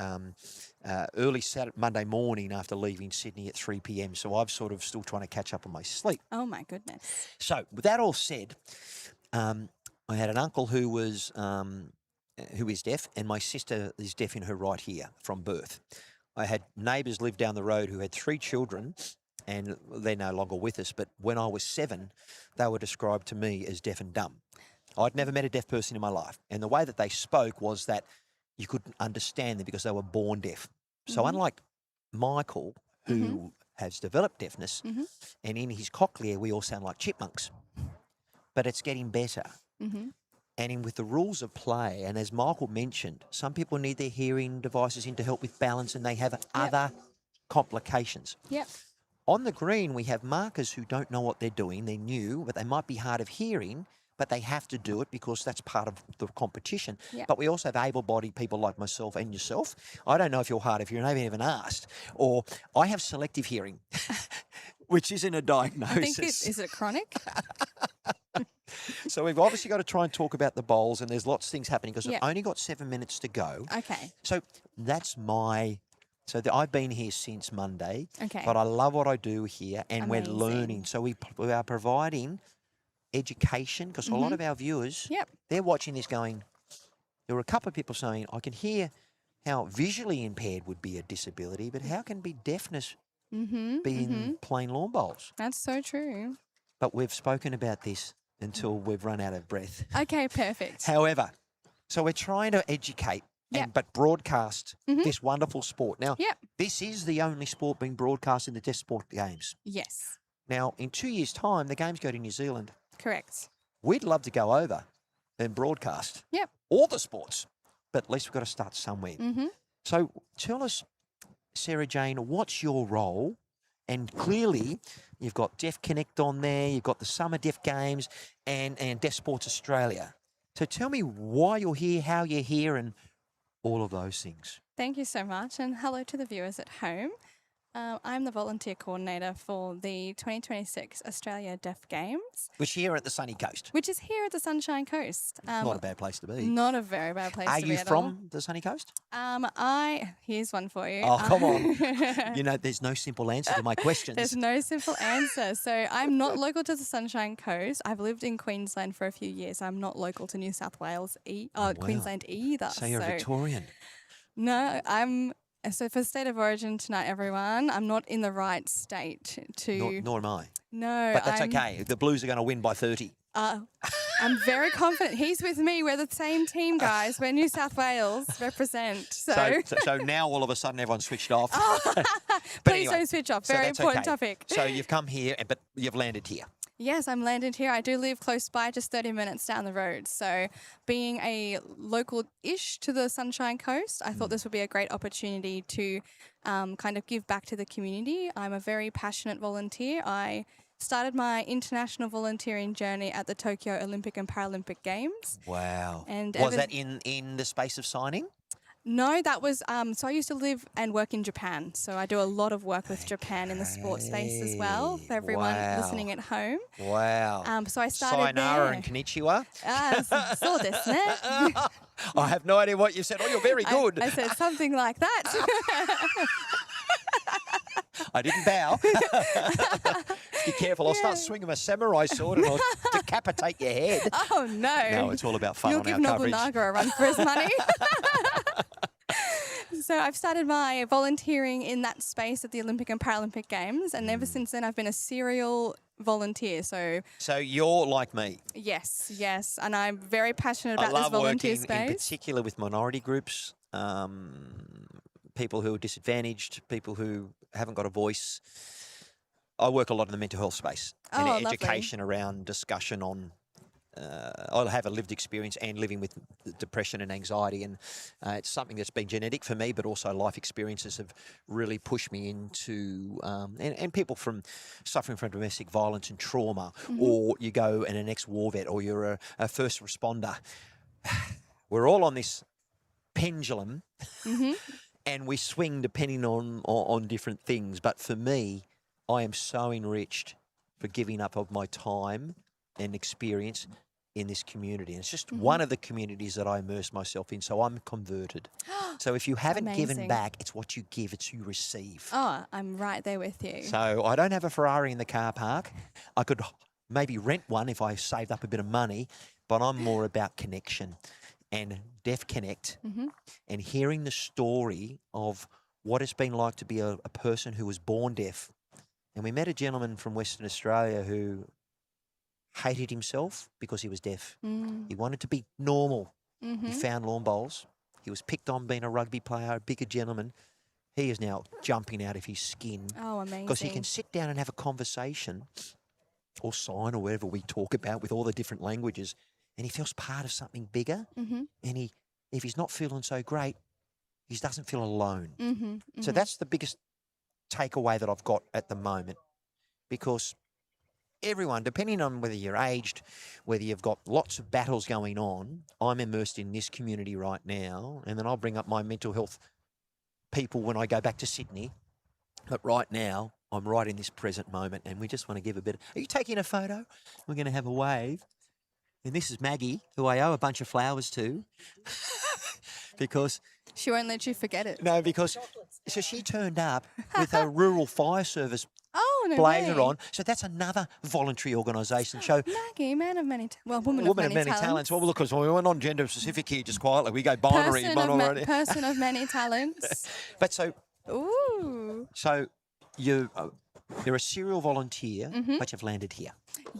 early Monday morning after leaving Sydney at 3 p.m. So I'm sort of still trying to catch up on my sleep. Oh, my goodness. So with that all said, I had an uncle who is deaf, and my sister is deaf in her right ear from birth. I had neighbours live down the road who had 3 children, and they're no longer with us, but when I was 7, they were described to me as deaf and dumb. I'd never met a deaf person in my life, and the way that they spoke was that you couldn't understand them because they were born deaf. So unlike Michael, who has developed deafness, and in his cochlear we all sound like chipmunks, but it's getting better. And with the rules of play, and as Michael mentioned, some people need their hearing devices in to help with balance, and they have other complications. Yep. On the green, we have markers who don't know what they're doing. They're new, but they might be hard of hearing, but they have to do it because that's part of the competition. Yep. But we also have able-bodied people like myself and yourself. I don't know if you're hard of hearing. I haven't even asked. Or I have selective hearing, which isn't a diagnosis. I think is it chronic? So we've obviously got to try and talk about the bowls, and there's lots of things happening because Yep. we've only got 7 minutes to go. Okay. So that's my. So I've been here since Monday, Okay. but I love what I do here, and we're Amazing. learning. So we are providing education because a lot of our viewers, Yep. they're watching this going. There were a couple of people saying, I can hear how visually impaired would be a disability, but how can be deafness Mm-hmm. be in playing lawn bowls? That's so true. But we've spoken about this until we've run out of breath. Okay, perfect. However, so we're trying to educate Yep. but broadcast this wonderful sport. Now, Yep. this is the only sport being broadcast in the Deaf Sport Games. Yes. Now, in 2 years' time, the games go to New Zealand. Correct. We'd love to go over and broadcast Yep. all the sports, but at least we've got to start somewhere. Mm-hmm. So tell us, Sarah Jane, what's your role? And clearly, you've got Deaf Connect on there, you've got the Summer Deaf Games and Deaf Sports Australia. So tell me why you're here, how you're here, and all of those things. Thank you so much, and hello to the viewers at home. I'm the volunteer coordinator for the 2026 Australia Deaf Games, Which here at the sunny coast. which is here at the Sunshine Coast. Not a bad place to be. Not a very bad place Are to you be at all. from the sunny coast? Here's one for you. Oh, come on. You know, there's no simple answer to my questions. There's no simple answer. So I'm not local to the Sunshine Coast. I've lived in Queensland for a few years. I'm not local to New South Wales, Queensland either. So you're a Victorian. No, so for state of origin tonight, everyone, I'm not in the right state to. Nor am I. No, But that's I'm, okay. The Blues are going to win by 30. I'm very confident. He's with me. We're the same team, guys. We're New South Wales represent. So now all of a sudden everyone's switched off. But Please anyway, don't switch off. so Very that's important okay. topic. So you've come here, but you've landed here. Yes, I'm landed here. I do live close by, just 30 minutes down the road. So, being a local-ish to the Sunshine Coast, I thought this would be a great opportunity to kind of give back to the community. I'm a very passionate volunteer. I started my international volunteering journey at the Tokyo Olympic and Paralympic Games. Wow. And Was ever- that in the space of signing? No, that was so I used to live and work in Japan. So I do a lot of work with Japan in the sports space as well. For everyone Wow. listening at home. Wow. So I started Sayonara there. and konnichiwa. So desu ne. I have no idea what you said. Oh, you're very good. I said something like that. I didn't bow. Be careful. I'll start swinging my samurai sword and I'll decapitate your head. Oh no! No, it's all about fun You'll on give our coverage. Nobunaga a run for his money. So I've started my volunteering in that space at the Olympic and Paralympic Games, and ever since then I've been a serial volunteer. So So you're like me. yes, and I'm very passionate I about this love volunteer working in space. particular with minority groups, people who are disadvantaged, people who haven't got a voice. I work a lot in the mental health space and Oh, lovely. education around discussion on. I have a lived experience and living with depression and anxiety, and it's something that's been genetic for me, but also life experiences have really pushed me into, and people from suffering from domestic violence and trauma, or you go and an ex-war vet, or you're a first responder. We're all on this pendulum, and we swing depending on different things. But for me, I am so enriched for giving up of my time and experience in this community. And it's just one of the communities that I immerse myself in. So I'm converted. So if you haven't given Amazing. back, it's what you give, it's you receive. Oh, I'm right there with you. So I don't have a Ferrari in the car park. I could maybe rent one if I saved up a bit of money, but I'm more about connection and Deaf Connect and hearing the story of what it's been like to be a person who was born deaf. And we met a gentleman from Western Australia who hated himself because he was deaf. He wanted to be normal. He found lawn bowls. He was picked on being a rugby player, a bigger gentleman. He is now jumping out of his skin Oh, amazing. because he can sit down and have a conversation or sign or whatever we talk about with all the different languages, and he feels part of something bigger. And if he's not feeling so great, he doesn't feel alone. So that's the biggest takeaway that I've got at the moment, because everyone, depending on whether you're aged, whether you've got lots of battles going on, I'm immersed in this community right now, and then I'll bring up my mental health people when I go back to Sydney. But right now, I'm right in this present moment, and we just want to give a bit. Are you taking a photo? We're going to have a wave. And this is Maggie, who I owe a bunch of flowers to. Because, She won't let you forget it. no, because, so she turned up with a rural fire service Oh, no blazer way. on. So that's another voluntary organisation. So, Maggie, man of many, woman woman of many talents. Well, look, 'cause we're not gender specific here, just quietly. We go binary. Person of many talents. But so Ooh. you're a serial volunteer, Mm-hmm. but you've landed here.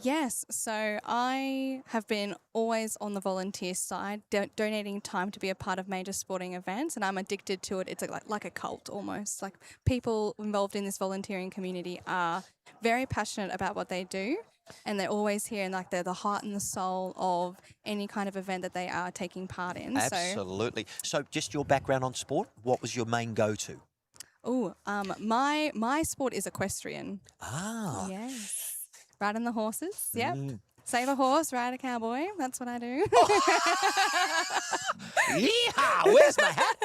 Yes, so I have been always on the volunteer side, donating time to be a part of major sporting events, and I'm addicted to it. It's like a cult almost. Like people involved in this volunteering community are very passionate about what they do, and they're always here, and like they're the heart and the soul of any kind of event that they are taking part in. Absolutely. So just your background on sport, what was your main go-to? My sport is equestrian. Ah. Yes. Riding the horses. Yep. Mm. Save a horse, ride a cowboy. That's what I do. Yeehaw! Where's my hat?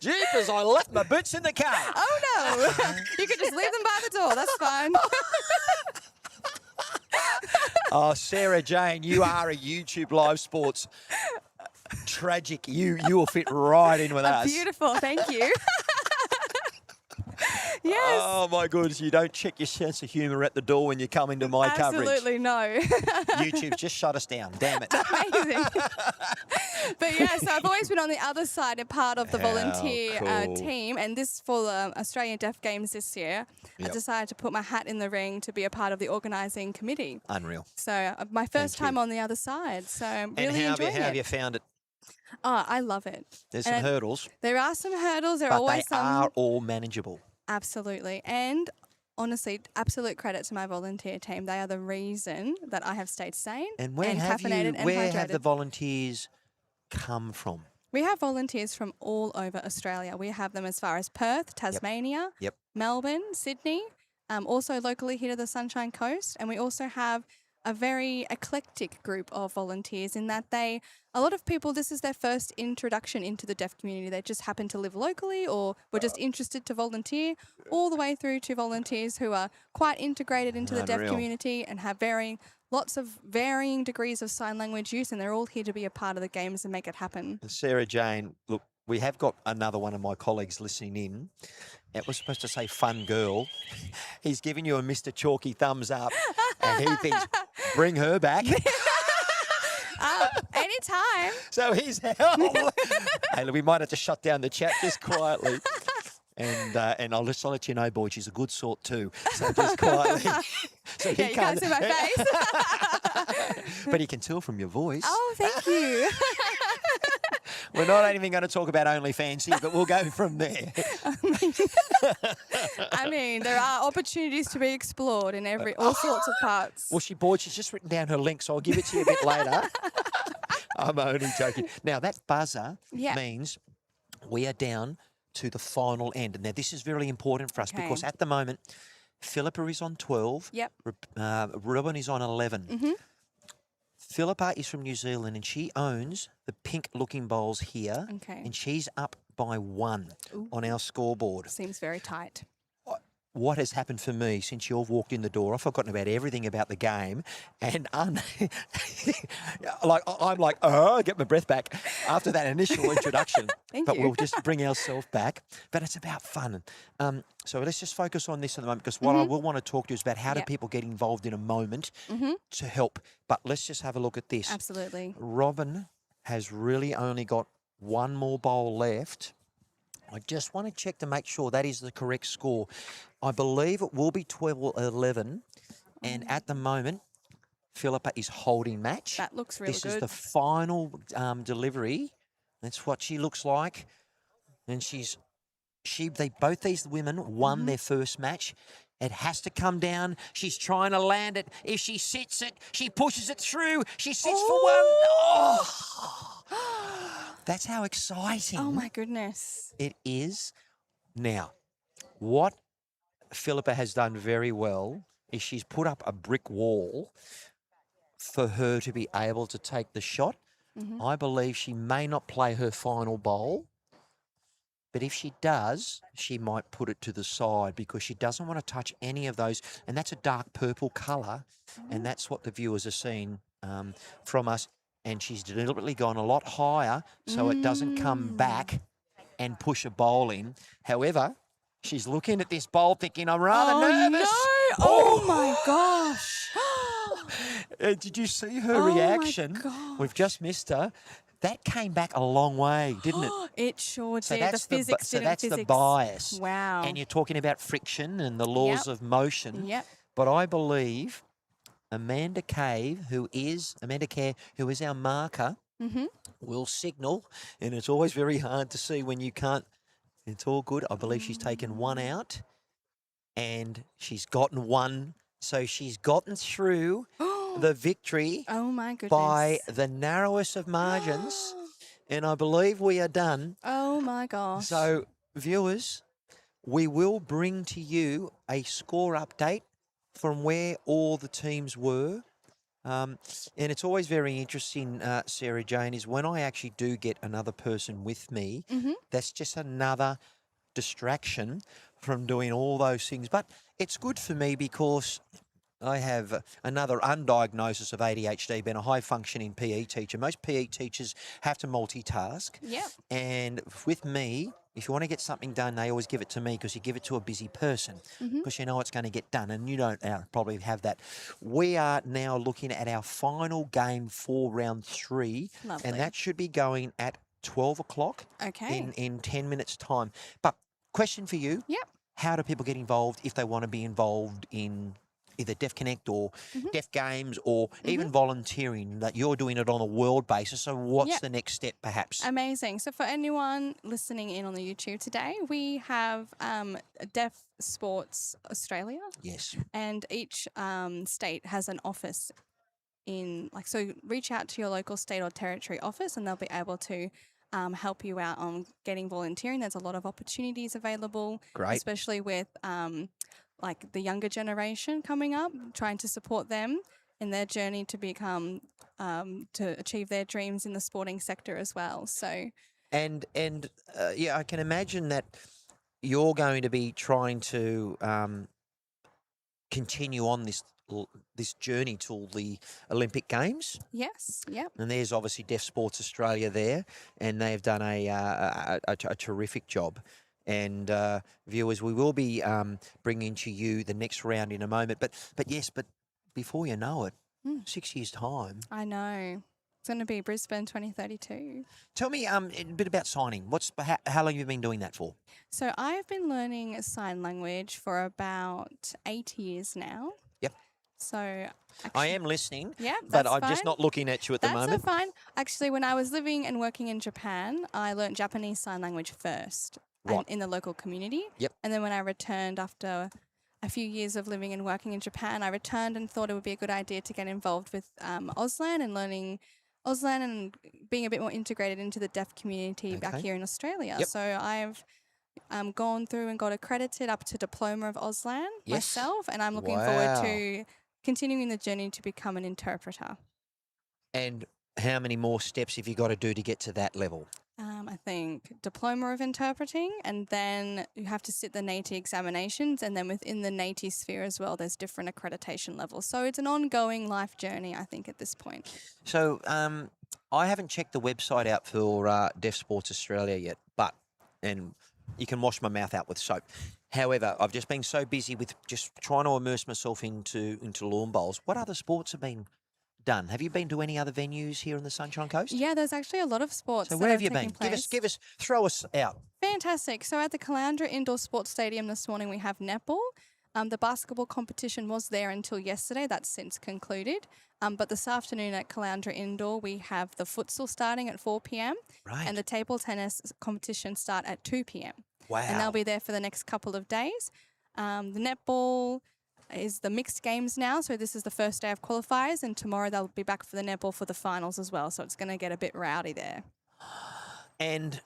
Jeepers, I left my boots in the car. Oh no! You could just leave them by the door. That's fine. Oh, Sarah Jane, you are a YouTube live sports tragic. You will fit right in with us. Beautiful. Thank you. Yes. Oh my goodness, you don't check your sense of humour at the door when you come into my coverage. Absolutely no. YouTube just shut us down. Damn it. Amazing. But yeah, so I've always been on the other side, a part of the volunteer cool. team, and this for the Australian Deaf Games this year, I Yep. decided to put my hat in the ring to be a part of the organising committee. Unreal. So my first Thank you. time on the other side, so I'm And really how enjoying have it. you found it? Oh, I love it. There's And some hurdles, There are some hurdles. There are but always they some. are all manageable. Absolutely. And honestly, absolute credit to my volunteer team. They are the reason that I have stayed sane And caffeinated and where hydrated. have the volunteers come from? We have volunteers from all over Australia. We have them as far as Perth, Tasmania, Yep. Melbourne, Sydney, also locally here to the Sunshine Coast. And we also have a very eclectic group of volunteers in that a lot of people, this is their first introduction into the deaf community. They just happen to live locally or were just interested to volunteer, all the way through to volunteers who are quite integrated into the deaf Unreal. community and have lots of varying degrees of sign language use, and they're all here to be a part of the games and make it happen. Sarah Jane, look, we have got another one of my colleagues listening in. It was supposed to say fun girl. He's giving you a Mr. Chalky thumbs up, and he thinks, bring her back. Anytime. So he's hey, look, we might have to shut down the chat just quietly. And I'll let you know, boy, she's a good sort too. So just quietly. So Yeah, you can't see my face. But he can tell from your voice. Oh, thank you. We're not even going to talk about OnlyFans here, but we'll go from there. I mean, there are opportunities to be explored in all sorts of parts. Well, she bored. She's just written down her link, so I'll give it to you a bit later. I'm only joking. Now, that buzzer Yeah. means we are down to the final end. And now, this is really important for us Okay. because at the moment, Philippa is on 12. Yep. Robin is on 11. Mm-hmm. Philippa is from New Zealand and she owns the pink-looking bowls here. Okay. And she's up by 1 Ooh. on our scoreboard. Seems very tight. What has happened for me since you've walked in the door? I've forgotten about everything about the game, and I'm get my breath back after that initial introduction. Thank but you. we'll just bring ourselves back. But it's about fun. So let's just focus on this at the moment, because what I will want to talk to you is about how do Yep. people get involved in a moment Mm-hmm. to help. But let's just have a look at this. Absolutely. Robin has really only got one more bowl left. I just want to check to make sure that is the correct score. I believe it will be 12 or 11. And at the moment, Philippa is holding match. That looks really This good. is the final delivery. That's what she looks like. And both these women won their first match. It has to come down. She's trying to land it. If she sits it, she pushes it through. She sits for one. Oh! That's how exciting Oh my goodness. it is. Now, what Philippa has done very well is she's put up a brick wall for her to be able to take the shot. Mm-hmm. I believe she may not play her final bowl, but if she does, she might put it to the side because she doesn't want to touch any of those. And that's a dark purple colour, and that's what the viewers are seeing from us, and she's deliberately gone a lot higher so it doesn't come back and push a bowl in. However, she's looking at this bowl thinking, I'm rather nervous. No! Oh my gosh! Did you see her Oh my reaction? gosh. We've just missed her. That came back a long way, didn't it? It sure So did. that's The physics so didn't that's the physics. bias. Wow. And you're talking about friction and the laws Yep. of motion. Yep. But I believe Amanda Care, who is our marker, Mm-hmm. will signal, and it's always very hard to see when you can't. It's all good. I believe she's taken one out, and she's gotten one. So she's gotten through the victory Oh my goodness. by the narrowest of margins, and I believe we are done. Oh my gosh. So, viewers, we will bring to you a score update from where all the teams were. And it's always very interesting, Sarah Jane, is when I actually do get another person with me, that's just another distraction from doing all those things. But it's good for me because I have another undiagnosis of ADHD, being a high-functioning PE teacher. Most PE teachers have to multitask. Yep. And with me, if you want to get something done, they always give it to me because you give it to a busy person because you know it's going to get done, and you don't probably have that. We are now looking at our final game for round 3, Lovely. and that should be going at 12 o'clock Okay. in 10 minutes' time. But question for you, Yep. how do people get involved if they want to be involved in either Deaf Connect or Deaf Games or even volunteering, that you're doing it on a world basis? So what's Yep. the next step perhaps? Amazing. So for anyone listening in on the YouTube today, we have Deaf Sports Australia, Yes. and each state has an office in, like, so reach out to your local state or territory office and they'll be able to help you out on getting volunteering. There's a lot of opportunities available, Great. especially with like the younger generation coming up, trying to support them in their journey to become to achieve their dreams in the sporting sector as well. So And yeah, I can imagine that you're going to be trying to continue on this journey to the Olympic Games. yes, yep. And there's obviously Deaf Sports Australia there, and they've done a terrific job. And viewers, we will be bringing to you the next round in a moment. But yes, but before you know it, 6 years' time. I know. It's going to be Brisbane 2032. Tell me a bit about signing. How long have you been doing that for? So I've been learning sign language for about 8 years now. Yep. So I actually, am listening. Yeah, But that's I'm just fine. not looking at you at the That's moment. so fine. Actually, when I was living and working in Japan, I learnt Japanese sign language first Right. in the local community. Yep. And then when I returned after a few years of living and working in Japan, I returned and thought it would be a good idea to get involved with Auslan and learning Auslan and being a bit more integrated into the deaf community back Okay. here in Australia. Yep. So I've gone through and got accredited up to Diploma of Auslan Yes. myself, and I'm looking Wow. forward to continuing the journey to become an interpreter. And how many more steps have you got to do to get to that level? I think Diploma of Interpreting, and then you have to sit the NATI examinations, and then within the NATI sphere as well, there's different accreditation levels. So it's an ongoing life journey, I think, at this point. So I haven't checked the website out for Deaf Sports Australia yet, and you can wash my mouth out with soap. However, I've just been so busy with just trying to immerse myself into lawn bowls. What other sports have been done? Have you been to any other venues here on the Sunshine Coast? Yeah, there's actually a lot of sports. So that where have you taken been? place. Throw us out. Fantastic. So at the Caloundra Indoor Sports Stadium this morning, we have netball. The basketball competition was there until yesterday. That's since concluded. But this afternoon at Caloundra Indoor, we have the futsal starting at 4 p.m. Right. and the table tennis competition start at 2 p.m. Wow. And they'll be there for the next couple of days. The netball is the mixed games now. So this is the first day of qualifiers, and tomorrow they'll be back for the netball for the finals as well. So it's going to get a bit rowdy there. And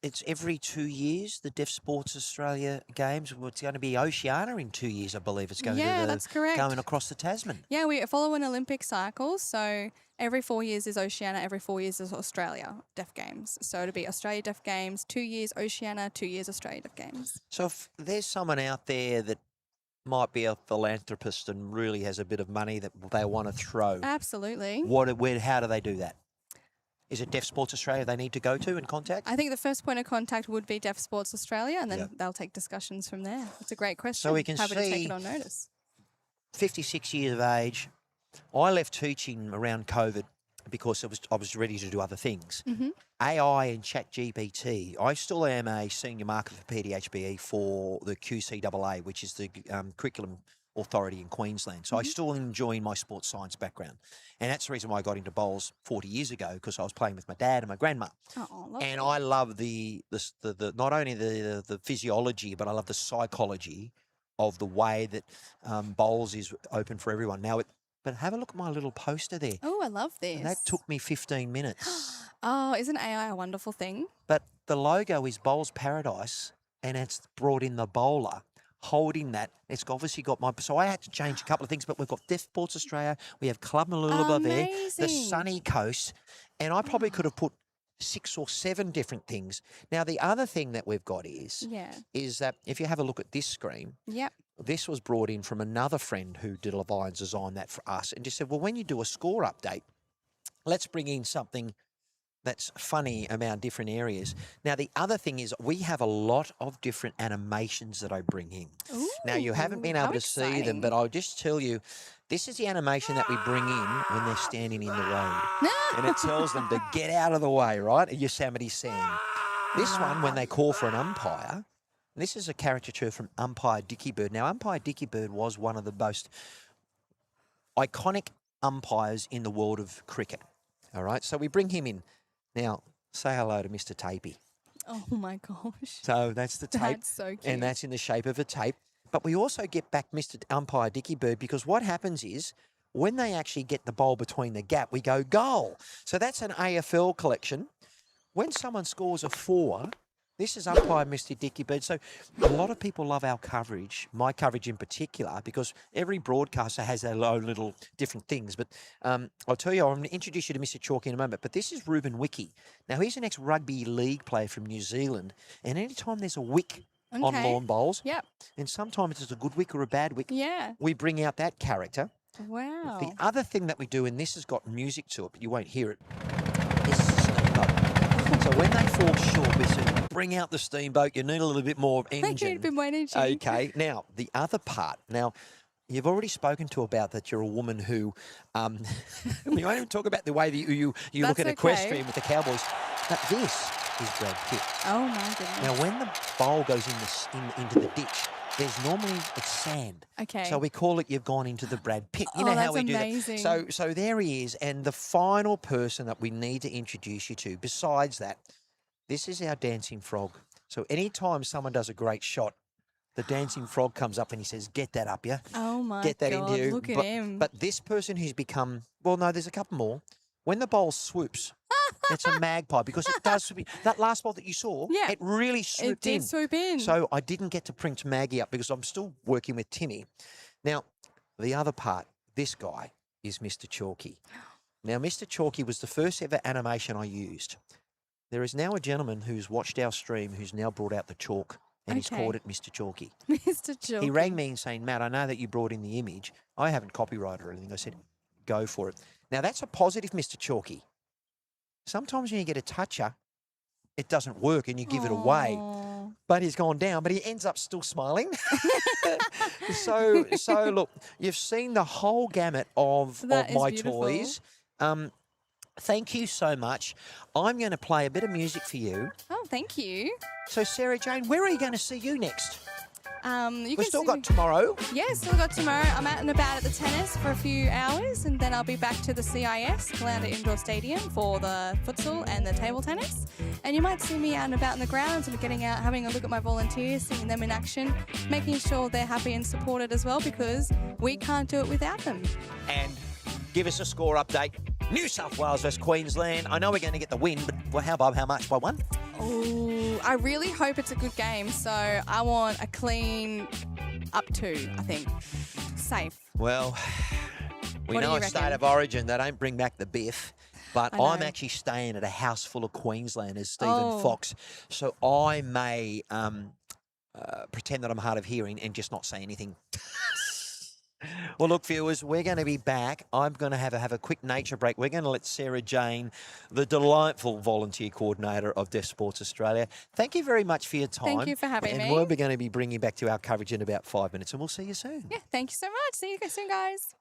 it's every 2 years, the Deaf Sports Australia Games. Well, it's going to be Oceania in 2 years, I believe. It's going Yeah, to that's correct. going across the Tasman. Yeah, we follow an Olympic cycle. So every 4 years is Oceania, every 4 years is Australia Deaf Games. So it'll be Australia Deaf Games, 2 years Oceania, 2 years Australia Deaf Games. So if there's someone out there that might be a philanthropist and really has a bit of money that they want to throw, Absolutely. how do they do that? Is it Deaf Sports Australia they need to go to and contact? I think the first point of contact would be Deaf Sports Australia, and then Yep. they'll take discussions from there. It's a great question. So we can Happy to take see- it on notice. 56 years of age. I left teaching around COVID because I was ready to do other things. Mhm. AI and ChatGPT. I still am a senior marker for PDHBE for the QCAA, which is the curriculum authority in Queensland. So I still enjoy my sports science background. And that's the reason why I got into bowls 40 years ago, because I was playing with my dad and my grandma. Oh, lovely. And I love the not only the physiology, but I love the psychology of the way that bowls is open for everyone. Now, but have a look at my little poster there. Oh, I love this. And that took me 15 minutes. Oh, isn't AI a wonderful thing? But the logo is Bowls Paradise, and it's brought in the bowler holding that. It's obviously got my. So I had to change a couple of things, but we've got Deaf Sports Australia. We have Club Mooloolaba there, the Amazing. sunny coast, and I probably could have put 6 or 7 different things. Now the other thing that we've got is that if you have a look at this screen, Yep. this was brought in from another friend who did Levine's design that for us, and just said, well, when you do a score update, let's bring in something that's funny about different areas. Now, the other thing is we have a lot of different animations that I bring in. Now, you haven't been Ooh, able how to see them, exciting. but I'll just tell you, this is the animation that we bring in when they're standing in the road. And it tells them to get out of the way, right? Yosemite Sam. This one, when they call for an umpire, this is a caricature from Umpire Dickie Bird. Now, Umpire Dickie Bird was one of the most iconic umpires in the world of cricket. All right, so we bring him in. Now, say hello to Mr. Tapey. Oh my gosh. So that's the tape. That's so cute. And that's in the shape of a tape. But we also get back Mr. Umpire Dickie Bird, because what happens is when they actually get the ball between the gap, we go goal. So that's an AFL collection. When someone scores a 4, this is Umpire Mr. Dickie Bird. So a lot of people love our coverage, my coverage in particular, because every broadcaster has their own little different things. But I'll tell you, I'm going to introduce you to Mr. Chalky in a moment. But this is Ruben Wiki. Now, he's an ex-rugby league player from New Zealand. And anytime there's a wick on Okay. lawn bowls, Yep. and sometimes it's a good wick or a bad wick, Yeah. we bring out that character. Wow. The other thing that we do, and this has got music to it, but you won't hear it, is the steamboat. So when they fall short, we say, bring out the steamboat. You need a little bit more I need a engine. bit more energy. Okay. Now, the other part. Now, you've already spoken to about that you're a woman who, we won't even talk about the way that you look That's at okay. equestrian with the Cowboys. But this is Brad Pitt. Oh my goodness. Now, when the bowl goes into the ditch, there's normally it's sand. Okay. So we call it you've gone into the Brad Pitt. You Oh, know how that's we do amazing. that. So there he is. And the final person that we need to introduce you to, besides that, this is our dancing frog. So anytime someone does a great shot, the dancing frog comes up and he says, get that up, yeah? Oh my Get that God, into you. look at but, him. But this person who's become, well, no, there's a couple more. When the bowl swoops, it's a magpie, because it does swoop in. That last ball that you saw, Yeah. it really It swooped did in. swoop in. So I didn't get to print Maggie up because I'm still working with Timmy. Now, the other part, this guy is Mr. Chalky. Now, Mr. Chalky was the first ever animation I used. There is now a gentleman who's watched our stream who's now brought out the chalk, and he's Okay. called it Mr. Chalky. Mr. Chalky. He rang me and saying, Matt, I know that you brought in the image. I haven't copyrighted or anything. I said, go for it. Now, that's a positive, Mr. Chalky. Sometimes when you get a toucher, it doesn't work and you give it away. Aw. But he's gone down, but he ends up still smiling. so look, you've seen the whole gamut of That is my beautiful. toys. Thank you so much. I'm going to play a bit of music for you. Oh, thank you. So, Sarah Jane, where are you going to see you next? You We've can still see got me- tomorrow. Yeah, still got tomorrow. I'm out and about at the tennis for a few hours, and then I'll be back to the CIS, Caloundra Indoor Stadium, for the futsal and the table tennis. And you might see me out and about in the grounds and getting out, having a look at my volunteers, seeing them in action, making sure they're happy and supported as well, because we can't do it without them. And give us a score update. New South Wales versus Queensland. I know we're going to get the win, but well, how much? By 1? Oh, I really hope it's a good game. So I want a clean up 2, I think. Safe. Well, we What do know you a state reckon? of origin, they don't bring back the biff. But I know. I'm actually staying at a house full of Queenslanders, Stephen Oh. Fox. So I may pretend that I'm hard of hearing and just not say anything. Well, look, viewers, we're going to be back. I'm going to have a quick nature break. We're going to let Sarah Jane, the delightful volunteer coordinator of Deaf Sports Australia, thank you very much for your time. Thank you for having me. And we're going to be bringing back to our coverage in about 5 minutes, and we'll see you soon. Yeah, thank you so much. See you guys soon, guys.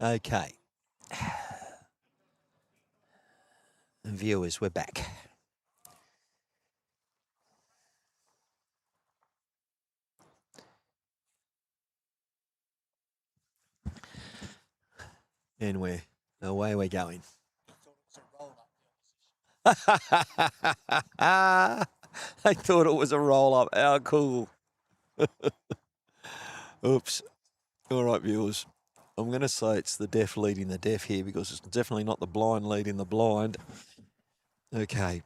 Okay. Viewers, we're back. And away we're going. I thought it was a roll up. How cool. Oops. All right, viewers. I'm going to say it's the deaf leading the deaf here because it's definitely not the blind leading the blind. Okay.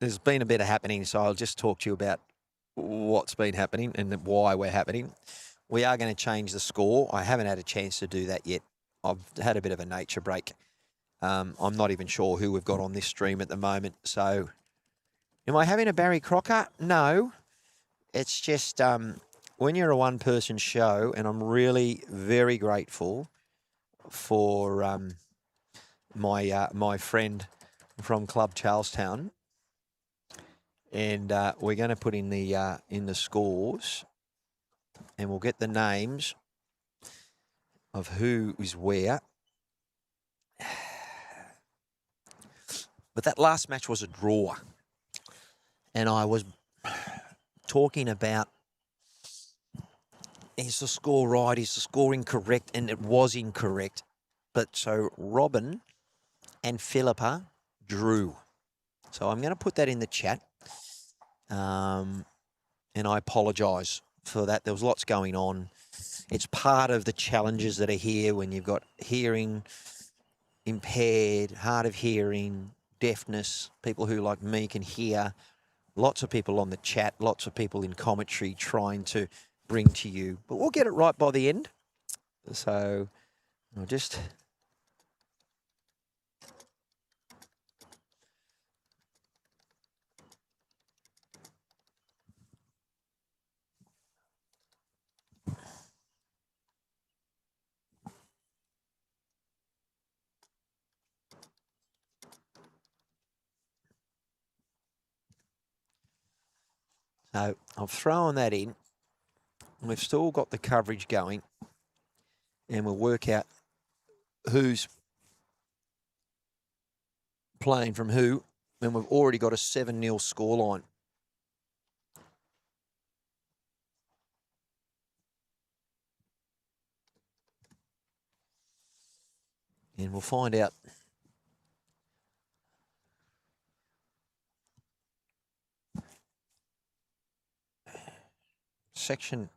There's been a bit of happening, so I'll just talk to you about what's been happening and why we're happening. We are going to change the score. I haven't had a chance to do that yet. I've had a bit of a nature break. I'm not even sure who we've got on this stream at the moment. So, am I having a Barry Crocker? No. It's just when you're a one-person show, and I'm really very grateful for my friend from Club Charlestown, and we're going to put in the scores, and we'll get the names of who is where. But that last match was a draw, and I was talking about, is the score right? Is the score incorrect? And it was incorrect. But so Robin and Philippa drew. So I'm going to put that in the chat. And I apologise for that. There was lots going on. It's part of the challenges that are here when you've got hearing impaired, hard of hearing, deafness, people who like me can hear. Lots of people on the chat, lots of people in commentary trying to bring to you. But we'll get it right by the end. So I'll just... So I've thrown that in. We've still got the coverage going. And we'll work out who's playing from who. And we've already got a 7-0 scoreline. And we'll find out. Section.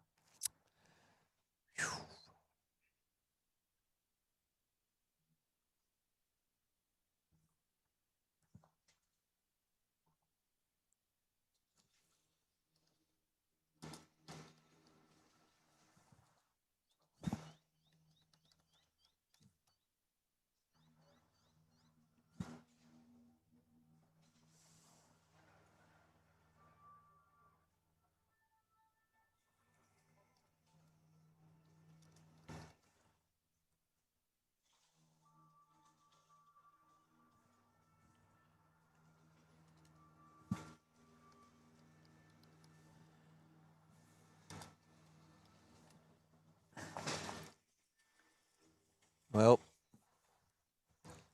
Well,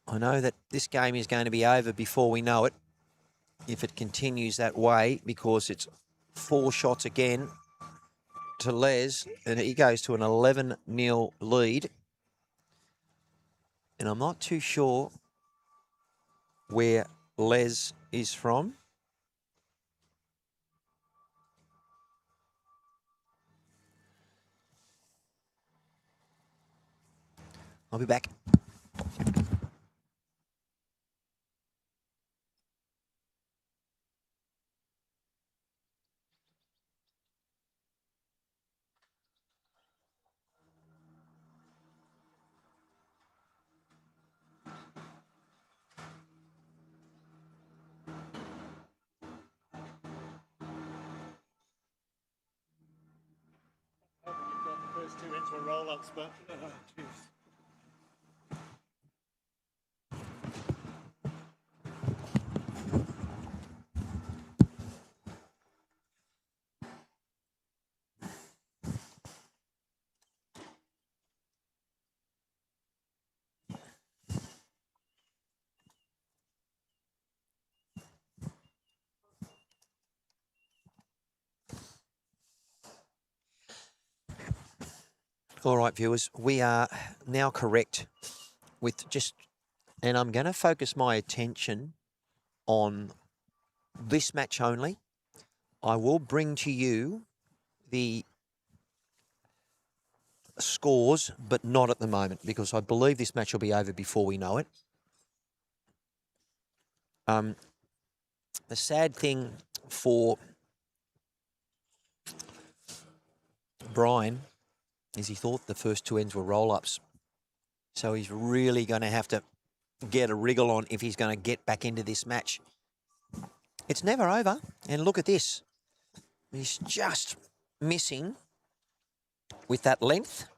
I know that this game is going to be over before we know it, if it continues that way, because it's 4 shots again to Les, and he goes to an 11-0 lead. And I'm not too sure where Les is from. I'll be back. You've got the first 2 into a roll-ups, but jeez. All right, viewers, we are now correct with and I'm going to focus my attention on this match only. I will bring to you the scores, but not at the moment, because I believe this match will be over before we know it. The sad thing for Brian is he thought the first two ends were roll-ups. So he's really going to have to get a wriggle on if he's going to get back into this match. It's never over. And look at this. He's just missing with that length.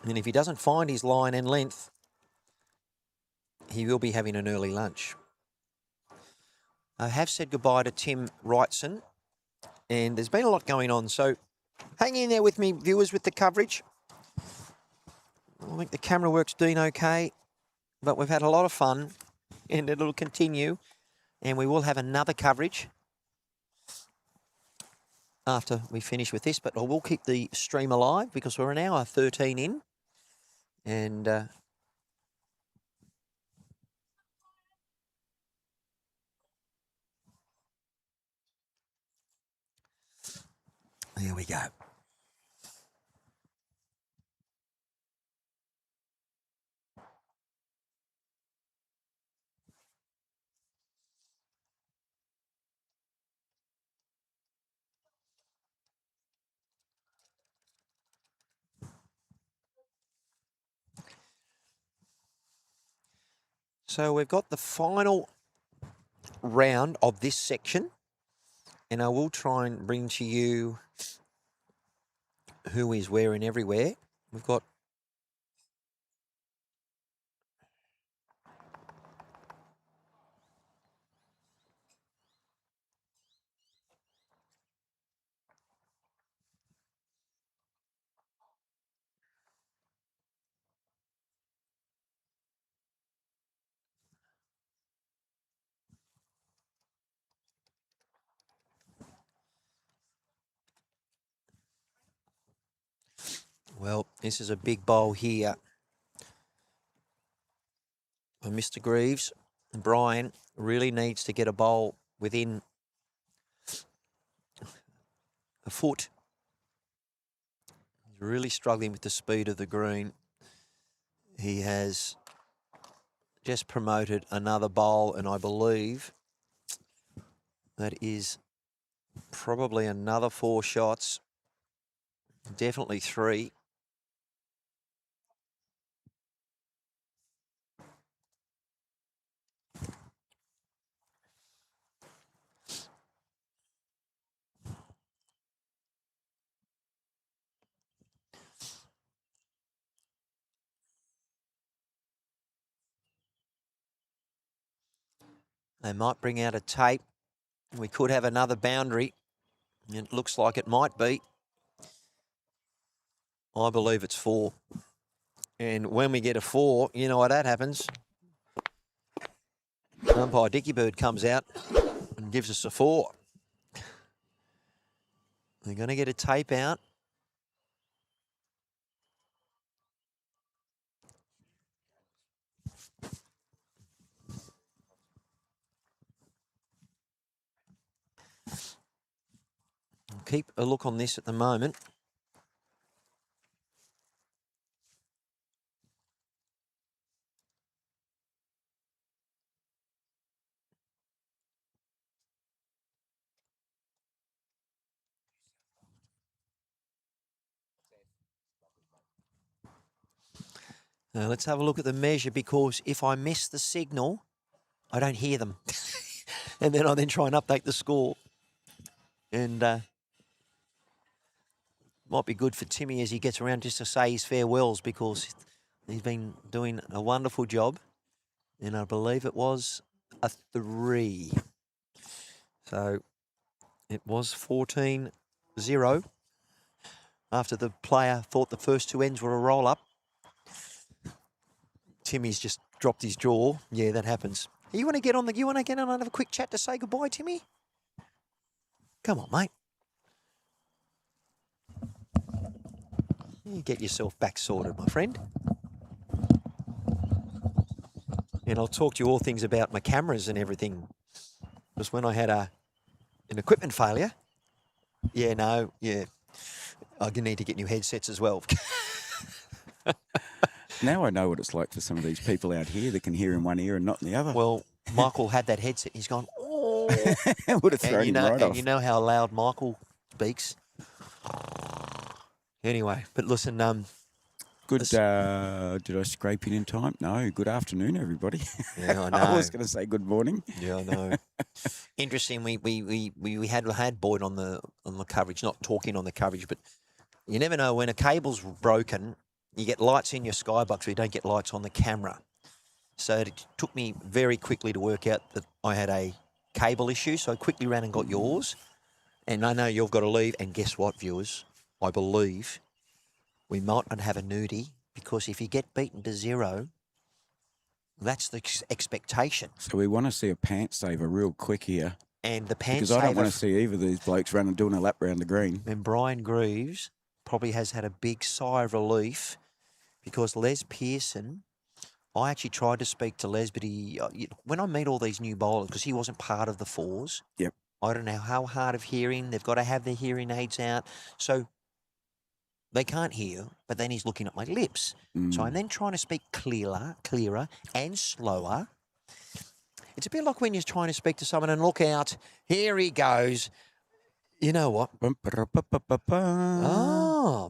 And if he doesn't find his line and length, he will be having an early lunch. I have said goodbye to Tim Wrightson, and there's been a lot going on. So hang in there with me, viewers, with the coverage. I think the camera work's doing okay, but we've had a lot of fun, and it'll continue. And we will have another coverage after we finish with this, but I will keep the stream alive because we're an hour 13 in. And there we go. So we've got the final round of this section, and I will try and bring to you who is where and everywhere. We've got well, this is a big bowl here. And Mr. Greaves, Brian really needs to get a bowl within a foot. He's really struggling with the speed of the green. He has just promoted another bowl, and I believe that is probably another 4 shots. Definitely 3. They might bring out a tape. We could have another boundary. It looks like it might be. I believe it's 4. And when we get a 4, you know what that happens. Umpire Dickie Bird comes out and gives us a 4. They're going to get a tape out. Keep a look on this at the moment. Now let's have a look at the measure, because if I miss the signal, I don't hear them. And then I try and update the score. And might be good for Timmy as he gets around just to say his farewells, because he's been doing a wonderful job. And I believe it was a 3. So it was 14-0 after the player thought the first 2 ends were a roll-up. Timmy's just dropped his jaw. Yeah, that happens. You want to get on and have a quick chat to say goodbye, Timmy? Come on, mate. You get yourself back sorted, my friend. And I'll talk to you all things about my cameras and everything. Because when I had an equipment failure, I need to get new headsets as well. Now I know what it's like for some of these people out here that can hear in one ear and not in the other. Well, Michael had that headset. He's gone, oh. Would have thrown him right off. You know how loud Michael speaks. Anyway, but listen, Good. Did I scrape in time? No. Good afternoon, everybody. Yeah, I know. I was going to say good morning. Yeah, I know. Interesting. We had Boyd on the coverage, not talking on the coverage, but you never know when a cable's broken. You get lights in your skybox, but you don't get lights on the camera. So it took me very quickly to work out that I had a cable issue. So I quickly ran and got yours, and I know you've got to leave. And guess what, viewers? I believe we might not have a nudie because if you get beaten to 0, that's the expectation. So we want to see a pants saver real quick here. And the pants Because I don't want to see either of these blokes running doing a lap round the green. And Brian Greaves probably has had a big sigh of relief because Les Pearson, I actually tried to speak to Les, but when I meet all these new bowlers, because he wasn't part of the 4s. Yep. I don't know how hard of hearing. They've got to have their hearing aids out. So they can't hear, but then he's looking at my lips. So I'm then trying to speak clearer and slower. It's a bit like when you're trying to speak to someone and look out, here he goes. You know what? Oh,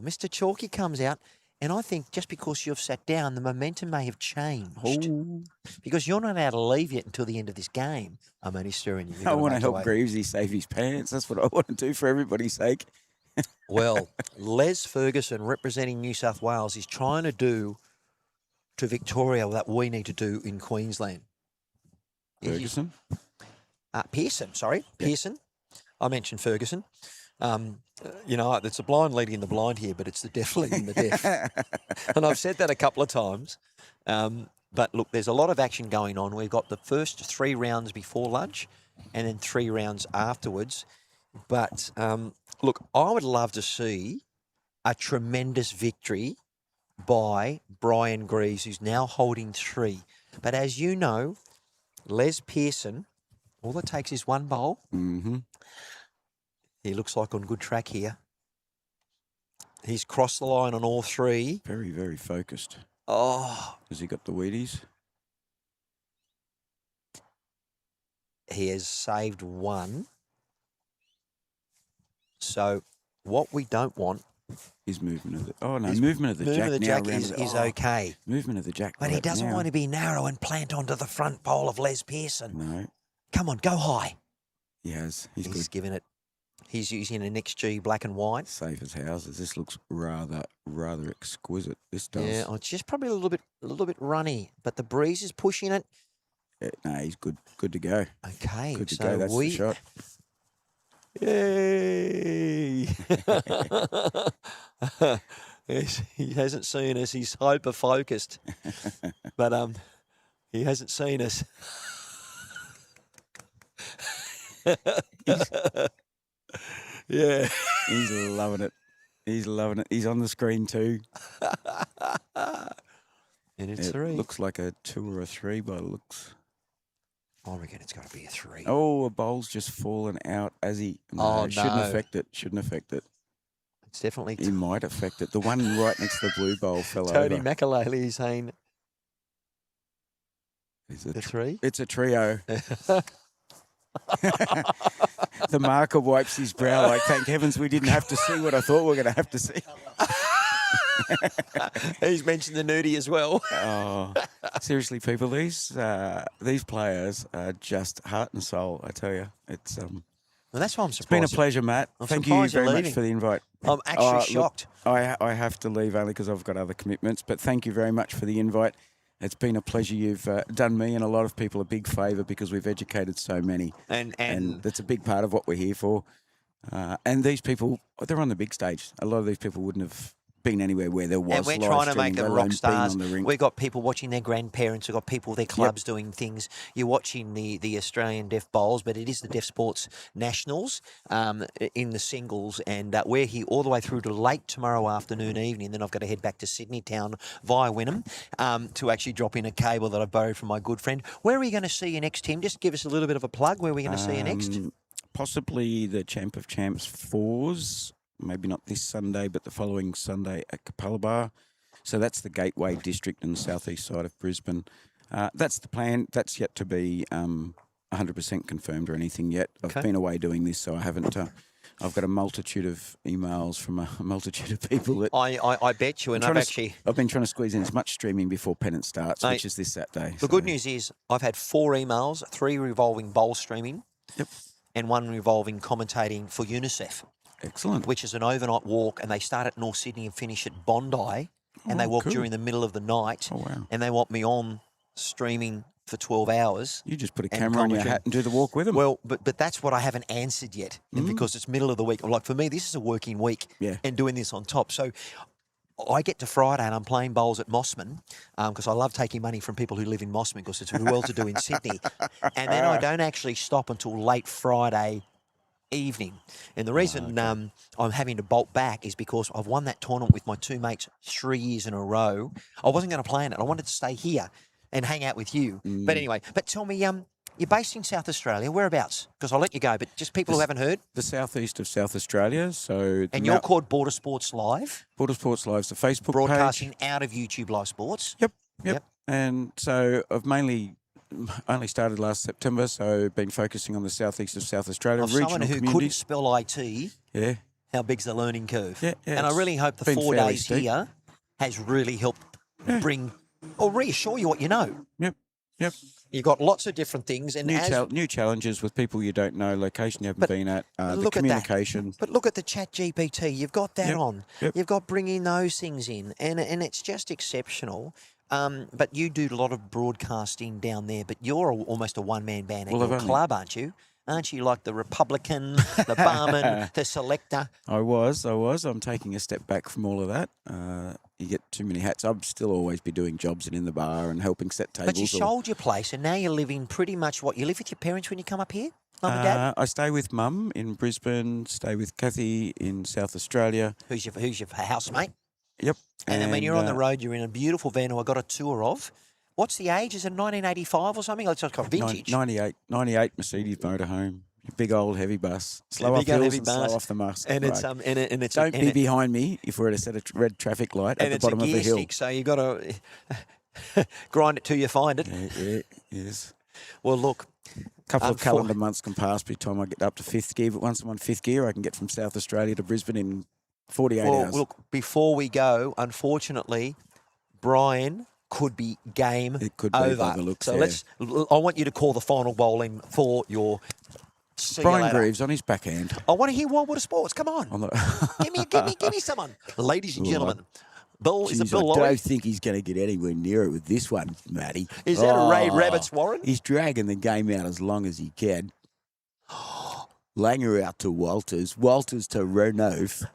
Mr. Chalky comes out. And I think just because you've sat down, the momentum may have changed. Oh. Because you're not allowed to leave yet until the end of this game. I'm only stirring you. I want to help Greavesy save his pants. That's what I want to do for everybody's sake. Well, Les Ferguson, representing New South Wales, is trying to do to Victoria that we need to do in Queensland. Ferguson? Pearson, sorry. Yep. Pearson. I mentioned Ferguson. It's a blind leading the blind here, but it's the deaf leading the deaf. And I've said that a couple of times. But look, there's a lot of action going on. We've got the first 3 rounds before lunch and then 3 rounds afterwards. But look, I would love to see a tremendous victory by Brian Greaves, who's now holding 3. But as you know, Les Pearson, all it takes is 1 bowl. Mm-hmm. He looks like on good track here. He's crossed the line on all 3. Very, very focused. Oh. Has he got the Wheaties? He has saved 1. So what we don't want is movement of the... Oh, no, movement of the jack now. Movement of the jack is okay. Movement of the jack. But he doesn't want to be narrow and plant onto the front pole of Les Pearson. No. Come on, go high. He has. He's good. Given it. He's using an XG black and white. Safe as houses. This looks rather exquisite. This does. Yeah, it's just probably a little bit runny, but the breeze is pushing it. No, he's good. Good to go. Okay, good to go. That's the shot. Yay! He hasn't seen us. He's hyper focused, but he hasn't seen us. Yeah. He's loving it. He's loving it. He's on the screen too. And it's it 3. Looks like a 2 or a 3 by the looks. I reckon it's got to be a 3. Oh, a bowl's just fallen out as he... No, shouldn't affect it. Shouldn't affect it. It's definitely... He might affect it. The one right next to the blue bowl fell Tony over. McAlaley is saying... Is it a 3? It's a trio. The marker wipes his brow like, thank heavens we didn't have to see what I thought we were going to have to see. He's mentioned the nudie as well. Oh, seriously, people, these players are just heart and soul, I tell you. It's well, that's why I'm surprised. It's been a pleasure, Matt. Thank you very much for the invite. I'm actually shocked. Look, I have to leave only because I've got other commitments, but thank you very much for the invite. It's been a pleasure. You've done me and a lot of people a big favour because we've educated so many. And that's a big part of what we're here for. And these people, they're on the big stage. A lot of these people wouldn't have been anywhere where there was And we're live trying to streaming, make them let rock alone been stars. on the rink. We've got people watching their grandparents. We've got people, their clubs doing things. You're watching the Australian Deaf Bowls, but it is the Deaf Sports Nationals in the singles. And we're here all the way through to late tomorrow afternoon, evening. Then I've got to head back to Sydney town via Wynnum to actually drop in a cable that I borrowed from my good friend. Where are we going to see you next, Tim? Just give us a little bit of a plug. Where are we going to see you next? Possibly the Champ of Champs 4s. Maybe not this Sunday, but the following Sunday at Capalaba. So that's the Gateway District in the southeast side of Brisbane. That's the plan. That's yet to be 100% confirmed or anything yet. I've been away doing this, so I haven't. I've got a multitude of emails from a multitude of people. That I bet you, and I've been trying to squeeze in as much streaming before Pennant starts, which is this Saturday. The good news is I've had 4 emails, 3 revolving bowl streaming, and 1 revolving commentating for UNICEF. Excellent. Which is an overnight walk, and they start at North Sydney and finish at Bondi, and they walk during the middle of the night. Oh, wow. And they want me on streaming for 12 hours. You just put a camera on your hat and do the walk with them. Well, but that's what I haven't answered yet, and because it's middle of the week. Like, for me, this is a working week, and doing this on top. So I get to Friday and I'm playing bowls at Mossman because I love taking money from people who live in Mossman because it's well-to-do in Sydney. And then I don't actually stop until late Friday evening. And the reason I'm having to bolt back is because I've won that tournament with my 2 mates 3 years in a row. I wasn't going to play in it. I wanted to stay here and hang out with you. But anyway, tell me, you're based in South Australia. Whereabouts? Because I'll let you go, but just people who haven't heard. The southeast of South Australia. So and you're called Border Sports Live? Border Sports Live's the Facebook broadcasting page. out of YouTube Live Sports? Yep. And so I've only started last September, so been focusing on the southeast of South Australia. Of someone who couldn't spell IT, how big's the learning curve? Yeah, and I really hope the 4 days here has really helped bring or reassure you what you know. Yep. You've got lots of different things. And new challenges with people you don't know, location you haven't been at, the communication. But look at the Chat GPT. You've got that on. Yep. You've got bringing those things in, and it's just exceptional. But you do a lot of broadcasting down there, but you're almost a one-man band at your club, aren't you? Aren't you like the Republican, the barman, the selector? I was. I'm taking a step back from all of that. You get too many hats. I'd still always be doing jobs and in the bar and helping set tables. But you sold your place, and now you're living pretty much what? You live with your parents when you come up here? Mum and Dad? I stay with Mum in Brisbane, stay with Kathy in South Australia. Who's your housemate? Yep. And then when you're on the road, you're in a beautiful van who I got a tour of. What's the age? Is it 1985 or something? It's like a vintage. 98 Mercedes motorhome. Big old heavy bus. Slow Big up hills heavy and bus. slow off the must. And it's Don't be behind me if we're at a set of red traffic light at the bottom of the hill. Stick, so you got to grind it till you find it. Yeah, yes. Well, look. A couple of calendar months can pass by the time I get up to 5th gear, but once I'm on 5th gear, I can get from South Australia to Brisbane in 48 hours. Look, before we go, unfortunately, Brian could be game over. It could be by the looks, so I want you to call the final bowling for your. Brian Greaves on his backhand. I want to hear Wild Water Sports. Come on, give me someone, ladies and gentlemen. Bill, is it Bill Lowry? I don't think he's going to get anywhere near it with this one, Matty. Is that a Ray Rabbits, Warren? He's dragging the game out as long as he can. Langer out to Walters to Renov.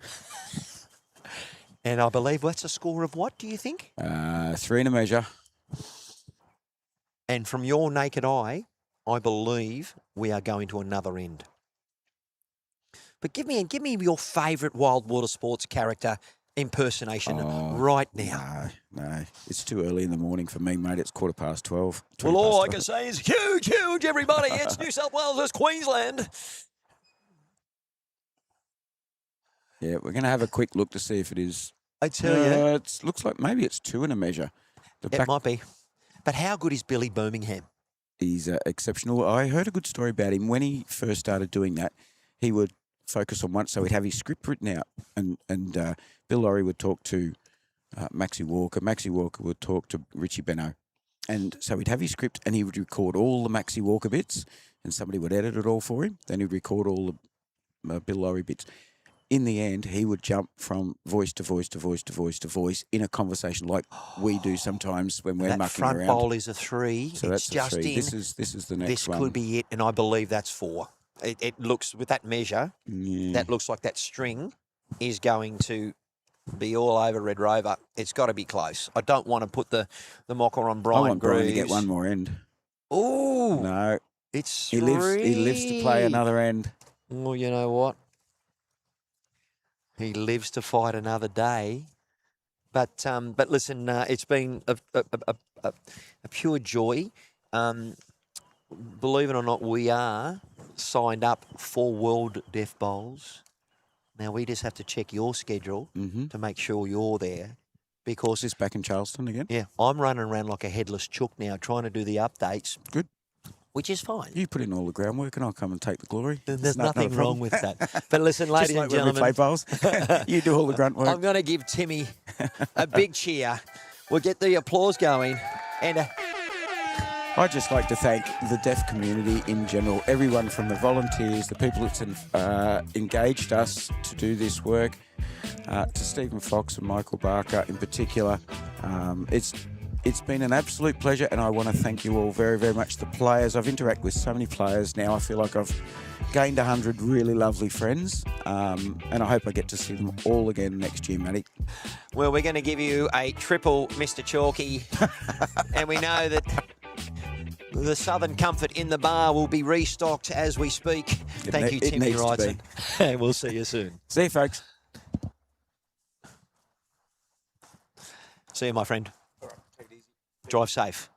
And I believe that's a score of what, do you think? 3 and a measure. And from your naked eye, I believe we are going to another end. But give me your favourite Wild Water Sports character impersonation right now. No. It's too early in the morning for me, mate. It's 12:15. Well, all I can say is huge, everybody. It's New South Wales, it's Queensland. Yeah, we're going to have a quick look to see if it is. I tell you. It looks like maybe it's 2 and a measure. It might be. But how good is Billy Birmingham? He's exceptional. I heard a good story about him. When he first started doing that, he would focus on one, so he'd have his script written out, and Bill Lowry would talk to Maxie Walker. Maxie Walker would talk to Richie Benno. And so he'd have his script, and he would record all the Maxie Walker bits, and somebody would edit it all for him. Then he'd record all the Bill Lowry bits. In the end, he would jump from voice to voice to voice to voice to voice in a conversation like we do sometimes when we're mucking around. That front bowl is a 3. So it's just 3. in. This is the next one. This could be it, and I believe that's 4. It looks, with that measure, that looks like that string is going to be all over Red Rover. It's got to be close. I don't want to put the mocker on I Brian want Brian to get Greaves. one more end. Ooh, No, it's he lives to play three. another end. Well, you know what? He lives to fight another day. But listen, it's been a pure joy. Believe it or not, we are signed up for World Deaf Bowls. Now we just have to check your schedule to make sure you're there, because Is this back in Charleston again? yeah, I'm running around like a headless chook now, trying to do the updates. Good. Which is fine. You put in all the groundwork and I'll come and take the glory. There's It's not a nothing wrong problem. with that. But listen, ladies Just like and when we play gentlemen, bowls. You do all the grunt work. I'm going to give Timmy a big cheer. We'll get the applause going. And I'd just like to thank the deaf community in general, everyone from the volunteers, the people that's engaged us to do this work, to Stephen Fox and Michael Barker in particular. It's been an absolute pleasure, and I want to thank you all very, very much. The players, I've interacted with so many players now. I feel like I've gained 100 really lovely friends, and I hope I get to see them all again next year, Matty. well, we're going to give you a triple Mr. Chalky. And we know that the Southern Comfort in the bar will be restocked as we speak. Thank you, it Timmy needs to be. Wrightson. And we'll see you soon. See you, folks. See you, my friend. Drive safe.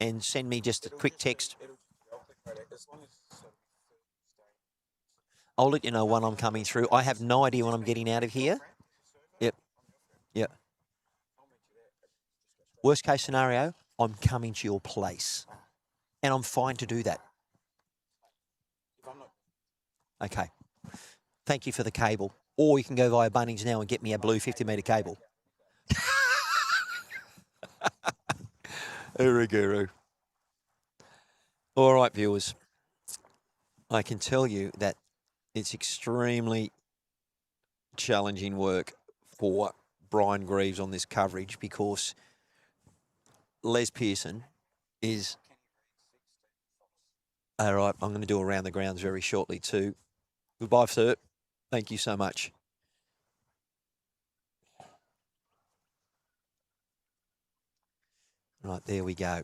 And send me just a quick text. I'll let you know when I'm coming through. I have no idea when I'm getting out of here. Yep. Worst case scenario, I'm coming to your place. And I'm fine to do that. Okay. Thank you for the cable. Or you can go via Bunnings now and get me a blue 50-metre cable. Uruguru. All right, viewers. I can tell you that it's extremely challenging work for Brian Greaves on this coverage, because Les Pearson is... All right, I'm going to do around the grounds very shortly too. Goodbye, sir. Thank you so much. Right, there we go.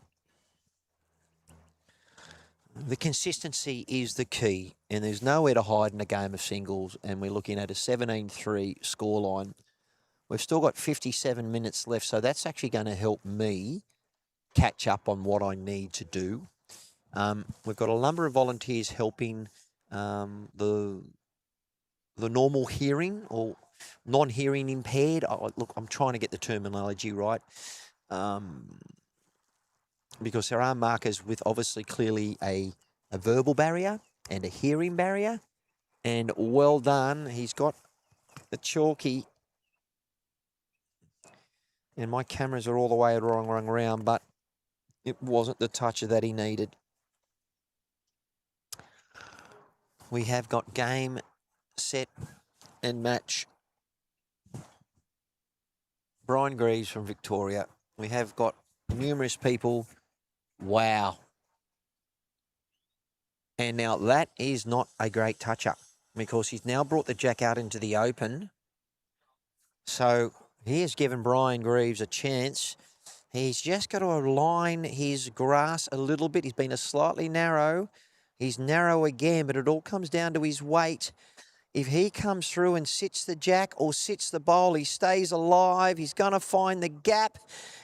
The consistency is the key, and there's nowhere to hide in a game of singles, and we're looking at a 17-3 scoreline. We've still got 57 minutes left, so that's actually going to help me catch up on what I need to do. We've got a number of volunteers helping the normal hearing or non-hearing impaired. Look, I'm trying to get the terminology right. Because there are markers with obviously clearly a verbal barrier and a hearing barrier. And well done. He's got the chalky. And my cameras are all the way wrong around, but it wasn't the toucher that he needed. We have got game, set, and match. Brian Greaves from Victoria. We have got numerous people. Wow. And now that is not a great touch-up, because he's now brought the jack out into the open. So he has given Brian Greaves a chance. He's just got to align his grass a little bit. He's been a slightly narrow. He's narrow again, but it all comes down to his weight. If he comes through and sits the jack or sits the bowl, he stays alive. He's going to find the gap,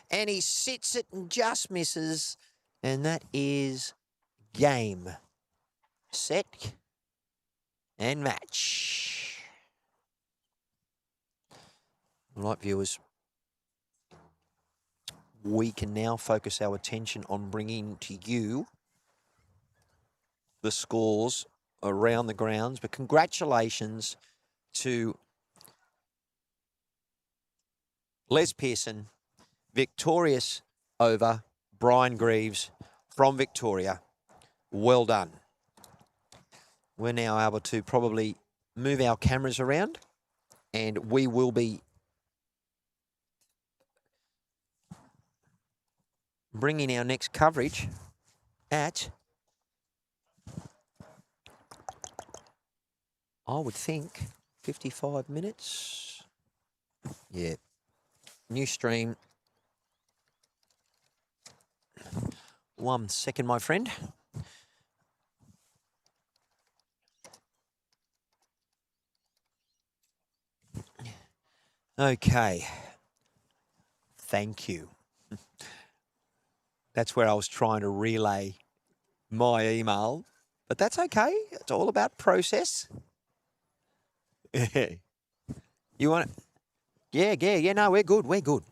and he sits it and just misses. And that is game, set, and match. All right, viewers. We can now focus our attention on bringing to you the scores around the grounds. But congratulations to Les Pearson, victorious over Brian Greaves from Victoria. Well done. We're now able to probably move our cameras around, and we will be bringing our next coverage at, I would think, 55 minutes. Yeah. New stream. 1 second, my friend. Okay. Thank you. That's where I was trying to relay my email, but that's okay. It's all about process. You want it? Yeah. No, we're good. We're good.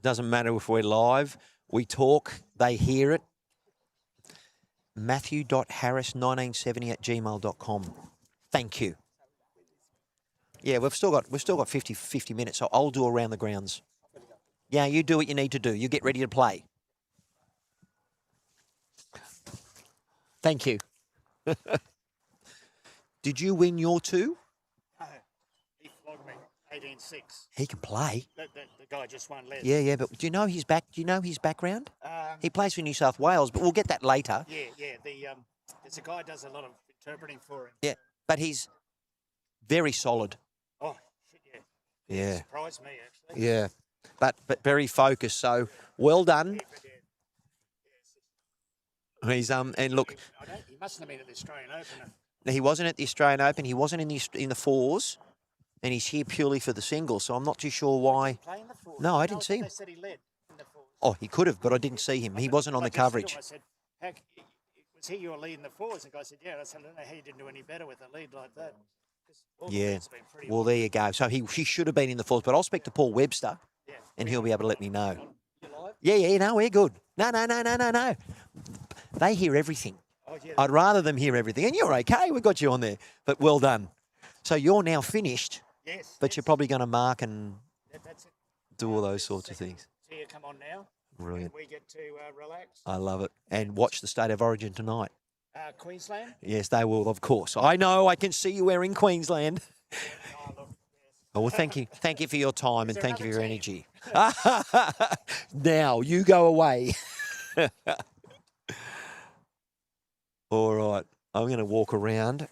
Doesn't matter if we're live. We talk. They hear it. Matthew.harris1970 @gmail.com. Thank you. Yeah, we've still got 50 minutes, so I'll do around the grounds. Yeah, you do what you need to do. You get ready to play. Thank you. Did you win your two? He flogged me 18-6. He can play. The guy just won Les. Yeah, but do you know his background? He plays for New South Wales, but we'll get that later. Yeah. There's a guy who does a lot of interpreting for him. Yeah, but he's very solid. Oh, shit, yeah. Yeah. Surprised me, actually. Yeah, but very focused. So well done. He's and look, He mustn't have been at the Australian Open. he wasn't at the Australian Open. He wasn't in the fours, and he's here purely for the singles. So I'm not too sure why. Playing the fours? No, I didn't see him. They said he led in the fours. Oh, he could have, but I didn't see him. He wasn't on the coverage. I said, was he your lead in the fours? And the guy said, yeah. I said, I don't know how you didn't do any better with a lead like that. 'Cause all the Yeah. leads have been pretty Well, there you go. So he should have been in the fours, but I'll speak to Paul Webster, Yeah. and he'll be able to let me know. You live? Yeah. No, we're good. No. They hear everything. Oh, yeah. I'd rather them hear everything, and you're okay. We got you on there, but well done. So you're now finished, Yes. but you're probably going to mark and That's it. do all those sorts of things. So you come on now. Brilliant. And we get to relax. I love it. And watch the State of Origin tonight. Queensland. Yes, they will, of course. I know. I can see you wearing Queensland. Oh, look, yes. Oh, well, thank you. Thank you for your time and there thank you for your another team? energy. Now, you go away. All right. I'm going to walk around.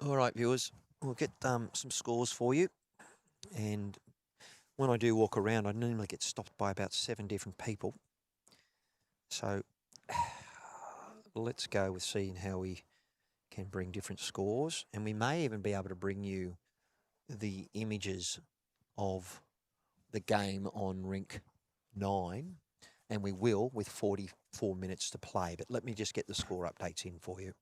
All right, viewers, we'll get some scores for you. And when I do walk around, I normally get stopped by about 7 different people. So let's go with seeing how we can bring different scores. And we may even be able to bring you the images of the game on rink 9. And we will with 44 minutes to play. But let me just get the score updates in for you.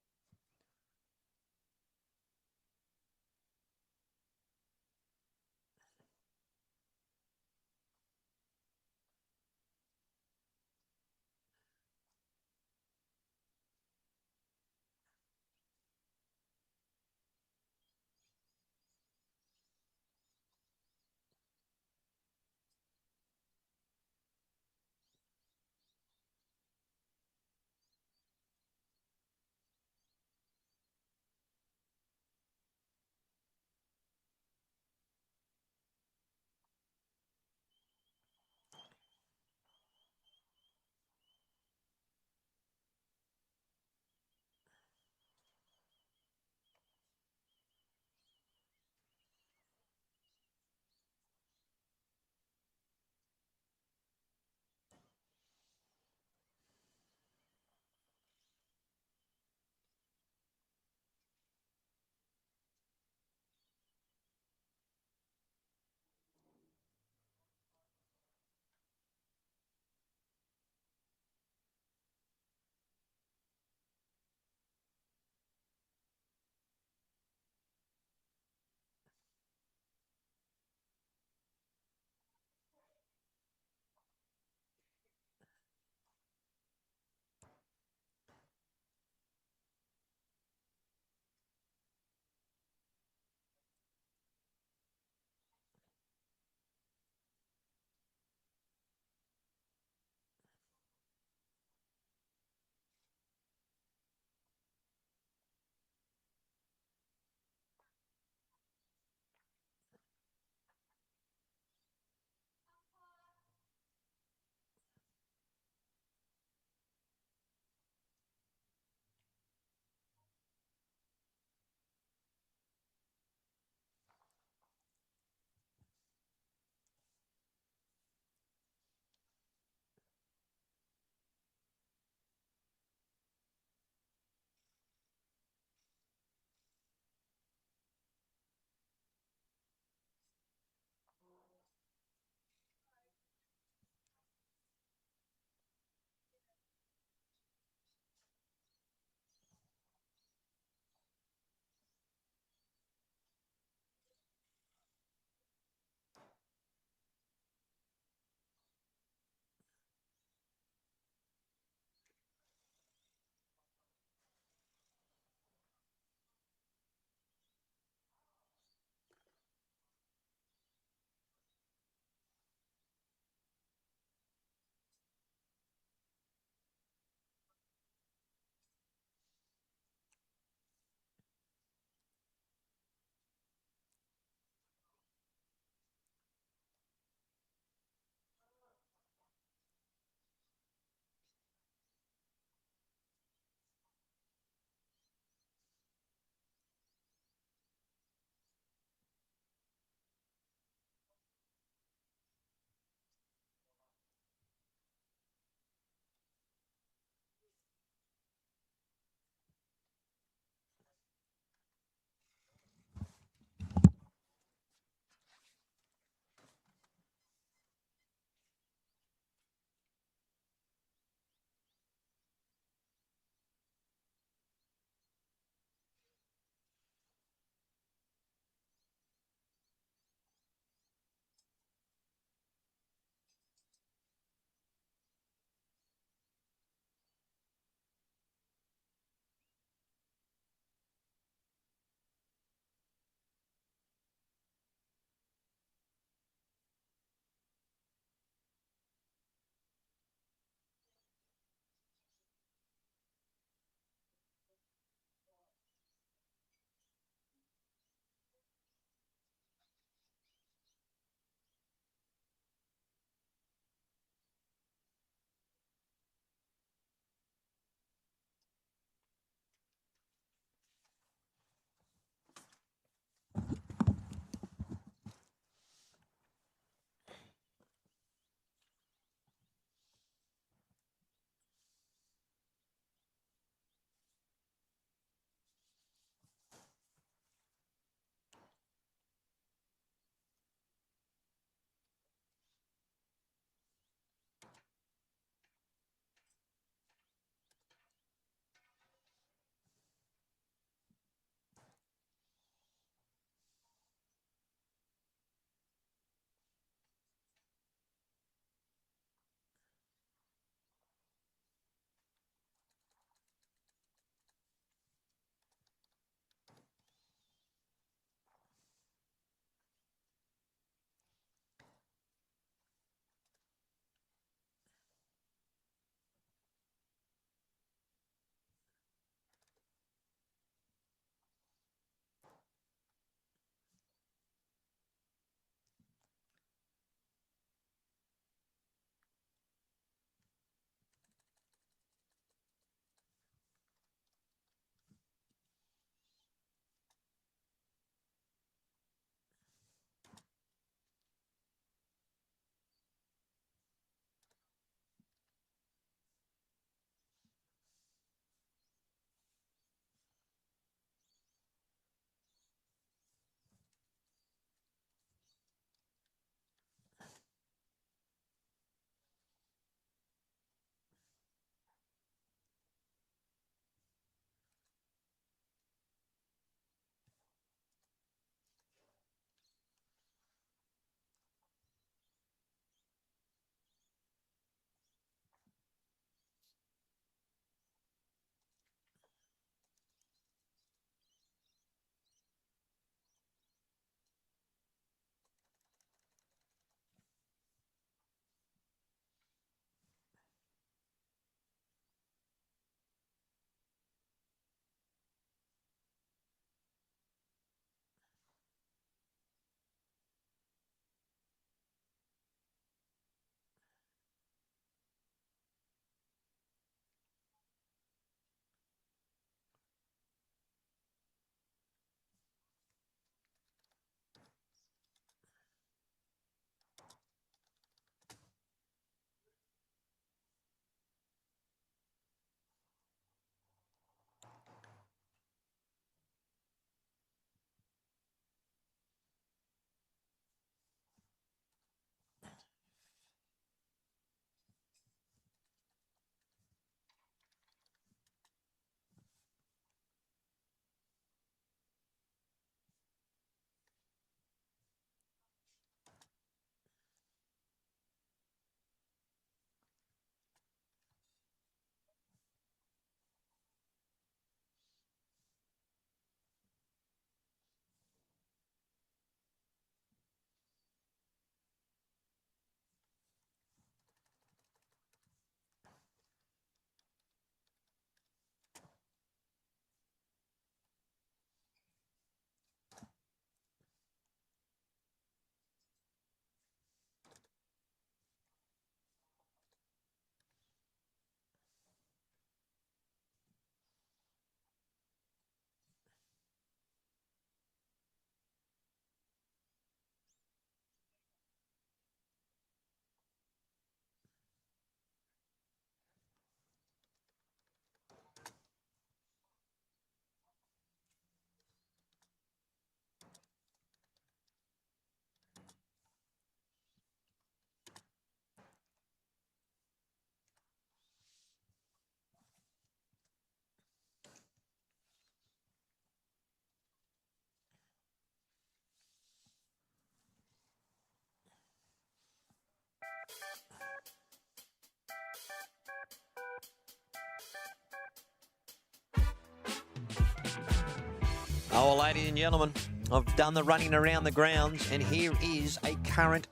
Oh, well, ladies and gentlemen, I've done the running around the grounds, and here is a current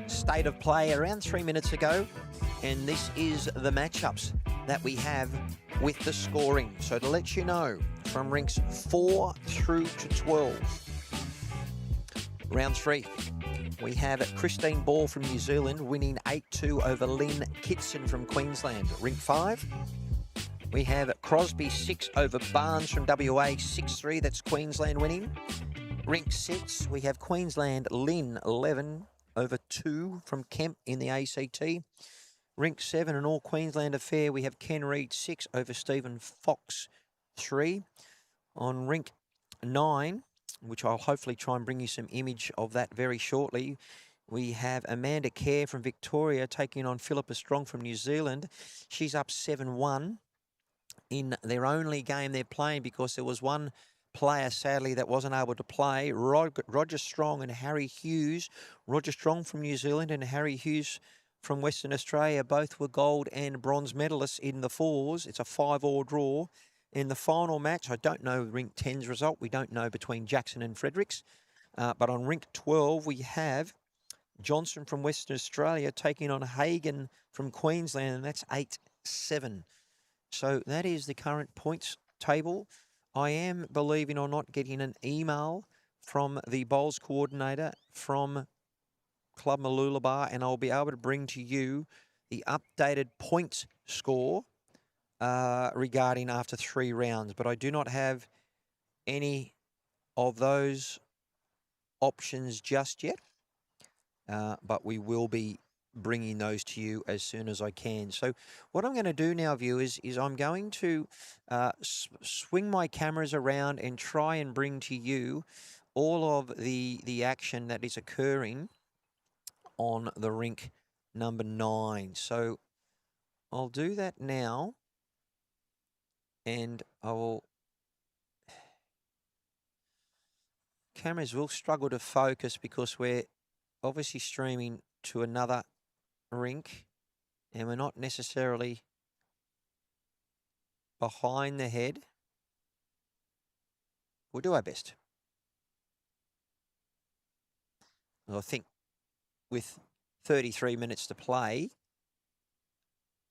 state of play around 3 minutes ago, and this is the matchups that we have with the scoring. So to let you know, from rinks 4 through to 12, round 3, we have Christine Ball from New Zealand winning 8-2 over Lynn Kitson from Queensland. Rink 5, we have Crosby 6 over Barnes from WA, 6-3. That's Queensland winning. Rink 6, we have Queensland Lynn 11 over 2 from Kemp in the ACT. Rink 7, an all Queensland affair, we have Ken Reid 6 over Stephen Fox 3. On rink 9, which I'll hopefully try and bring you some image of that very shortly, we have Amanda Kerr from Victoria taking on Philippa Strong from New Zealand. She's up 7-1 in their only game they're playing, because there was one player, sadly, that wasn't able to play. Roger Strong and Harry Hughes. Roger Strong from New Zealand and Harry Hughes from Western Australia both were gold and bronze medalists in the fours. It's a 5-all draw. In the final match, I don't know Rink 10's result. We don't know between Jackson and Fredericks. But on Rink 12, we have Johnson from Western Australia taking on Hagan from Queensland, and that's 8-7. So that is the current points table. I am, believe it or not, getting an email from the bowls coordinator from Club Mooloolaba, and I'll be able to bring to you the updated points score regarding after 3 rounds. But I do not have any of those options just yet, but we will be bringing those to you as soon as I can. So what I'm going to do now, viewers, is I'm going to swing my cameras around and try and bring to you all of the action that is occurring on the rink number 9. So I'll do that now, and I will... Cameras will struggle to focus because we're obviously streaming to another rink, and we're not necessarily behind the head. We'll do our best. I think with 33 minutes to play,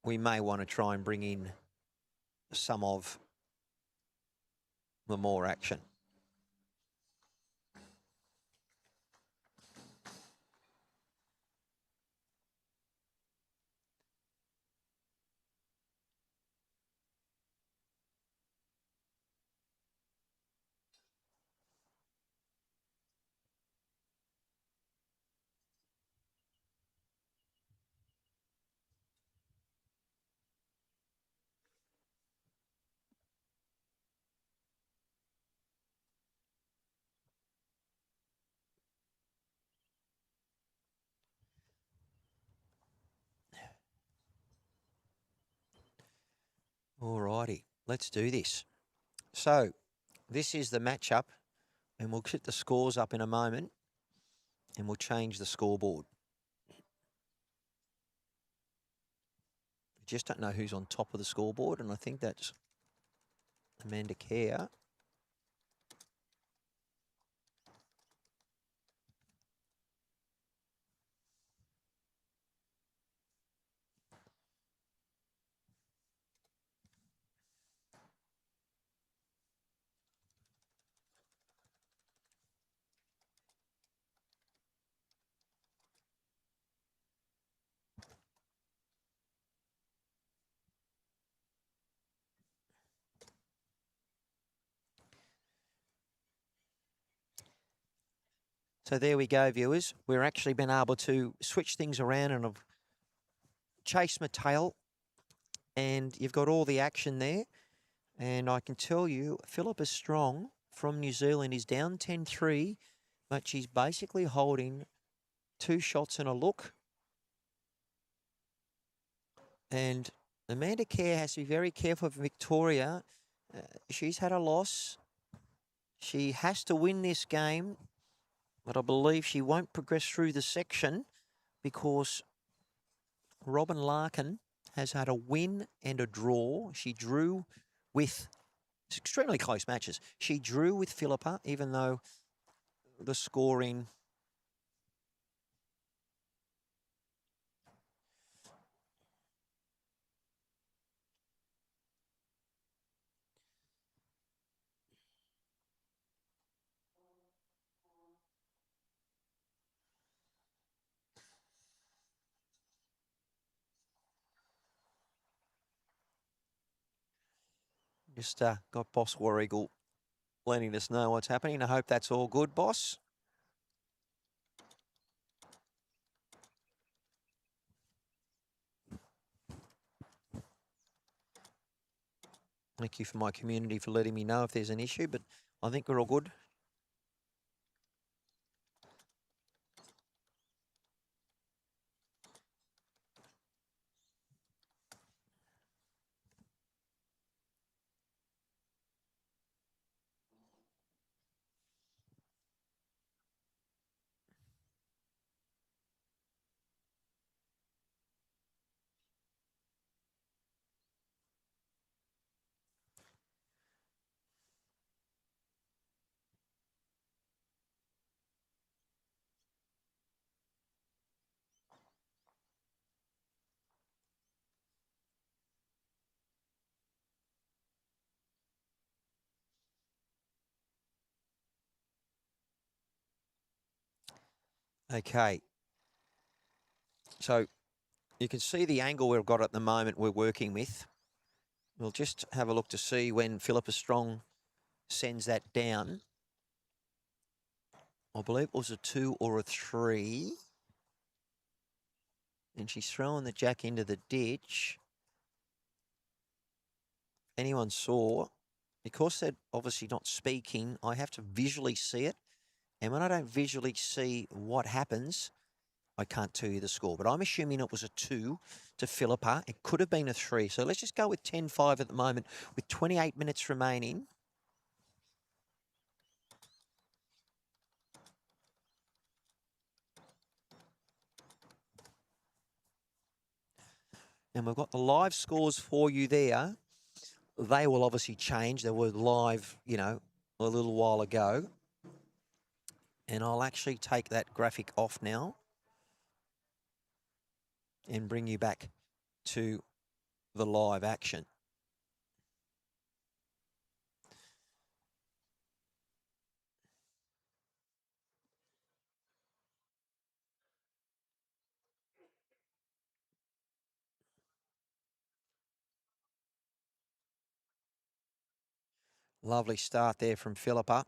we may want to try and bring in some of the more action. Alrighty, let's do this. So, this is the matchup, and we'll get the scores up in a moment, and we'll change the scoreboard. Just don't know who's on top of the scoreboard, and I think that's Amanda Kerr. So there we go, viewers. We're actually been able to switch things around, and I've chased my tail, and you've got all the action there. And I can tell you, Philippa Strong from New Zealand is down 10-3, but she's basically holding 2 shots and a look. And Amanda Kerr has to be very careful of Victoria. She's had a loss. She has to win this game, but I believe she won't progress through the section because Robin Larkin has had a win and a draw. She drew with It's extremely close matches. She drew with Philippa, even though the scoring... Just got Boss War Eagle letting us know what's happening. I hope that's all good, boss. Thank you for my community for letting me know if there's an issue, but I think we're all good. Okay. So you can see the angle we've got at the moment we're working with. We'll just have a look to see when Philippa Strong sends that down. I believe it was a 2 or a 3. And she's throwing the jack into the ditch. Anyone saw, because they're obviously not speaking, I have to visually see it. And when I don't visually see what happens, I can't tell you the score. But I'm assuming it was a 2 to Philippa. It could have been a 3. So let's just go with 10-5 at the moment with 28 minutes remaining. And we've got the live scores for you there. They will obviously change. They were live, you know, a little while ago. And I'll actually take that graphic off now and bring you back to the live action. Lovely start there from Philippa.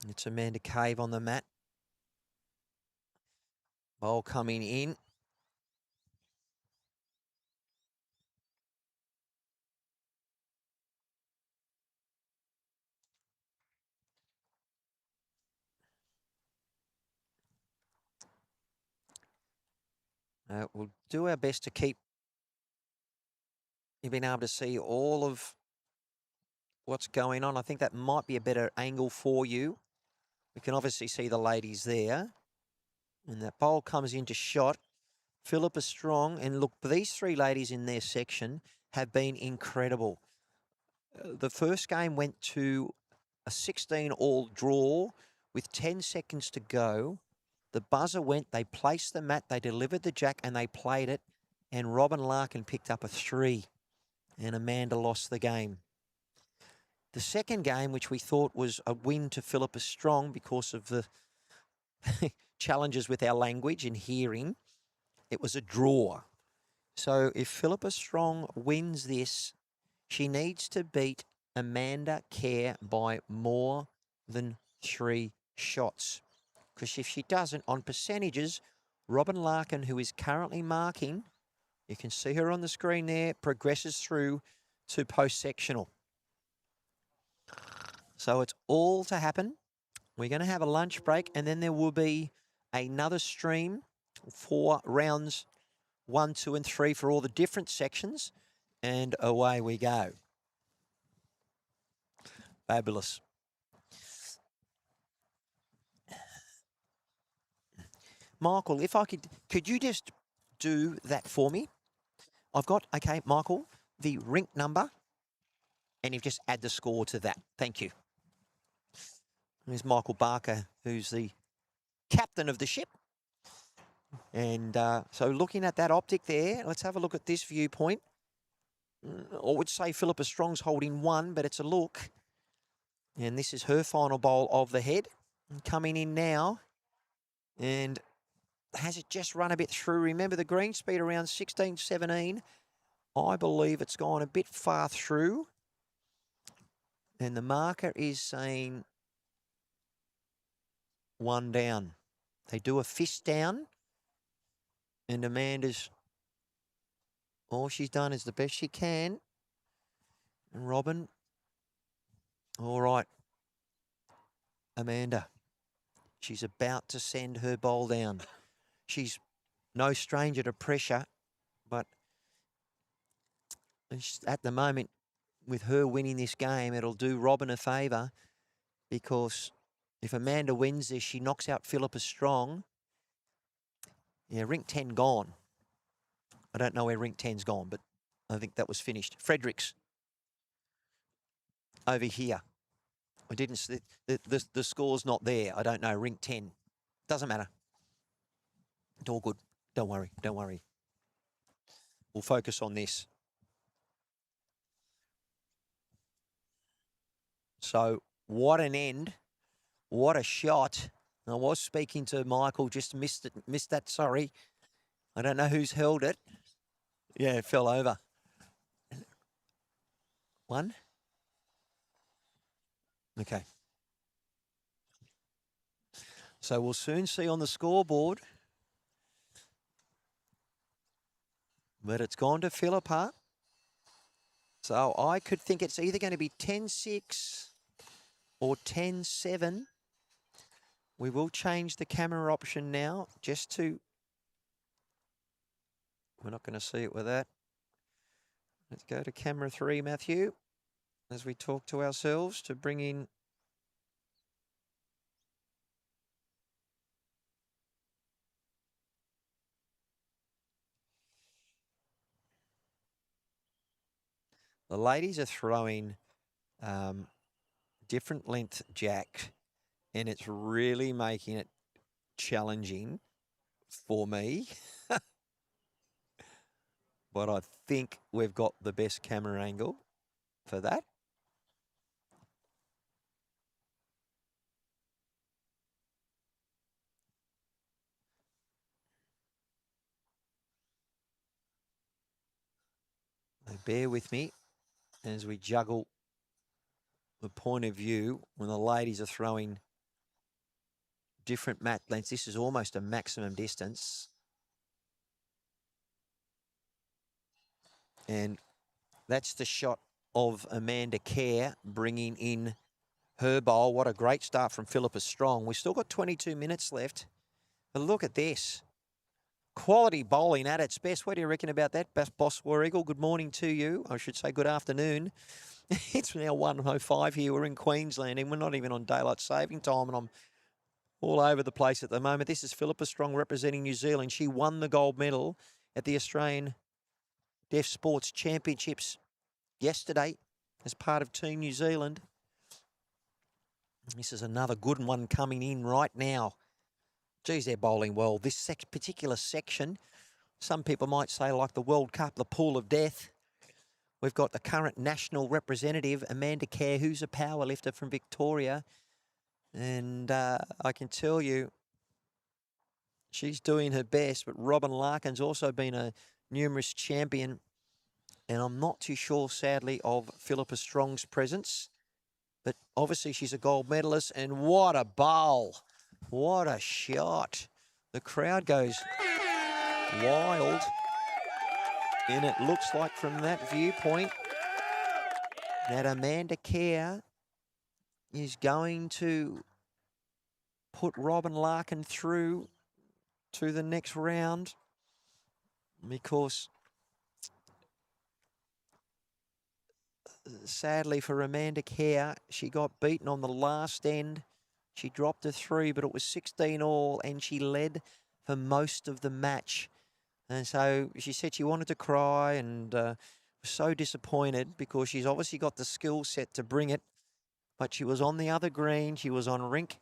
It's Amanda Cave on the mat. Ball coming in. We'll do our best to keep you being able to see all of what's going on. I think that might be a better angle for you. We can obviously see the ladies there. And that bowl comes into shot. Philippa Strong, and look, these three ladies in their section have been incredible. The first game went to a 16-all draw with 10 seconds to go. The buzzer went, they placed the mat, they delivered the jack, and they played it. And Robin Larkin picked up a 3, and Amanda lost the game. The second game, which we thought was a win to Philippa Strong because of the challenges with our language and hearing, it was a draw. So if Philippa Strong wins this, she needs to beat Amanda Kerr by more than 3 shots. Because if she doesn't, on percentages, Robin Larkin, who is currently marking, you can see her on the screen there, progresses through to post-sectional. So it's all to happen. We're going to have a lunch break, and then there will be another stream for rounds 1, 2, and 3 for all the different sections, and away we go. Fabulous. Michael, if I could you just do that for me? I've got, okay, Michael, the rink number, and you just add the score to that. Thank you. There's Michael Barker, who's the captain of the ship. And so looking at that optic there, let's have a look at this viewpoint. I would say Philippa Strong's holding 1, but it's a look. And this is her final bowl of the head. And coming in now. And has it just run a bit through? Remember the green speed around 16, 17. I believe it's gone a bit far through. And the marker is saying 1 down. They do a fist down. And Amanda's, all she's done is the best she can. And Robin, all right. Amanda, she's about to send her bowl down. She's no stranger to pressure, but at the moment, with her winning this game, it'll do Robin a favour, because if Amanda wins this, she knocks out Philippa Strong. Yeah, rink 10 gone. I don't know where rink 10's gone, but I think that was finished. Fredericks over here. I didn't. The score's not there. I don't know. Rink 10. Doesn't matter. It's all good. Don't worry. Don't worry. We'll focus on this. So what an end. What a shot. I was speaking to Michael, just missed that, sorry. I don't know who's held it. Yeah, it fell over. 1. Okay. So we'll soon see on the scoreboard. But it's gone to Philippa. So I could think it's either going to be 10-6 or 10-7. We will change the camera option now just to... We're not going to see it with that. Let's go to camera 3, Matthew, as we talk to ourselves to bring in... The ladies are throwing different length jack, and it's really making it challenging for me. But I think we've got the best camera angle for that. So bear with me as we juggle the point of view when the ladies are throwing different mat lengths. This is almost a maximum distance. And that's the shot of Amanda Kerr bringing in her bowl. What a great start from Philippa Strong. We've still got 22 minutes left. But look at this. Quality bowling at its best. What do you reckon about that, Boss War Eagle? Good morning to you. I should say good afternoon. It's now 1:05 here. We're in Queensland and we're not even on daylight saving time, and I'm all over the place at the moment. This is Philippa Strong representing New Zealand. She won the gold medal at the Australian Deaf Sports Championships yesterday as part of Team New Zealand. This is another good one coming in right now. Geez, they're bowling well. This particular section, some people might say like the World Cup, the pool of death. We've got the current national representative, Amanda Kerr, who's a powerlifter from Victoria. And I can tell you, she's doing her best. But Robin Larkin's also been a numerous champion. And I'm not too sure, sadly, of Philippa Strong's presence. But obviously she's a gold medalist. And what a bowl. What a shot. The crowd goes wild. And it looks like from that viewpoint that Amanda Kerr is going to put Robin Larkin through to the next round, because sadly for Amanda Kerr, she got beaten on the last end. She dropped a 3, but it was 16 all, and she led for most of the match. And so she said she wanted to cry and was so disappointed because she's obviously got the skill set to bring it. But she was on the other green. She was on rink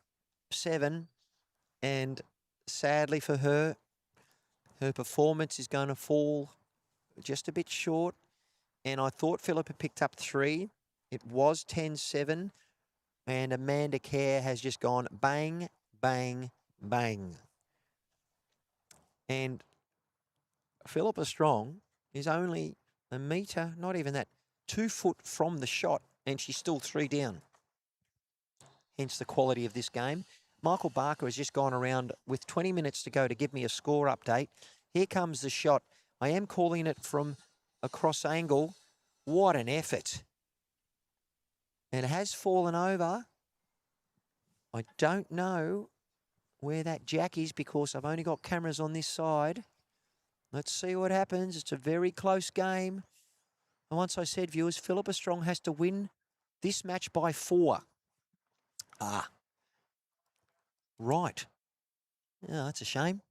7. And sadly for her, her performance is going to fall just a bit short. And I thought Philippa picked up 3. It was 10-7. And Amanda Kerr has just gone bang, bang, bang. And Philippa Strong is only a metre, not even that, 2 foot from the shot, and she's still 3 down. Hence the quality of this game. Michael Barker has just gone around with 20 minutes to go to give me a score update. Here comes the shot. I am calling it from a cross angle. What an effort. And it has fallen over. I don't know where that jack is because I've only got cameras on this side. Let's see what happens. It's a very close game. And once I said, viewers, Philippa Strong has to win this match by 4. Ah. Right. Yeah, that's a shame.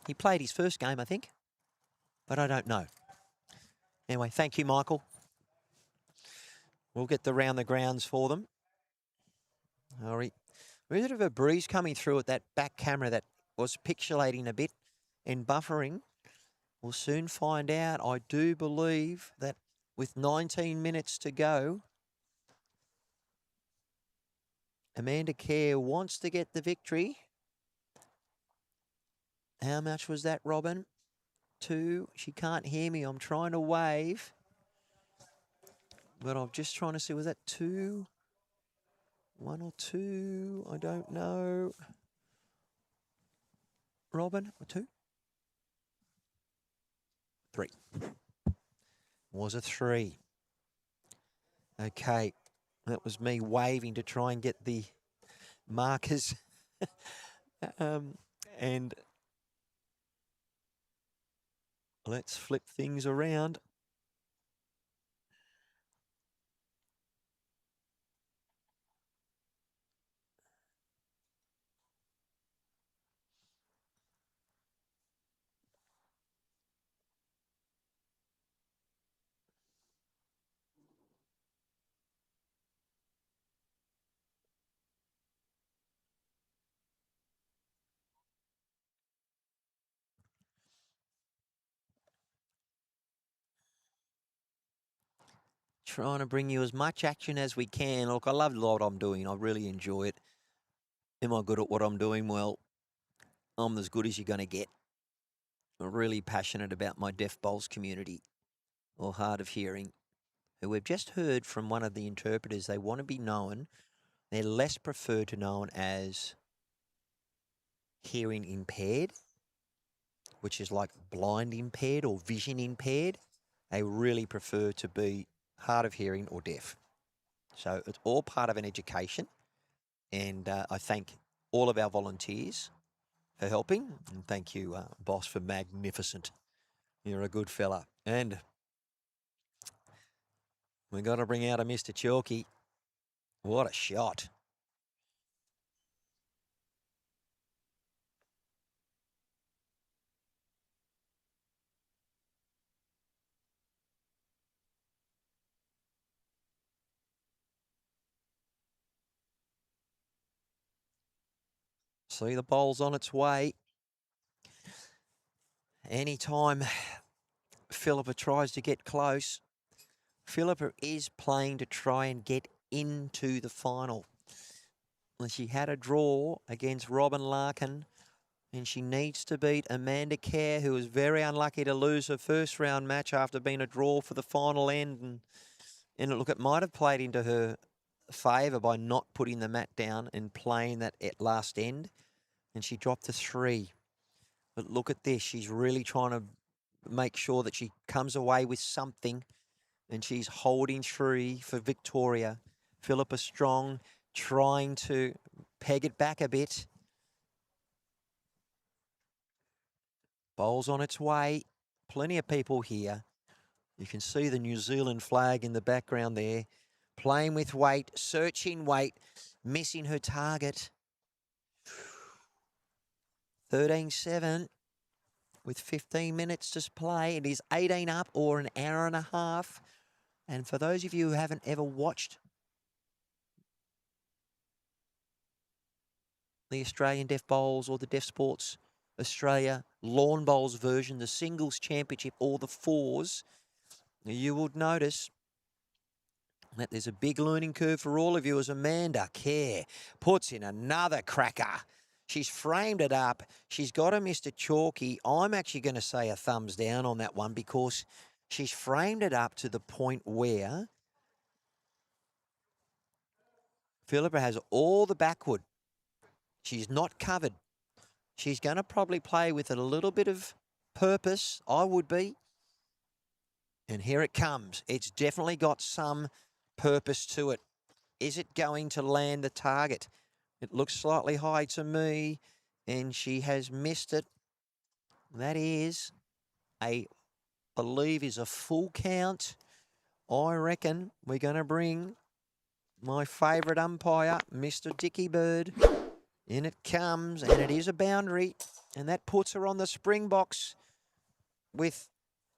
He played his first game, I think. But I don't know. Anyway, thank you, Michael. We'll get the round the grounds for them. All right. There's a bit of a breeze coming through at that back camera that was pixelating a bit and buffering. We'll soon find out. I do believe that with 19 minutes to go, Amanda Kerr wants to get the victory. How much was that, Robin? 2. She can't hear me. I'm trying to wave. But I'm just trying to see, was that 2? 1 or 2? I don't know. Robin, 2? 3. Was a 3. Okay. That was me waving to try and get the markers. And let's flip things around. Trying to bring you as much action as we can. Look, I love what I'm doing. I really enjoy it. Am I good at what I'm doing? Well, I'm as good as you're going to get. I'm really passionate about my deaf bowls community, or hard of hearing, who we've just heard from one of the interpreters. They want to be known. They're less preferred to known as hearing impaired, which is like blind impaired or vision impaired. They really prefer to be hard of hearing or deaf. So it's all part of an education. And I thank all of our volunteers for helping. And thank you, boss, for magnificent. You're a good fella. And we got to bring out a Mr. Chalky. What a shot. See, the bowl's on its way. Anytime Philippa tries to get close, Philippa is playing to try and get into the final. And she had a draw against Robin Larkin, and she needs to beat Amanda Kerr, who was very unlucky to lose her first round match after being a draw for the final end. And look, it might have played into her favour by not putting the mat down and playing that at last end. And she dropped to 3. But look at this. She's really trying to make sure that she comes away with something. And she's holding 3 for Victoria. Philippa Strong trying to peg it back a bit. Bowl's on its way. Plenty of people here. You can see the New Zealand flag in the background there. Playing with weight, searching weight, missing her target. 13-7. with 15 minutes to play. It is 18 up or an hour and a half. And for those of you who haven't ever watched the Australian Deaf Bowls or the Deaf Sports Australia Lawn Bowls version, the singles championship or the fours, you would notice that there's a big learning curve for all of you as Amanda Kerr puts in another cracker. She's framed it up. She's got a Mr. Chalky. I'm actually going to say a thumbs down on that one because she's framed it up to the point where Philippa has all the backward. She's not covered. She's going to probably play with a little bit of purpose, I would be. And here it comes. It's definitely got some purpose to it. Is it going to land the target? It looks slightly high to me, and she has missed it. That is believe is a full count. I reckon we're going to bring my favourite umpire, Mr. Dicky Bird. In it comes, and it is a boundary, and that puts her on the Springboks with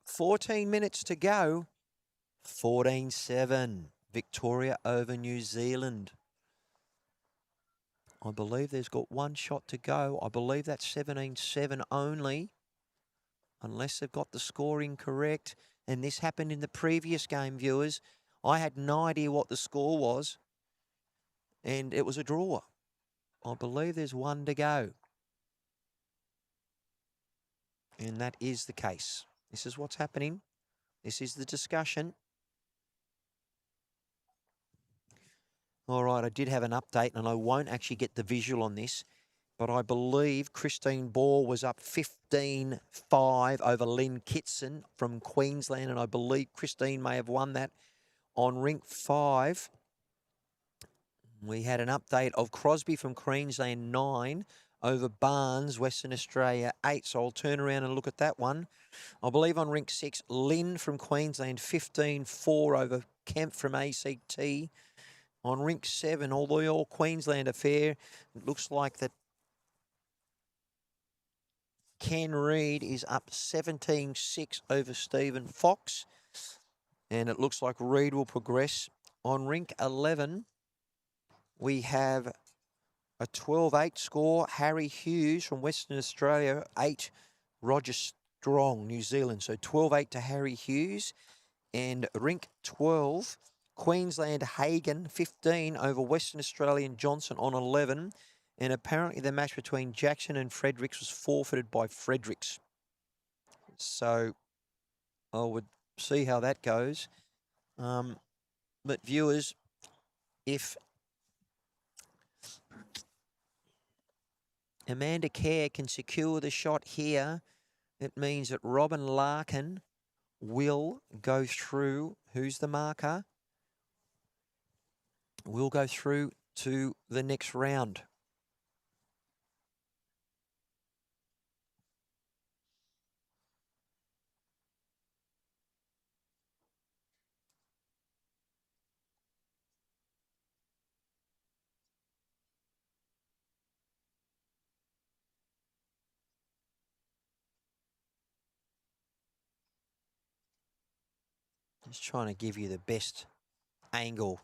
14 minutes to go. 14-7, Victoria over New Zealand. I believe there's got one shot to go. I believe that's 17-7 only, unless they've got the scoring correct. And this happened in the previous game, viewers. I had no idea what the score was, and it was a draw. I believe there's one to go. And that is the case. This is what's happening. This is the discussion. All right, I did have an update, and I won't actually get the visual on this, but I believe Christine Ball was up 15-5 over Lynn Kitson from Queensland, and I believe Christine may have won that on rink 5. We had an update of Crosby from Queensland 9 over Barnes, Western Australia 8, so I'll turn around and look at that one. I believe on rink 6, Lynn from Queensland 15-4 over Kemp from ACT. On rink 7, although all Queensland affair, it looks like that Ken Reid is up 17-6 over Stephen Fox. And it looks like Reid will progress. On rink 11, we have a 12-8 score. Harry Hughes from Western Australia, 8. Roger Strong, New Zealand. So 12-8 to Harry Hughes. And rink 12, Queensland Hagan 15 over Western Australian Johnson on 11. And apparently the match between Jackson and Fredericks was forfeited by Fredericks. So I would see how that goes. But viewers, if Amanda Kerr can secure the shot here, it means that Robin Larkin will go through. Who's the marker? Will go through to the next round. Just trying to give you the best angle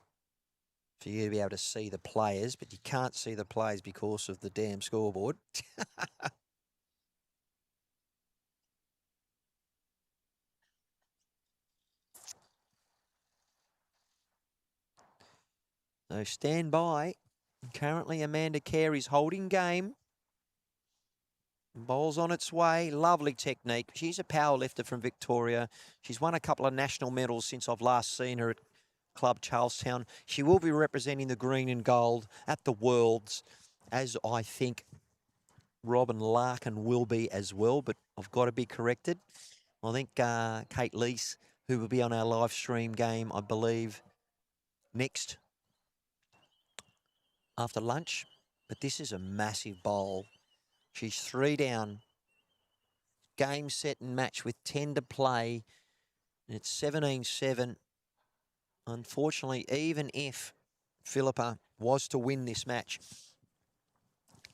for you to be able to see the players, but you can't see the players because of the damn scoreboard. So stand by. Currently, Amanda Kerr is holding game. Ball's on its way. Lovely technique. She's a power lifter from Victoria. She's won a couple of national medals since I've last seen her at Club Charlestown. She will be representing the green and gold at the Worlds, as I think Robin Larkin will be as well, but I've got to be corrected. I think Kate Leese, who will be on our live stream game, I believe, next after lunch. But this is a massive bowl. She's 3 down. Game, set and match with 10 to play. And it's 17-7. Unfortunately, even if Philippa was to win this match,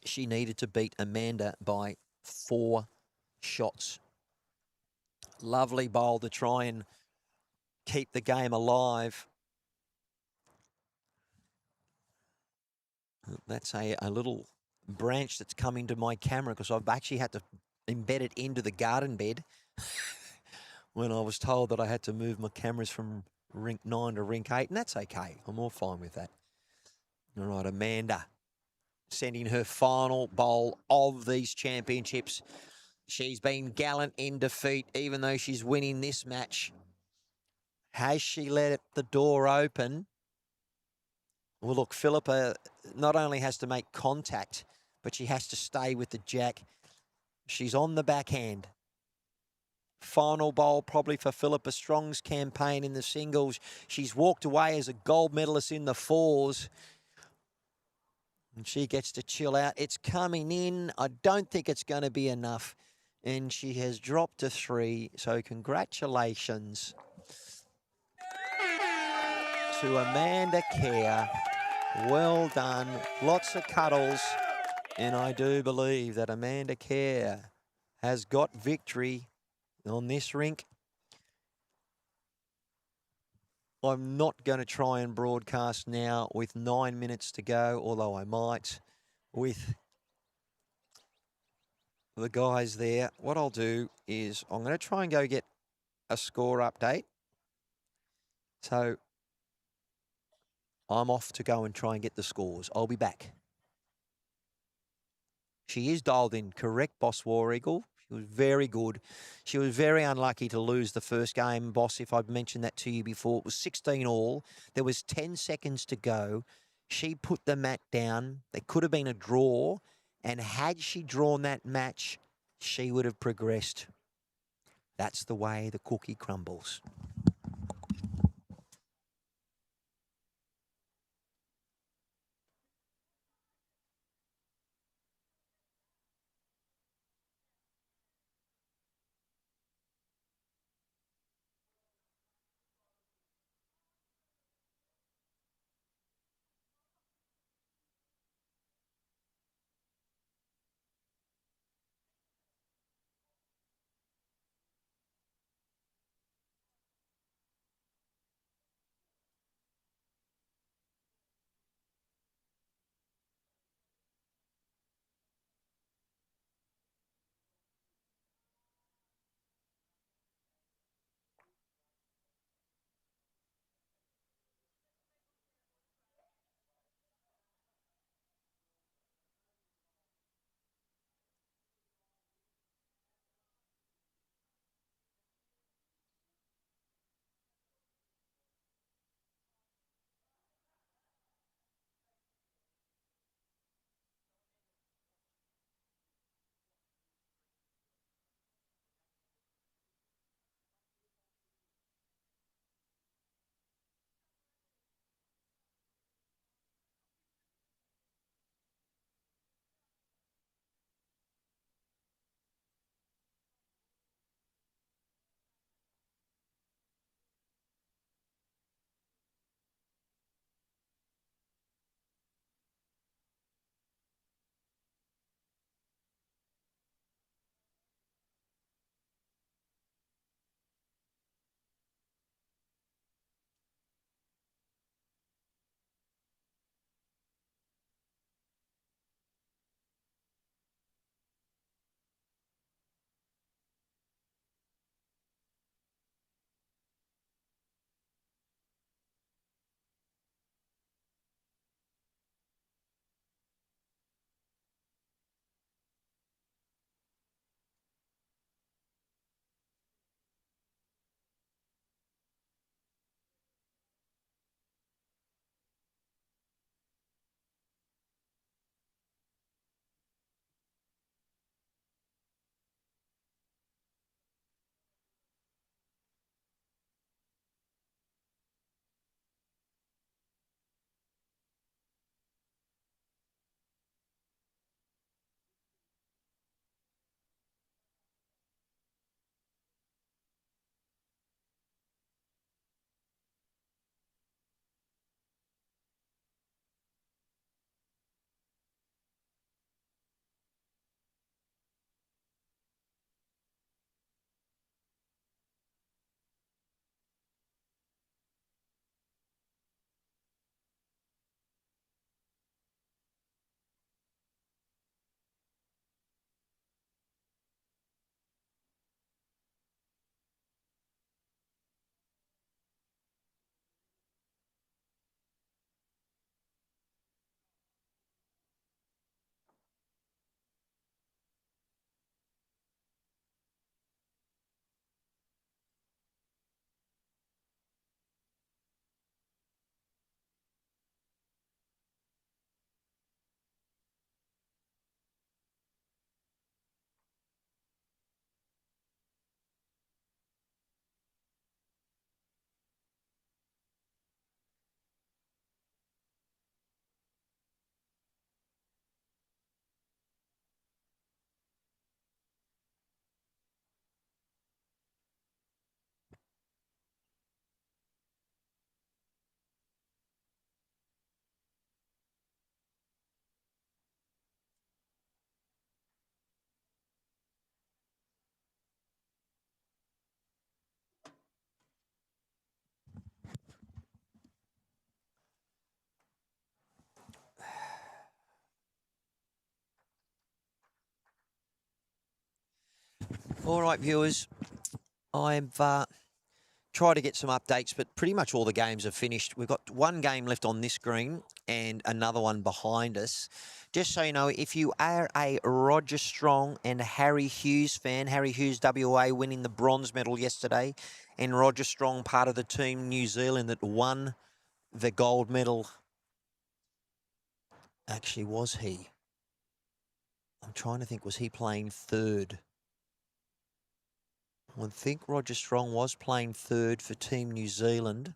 she needed to beat Amanda by 4 shots. Lovely bowl to try and keep the game alive. That's a little branch that's coming to my camera because I've actually had to embed it into the garden bed when I was told that I had to move my cameras from rink 9 to rink 8, and that's okay. I'm all fine with that. All right, Amanda sending her final bowl of these championships. She's been gallant in defeat, even though she's winning this match. Has she let the door open? Well, look, Philippa not only has to make contact, but she has to stay with the jack. She's on the backhand. Final bowl probably for Philippa Strong's campaign in the singles. She's walked away as a gold medalist in the fours. And she gets to chill out. It's coming in. I don't think it's going to be enough. And she has dropped to 3. So congratulations to Amanda Kerr. Well done. Lots of cuddles. And I do believe that Amanda Kerr has got victory on this rink. I'm not going to try and broadcast now with 9 minutes to go, although I might with the guys there. What I'll do is I'm going to try and go get a score update. So I'm off to go and try and get the scores. I'll be back. She is dialed in correct, Boss War Eagle. She was very good. She was very unlucky to lose the first game, Boss, if I've mentioned that to you before. It was 16 all. There was 10 seconds to go. She put the mat down. There could have been a draw. And had she drawn that match, she would have progressed. That's the way the cookie crumbles. All right, viewers. I've tried to get some updates, but pretty much all the games are finished. We've got one game left on this screen and another one behind us. Just so you know, if you are a Roger Strong and Harry Hughes fan, Harry Hughes WA winning the bronze medal yesterday, and Roger Strong part of the team New Zealand that won the gold medal. Actually, was he? I'm trying to think, was he playing third? I think Roger Strong was playing third for Team New Zealand.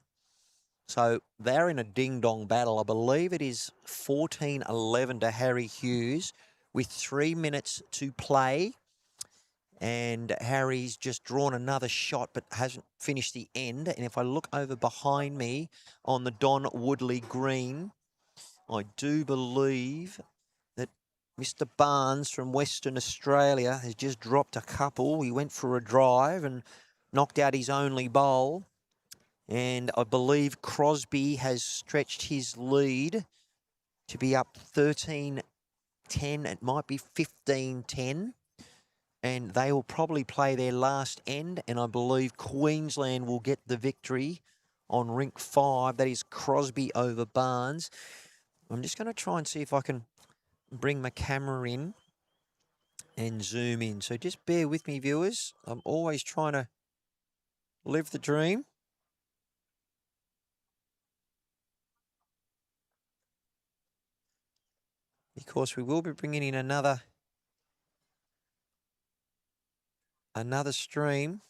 So they're in a ding-dong battle. I believe it is 14-11 to Harry Hughes with 3 minutes to play. And Harry's just drawn another shot but hasn't finished the end. And if I look over behind me on the Don Woodley green, I do believe that Mr. Barnes from Western Australia has just dropped a couple. He went for a drive and knocked out his only bowl. And I believe Crosby has stretched his lead to be up 13-10. It might be 15-10. And they will probably play their last end. And I believe Queensland will get the victory on rink 5. That is Crosby over Barnes. I'm just going to try and see if I can bring my camera in and zoom in. So just bear with me, viewers. I'm always trying to live the dream. Because we will be bringing in another stream.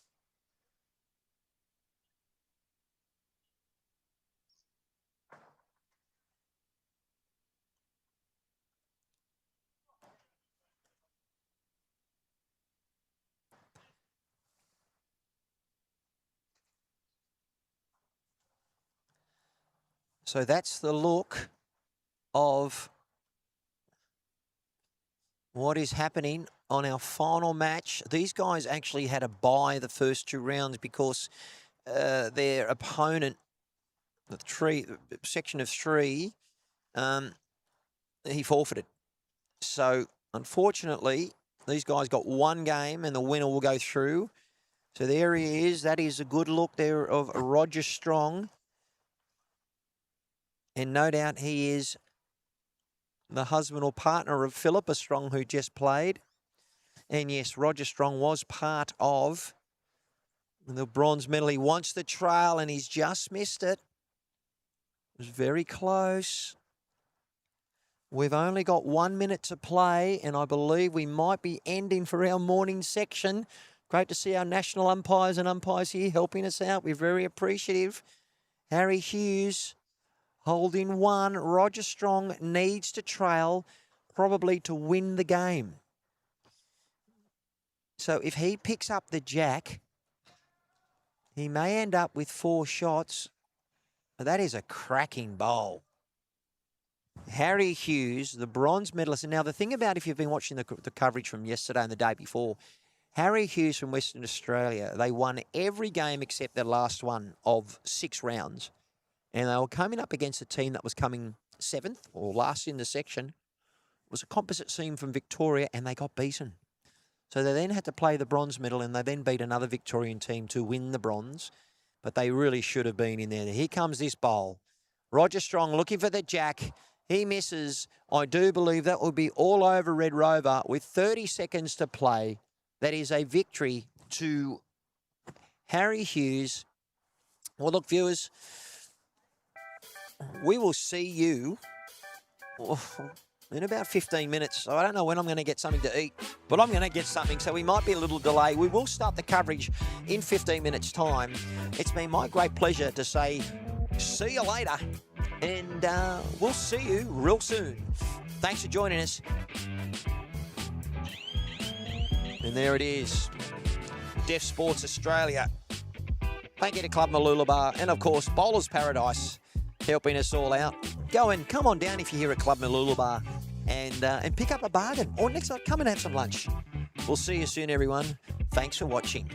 So that's the look of what is happening on our final match. These guys actually had to bye the first 2 rounds because their opponent, the section of 3, he forfeited. So unfortunately, these guys got 1 game and the winner will go through. So there he is. That is a good look there of Roger Strong. And no doubt he is the husband or partner of Philippa Strong, who just played. And yes, Roger Strong was part of the bronze medal. He wants the trail and he's just missed it. It was very close. We've only got 1 minute to play, and I believe we might be ending for our morning section. Great to see our national umpires and umpires here helping us out. We're very appreciative. Harry Hughes holding 1. Roger Strong needs to trail probably to win the game. So if he picks up the jack, he may end up with 4 shots. That is a cracking bowl. Harry Hughes, the bronze medalist. And now the thing about, if you've been watching the coverage from yesterday and the day before, Harry Hughes from Western Australia, they won every game except their last one of 6 rounds. And they were coming up against a team that was coming 7th or last in the section. It was a composite team from Victoria, and they got beaten. So they then had to play the bronze medal, and they then beat another Victorian team to win the bronze. But they really should have been in there. Here comes this bowl. Roger Strong looking for the jack. He misses. I do believe that will be all over Red Rover with 30 seconds to play. That is a victory to Harry Hughes. Well, look, viewers, we will see you in about 15 minutes. So I don't know when I'm going to get something to eat, but I'm going to get something. So we might be a little delay. We will start the coverage in 15 minutes' time. It's been my great pleasure to say see you later, and we'll see you real soon. Thanks for joining us. And there it is, Deaf Sports Australia. Thank you to Club Mooloolaba and, of course, Bowlers Paradise, helping us all out. Come on down if you're here at Club Mooloolaba and pick up a bargain. Or next time, come and have some lunch. We'll see you soon, everyone. Thanks for watching.